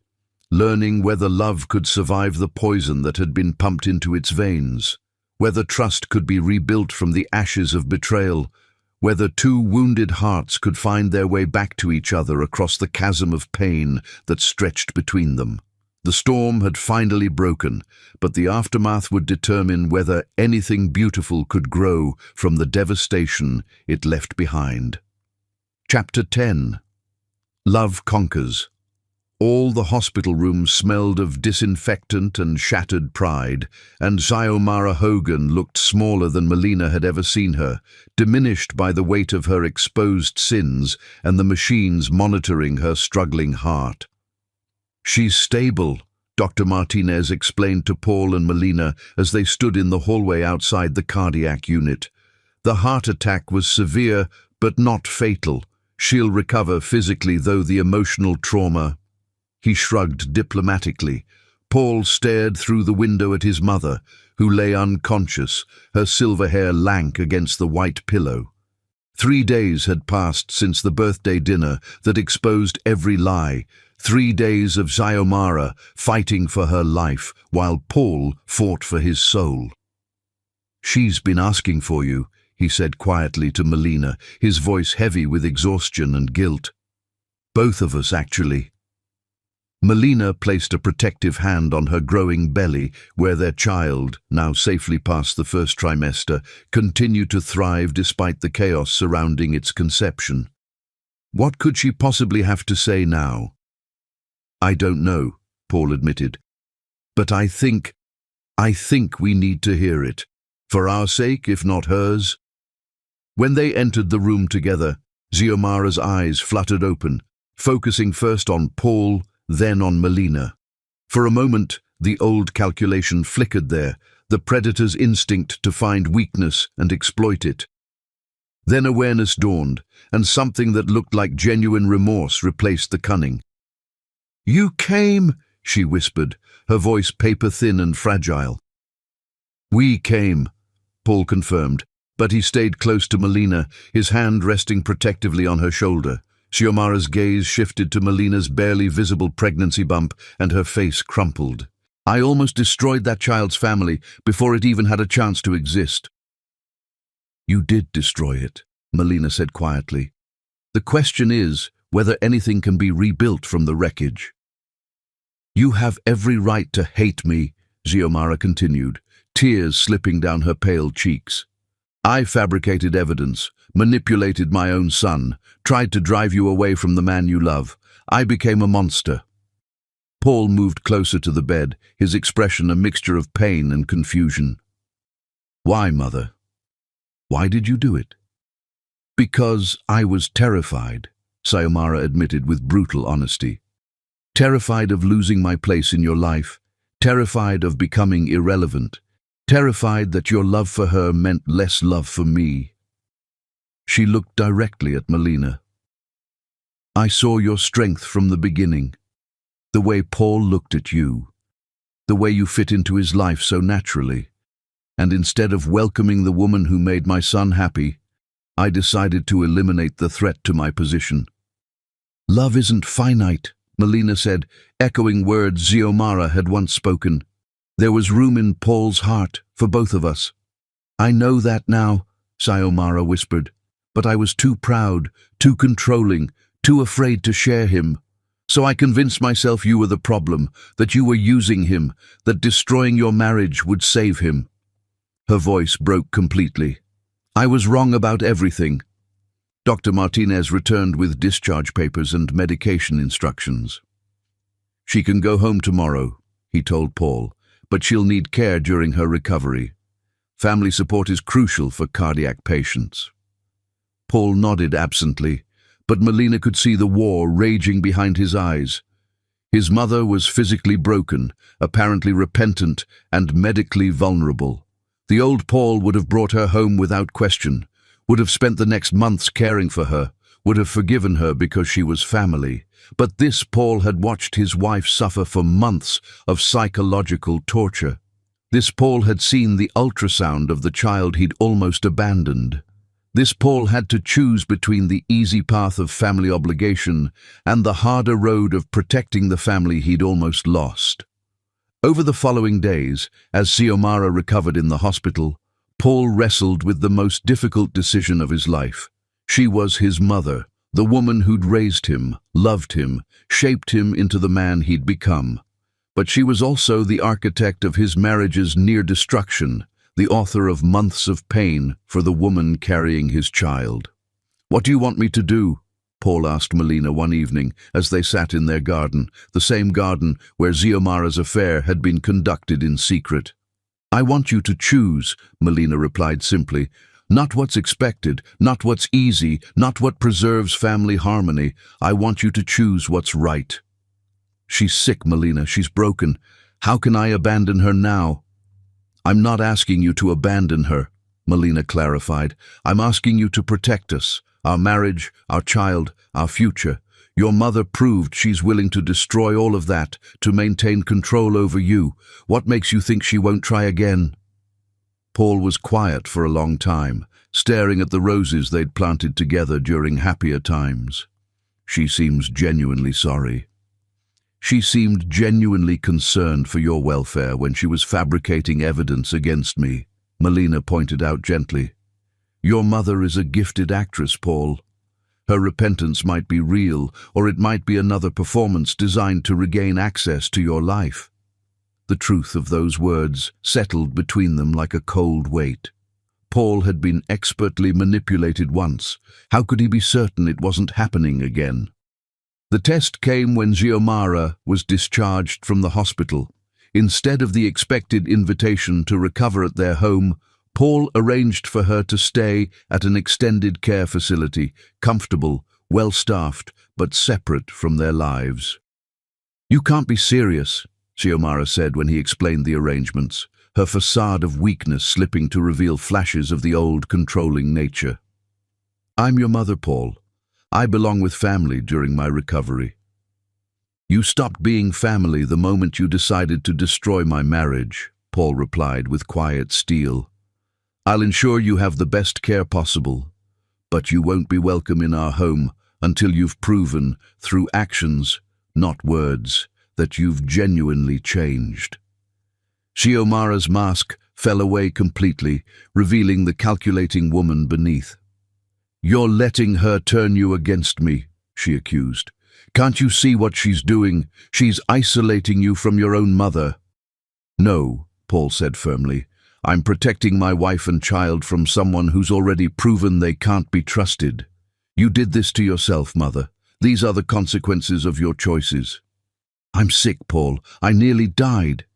learning whether love could survive the poison that had been pumped into its veins, whether trust could be rebuilt from the ashes of betrayal, whether two wounded hearts could find their way back to each other across the chasm of pain that stretched between them. The storm had finally broken, but the aftermath would determine whether anything beautiful could grow from the devastation it left behind. Chapter 10. Love Conquers. All the hospital rooms smelled of disinfectant and shattered pride, and Xiomara Hogan looked smaller than Melina had ever seen her, diminished by the weight of her exposed sins and the machines monitoring her struggling heart. "She's stable," Dr. Martinez explained to Paul and Melina as they stood in the hallway outside the cardiac unit. "The heart attack was severe, but not fatal. She'll recover physically, though the emotional trauma—" He shrugged diplomatically. Paul stared through the window at his mother, who lay unconscious, her silver hair lank against the white pillow. 3 days had passed since the birthday dinner that exposed every lie. 3 days of Xiomara fighting for her life, while Paul fought for his soul. "She's been asking for you," he said quietly to Melina, his voice heavy with exhaustion and guilt. "Both of us, actually." Melina placed a protective hand on her growing belly, where their child, now safely past the first trimester, continued to thrive despite the chaos surrounding its conception. What could she possibly have to say now? "I don't know," Paul admitted. "But I think we need to hear it. For our sake, if not hers." When they entered the room together, Xiomara's eyes fluttered open, focusing first on Paul, then on Melina. For a moment, the old calculation flickered there, the predator's instinct to find weakness and exploit it. Then awareness dawned, and something that looked like genuine remorse replaced the cunning. "You came," she whispered, her voice paper-thin and fragile. "We came," Paul confirmed, but he stayed close to Melina, his hand resting protectively on her shoulder. Xiomara's gaze shifted to Melina's barely visible pregnancy bump, and her face crumpled. "I almost destroyed that child's family before it even had a chance to exist." "You did destroy it," Melina said quietly. "The question is whether anything can be rebuilt from the wreckage." "You have every right to hate me," Xiomara continued, tears slipping down her pale cheeks. "I fabricated evidence, manipulated my own son, tried to drive you away from the man you love. I became a monster." Paul moved closer to the bed, his expression a mixture of pain and confusion. "Why, Mother? Why did you do it?" "Because I was terrified," Xiomara admitted with brutal honesty. "Terrified of losing my place in your life, terrified of becoming irrelevant, terrified that your love for her meant less love for me." She looked directly at Melina. "I saw your strength from the beginning. The way Paul looked at you, the way you fit into his life so naturally. And instead of welcoming the woman who made my son happy, I decided to eliminate the threat to my position." "Love isn't finite," Melina said, echoing words Xiomara had once spoken. "There was room in Paul's heart for both of us." "I know that now," Xiomara whispered, "but I was too proud, too controlling, too afraid to share him. So I convinced myself you were the problem, that you were using him, that destroying your marriage would save him." Her voice broke completely. "I was wrong about everything." Dr. Martinez returned with discharge papers and medication instructions. "She can go home tomorrow," he told Paul, "but she'll need care during her recovery. Family support is crucial for cardiac patients." Paul nodded absently, but Melina could see the war raging behind his eyes. His mother was physically broken, apparently repentant, and medically vulnerable. The old Paul would have brought her home without question, would have spent the next months caring for her, would have forgiven her because she was family. But this Paul had watched his wife suffer for months of psychological torture. This Paul had seen the ultrasound of the child he'd almost abandoned. This Paul had to choose between the easy path of family obligation and the harder road of protecting the family he'd almost lost. Over the following days, as Xiomara recovered in the hospital, Paul wrestled with the most difficult decision of his life. She was his mother, the woman who'd raised him, loved him, shaped him into the man he'd become. But she was also the architect of his marriage's near destruction, the author of months of pain for the woman carrying his child. "What do you want me to do?" Paul asked Melina one evening as they sat in their garden, the same garden where Xiomara's affair had been conducted in secret. "I want you to choose," Melina replied simply. "Not what's expected, not what's easy, not what preserves family harmony. I want you to choose what's right." "She's sick, Melina. She's broken. How can I abandon her now?" "I'm not asking you to abandon her," Melina clarified. "I'm asking you to protect us, our marriage, our child, our future. Your mother proved she's willing to destroy all of that to maintain control over you. What makes you think she won't try again?" Paul was quiet for a long time, staring at the roses they'd planted together during happier times. "She seems genuinely sorry. She seemed genuinely concerned for your welfare when she was fabricating evidence against me," Melina pointed out gently. "Your mother is a gifted actress, Paul. Her repentance might be real, or it might be another performance designed to regain access to your life." The truth of those words settled between them like a cold weight. Paul had been expertly manipulated once. How could he be certain it wasn't happening again? The test came when Xiomara was discharged from the hospital. Instead of the expected invitation to recover at their home, Paul arranged for her to stay at an extended care facility, comfortable, well-staffed, but separate from their lives. "You can't be serious," Xiomara said when he explained the arrangements, her facade of weakness slipping to reveal flashes of the old controlling nature. I'm your mother, Paul. I belong with family during my recovery. You stopped being family the moment you decided to destroy my marriage, Paul replied with quiet steel. I'll ensure you have the best care possible, but you won't be welcome in our home until you've proven, through actions, not words, that you've genuinely changed. Xiomara's mask fell away completely, revealing the calculating woman beneath. You're letting her turn you against me, she accused. Can't you see what she's doing? She's isolating you from your own mother. No, Paul said firmly. I'm protecting my wife and child from someone who's already proven they can't be trusted. You did this to yourself, Mother. These are the consequences of your choices. I'm sick, Paul. I nearly died.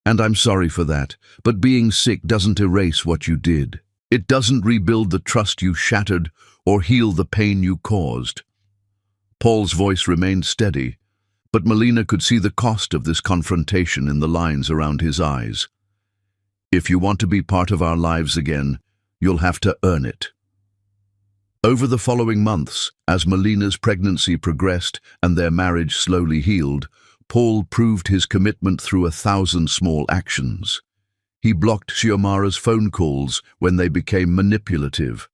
And I'm sorry for that, but being sick doesn't erase what you did. It doesn't rebuild the trust you shattered or heal the pain you caused. Paul's voice remained steady, but Melina could see the cost of this confrontation in the lines around his eyes. If you want to be part of our lives again, you'll have to earn it. Over the following months, as Melina's pregnancy progressed and their marriage slowly healed, Paul proved his commitment through 1,000 small actions. He blocked Xiomara's phone calls when they became manipulative.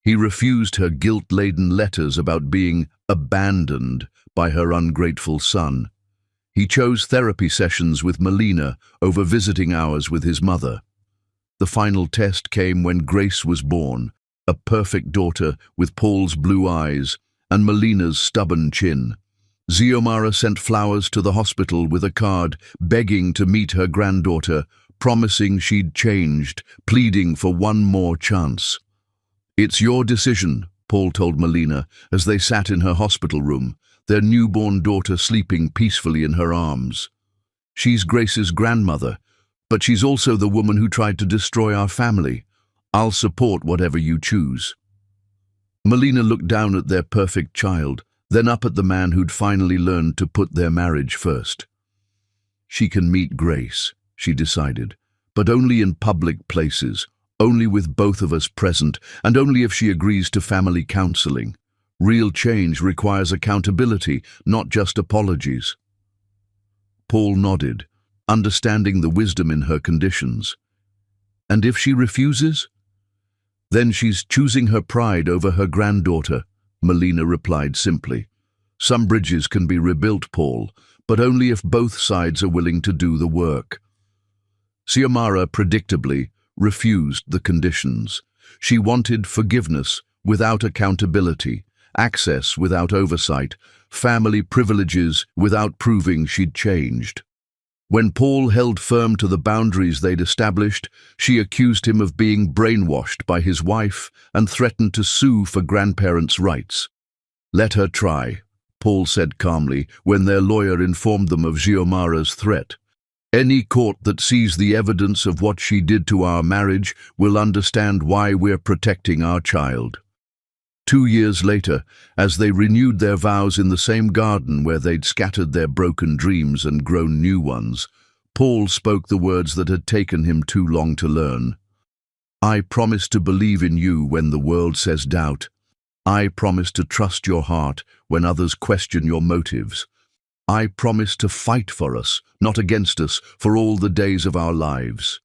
He refused her guilt-laden letters about being abandoned by her ungrateful son. He chose therapy sessions with Melina over visiting hours with his mother. The final test came when Grace was born, a perfect daughter with Paul's blue eyes and Melina's stubborn chin. Xiomara sent flowers to the hospital with a card begging to meet her granddaughter, promising she'd changed, pleading for one more chance. It's your decision, Paul told Melina as they sat in her hospital room, their newborn daughter sleeping peacefully in her arms. She's Grace's grandmother, but she's also the woman who tried to destroy our family. I'll support whatever you choose. Melina looked down at their perfect child, then up at the man who'd finally learned to put their marriage first. She can meet Grace, she decided, but only in public places, only with both of us present, and only if she agrees to family counseling. Real change requires accountability, not just apologies. Paul nodded, understanding the wisdom in her conditions. And if she refuses? Then she's choosing her pride over her granddaughter, Melina replied simply. Some bridges can be rebuilt, Paul, but only if both sides are willing to do the work. Xiomara, predictably, refused the conditions. She wanted forgiveness without accountability, access without oversight, family privileges without proving she'd changed. When Paul held firm to the boundaries they'd established, she accused him of being brainwashed by his wife and threatened to sue for grandparents' rights. Let her try, Paul said calmly when their lawyer informed them of Xiomara's threat. Any court that sees the evidence of what she did to our marriage will understand why we're protecting our child. 2 years later, as they renewed their vows in the same garden where they'd scattered their broken dreams and grown new ones, Paul spoke the words that had taken him too long to learn. I promise to believe in you when the world says doubt. I promise to trust your heart when others question your motives. I promise to fight for us, not against us, for all the days of our lives.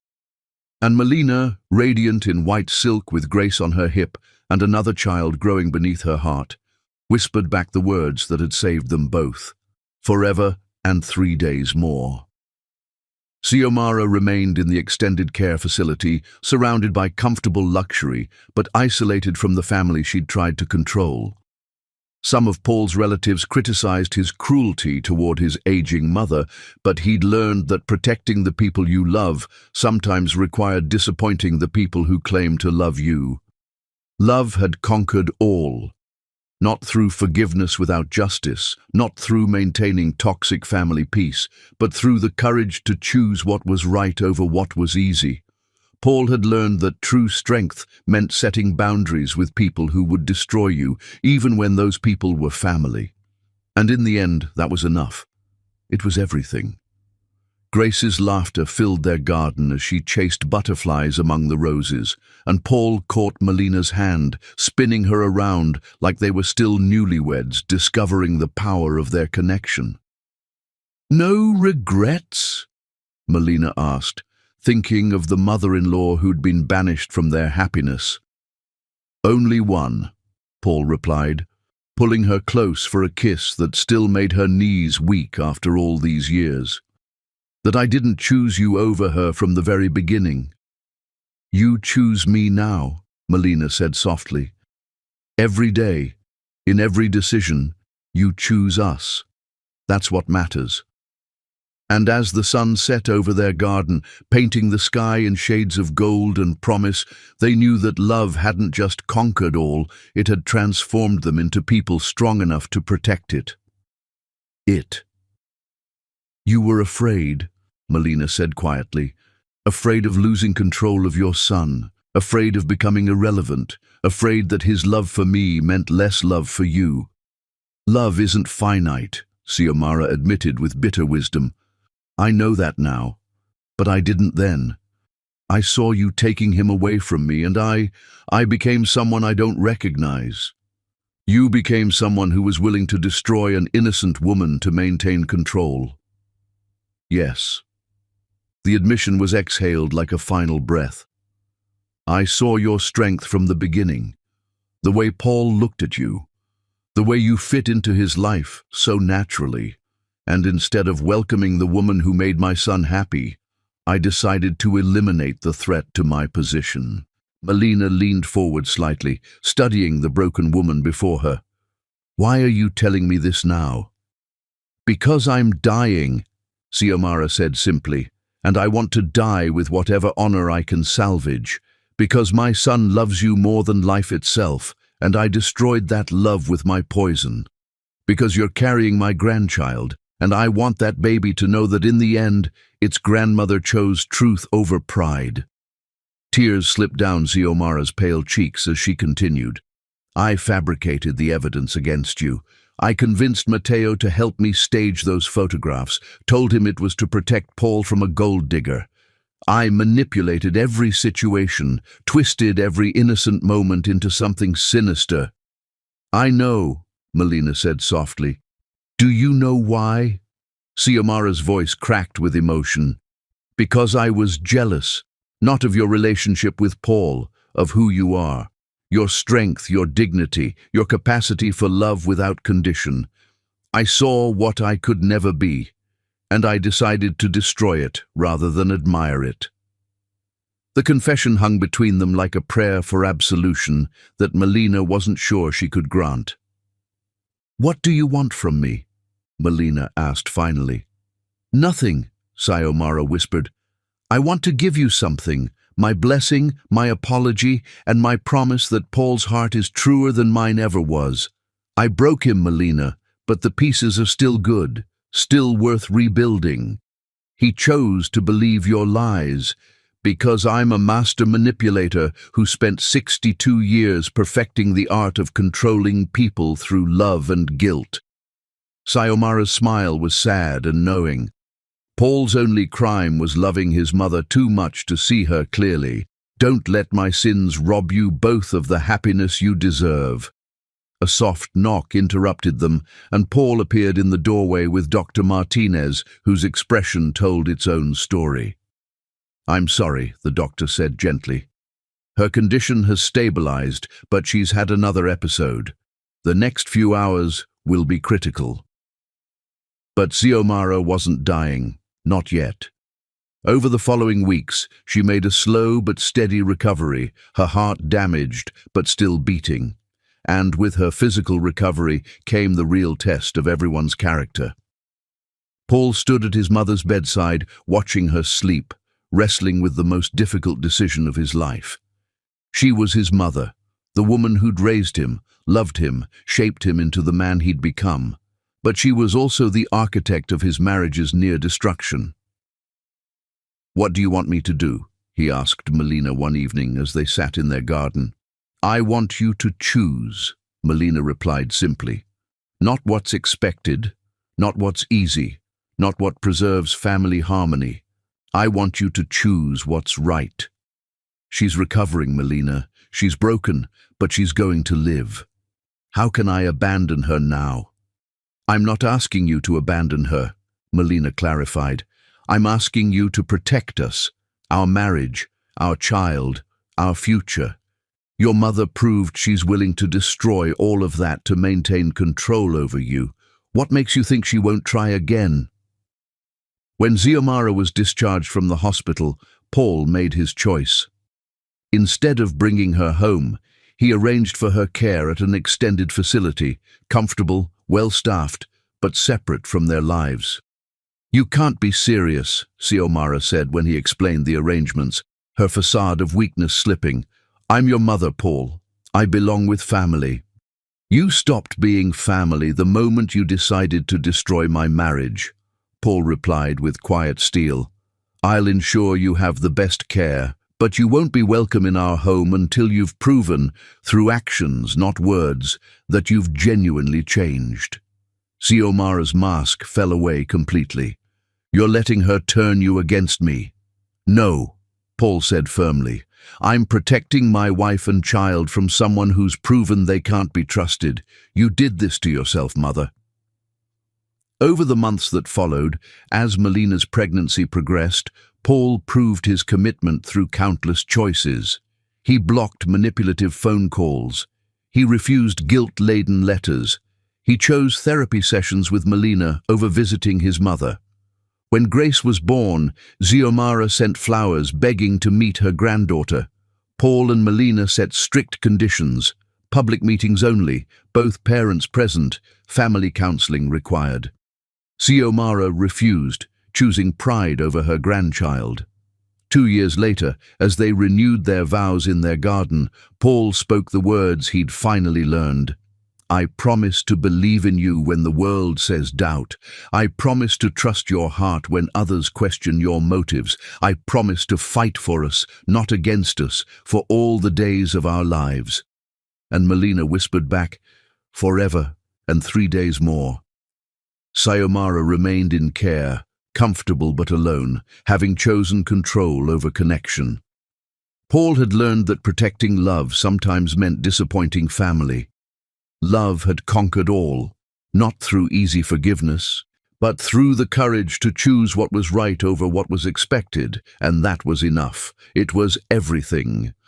And Melina, radiant in white silk with Grace on her hip and another child growing beneath her heart, whispered back the words that had saved them both. Forever and 3 days more. Xiomara remained in the extended care facility, surrounded by comfortable luxury, but isolated from the family she'd tried to control. Some of Paul's relatives criticized his cruelty toward his aging mother, but he'd learned that protecting the people you love sometimes required disappointing the people who claim to love you. Love had conquered all, not through forgiveness without justice, not through maintaining toxic family peace, but through the courage to choose what was right over what was easy. Paul had learned that true strength meant setting boundaries with people who would destroy you, even when those people were family. And in the end, that was enough. It was everything. Grace's laughter filled their garden as she chased butterflies among the roses, and Paul caught Melina's hand, spinning her around like they were still newlyweds, discovering the power of their connection. "No regrets?" Melina asked, thinking of the mother-in-law who'd been banished from their happiness. "Only one," Paul replied, pulling her close for a kiss that still made her knees weak after all these years. "That I didn't choose you over her from the very beginning." "You choose me now," Melina said softly. "Every day, in every decision, you choose us. That's what matters." And as the sun set over their garden, painting the sky in shades of gold and promise, they knew that love hadn't just conquered all, it had transformed them into people strong enough to protect it. "You were afraid," Melina said quietly, "afraid of losing control of your son, afraid of becoming irrelevant, afraid that his love for me meant less love for you." "Love isn't finite," Xiomara admitted with bitter wisdom. "I know that now, but I didn't then. I saw you taking him away from me, and I became someone I don't recognize. You became someone who was willing to destroy an innocent woman to maintain control." "Yes." The admission was exhaled like a final breath. "I saw your strength from the beginning. The way Paul looked at you, the way you fit into his life so naturally. And instead of welcoming the woman who made my son happy, I decided to eliminate the threat to my position." Melina leaned forward slightly, studying the broken woman before her. "Why are you telling me this now?" "Because I'm dying," Xiomara said simply, "and I want to die with whatever honor I can salvage. Because my son loves you more than life itself, and I destroyed that love with my poison. Because you're carrying my grandchild, and I want that baby to know that in the end, its grandmother chose truth over pride." Tears slipped down Xiomara's pale cheeks as she continued. "I fabricated the evidence against you. I convinced Matteo to help me stage those photographs, told him it was to protect Paul from a gold digger. I manipulated every situation, twisted every innocent moment into something sinister." "I know," Melina said softly. "Do you know why?" Xiomara's voice cracked with emotion. "Because I was jealous, not of your relationship with Paul, of who you are. Your strength, your dignity, your capacity for love without condition. I saw what I could never be, and I decided to destroy it rather than admire it." The confession hung between them like a prayer for absolution that Melina wasn't sure she could grant. "What do you want from me?" Melina asked finally. "Nothing," Xiomara whispered. "I want to give you something, my blessing, my apology, and my promise that Paul's heart is truer than mine ever was. I broke him, Melina, but the pieces are still good, still worth rebuilding. He chose to believe your lies, because I'm a master manipulator who spent 62 years perfecting the art of controlling people through love and guilt." Xiomara's smile was sad and knowing. Paul's only crime was loving his mother too much to see her clearly. "Don't let my sins rob you both of the happiness you deserve." A soft knock interrupted them, and Paul appeared in the doorway with Dr. Martinez, whose expression told its own story. "I'm sorry," the doctor said gently. "Her condition has stabilized, but she's had another episode. The next few hours will be critical." But Xiomara wasn't dying, not yet. Over the following weeks, she made a slow but steady recovery, her heart damaged but still beating. And with her physical recovery came the real test of everyone's character. Paul stood at his mother's bedside, watching her sleep, wrestling with the most difficult decision of his life. She was his mother, the woman who'd raised him, loved him, shaped him into the man he'd become. But she was also the architect of his marriage's near destruction. "What do you want me to do?" he asked Melina one evening as they sat in their garden. "I want you to choose," Melina replied simply. "Not what's expected, not what's easy, not what preserves family harmony. I want you to choose what's right. She's recovering, Melina. She's broken, but she's going to live. How can I abandon her now? I'm not asking you to abandon her, Melina clarified. I'm asking you to protect us, our marriage, our child, our future. Your mother proved she's willing to destroy all of that to maintain control over you. What makes you think she won't try again? When Xiomara was discharged from the hospital, Paul made his choice. Instead of bringing her home, he arranged for her care at an extended facility, comfortable, well-staffed, but separate from their lives. You can't be serious, Xiomara said when he explained the arrangements, her facade of weakness slipping. I'm your mother, Paul. I belong with family. You stopped being family the moment you decided to destroy my marriage, Paul replied with quiet steel. I'll ensure you have the best care, but you won't be welcome in our home until you've proven, through actions, not words, that you've genuinely changed. Xiomara's mask fell away completely. You're letting her turn you against me. No, Paul said firmly. I'm protecting my wife and child from someone who's proven they can't be trusted. You did this to yourself, mother. Over the months that followed, as Melina's pregnancy progressed, Paul proved his commitment through countless choices. He blocked manipulative phone calls. He refused guilt-laden letters. He chose therapy sessions with Melina over visiting his mother. When Grace was born, Xiomara sent flowers begging to meet her granddaughter. Paul and Melina set strict conditions: public meetings only, both parents present, family counseling required. Xiomara refused, choosing pride over her grandchild. 2 years later, as they renewed their vows in their garden, Paul spoke the words he'd finally learned. I promise to believe in you when the world says doubt. I promise to trust your heart when others question your motives. I promise to fight for us, not against us, for all the days of our lives. And Melina whispered back, forever and 3 days more. Xiomara remained in care, comfortable but alone, having chosen control over connection. Paul had learned that protecting love sometimes meant disappointing family. Love had conquered all, not through easy forgiveness, but through the courage to choose what was right over what was expected, and that was enough. It was everything.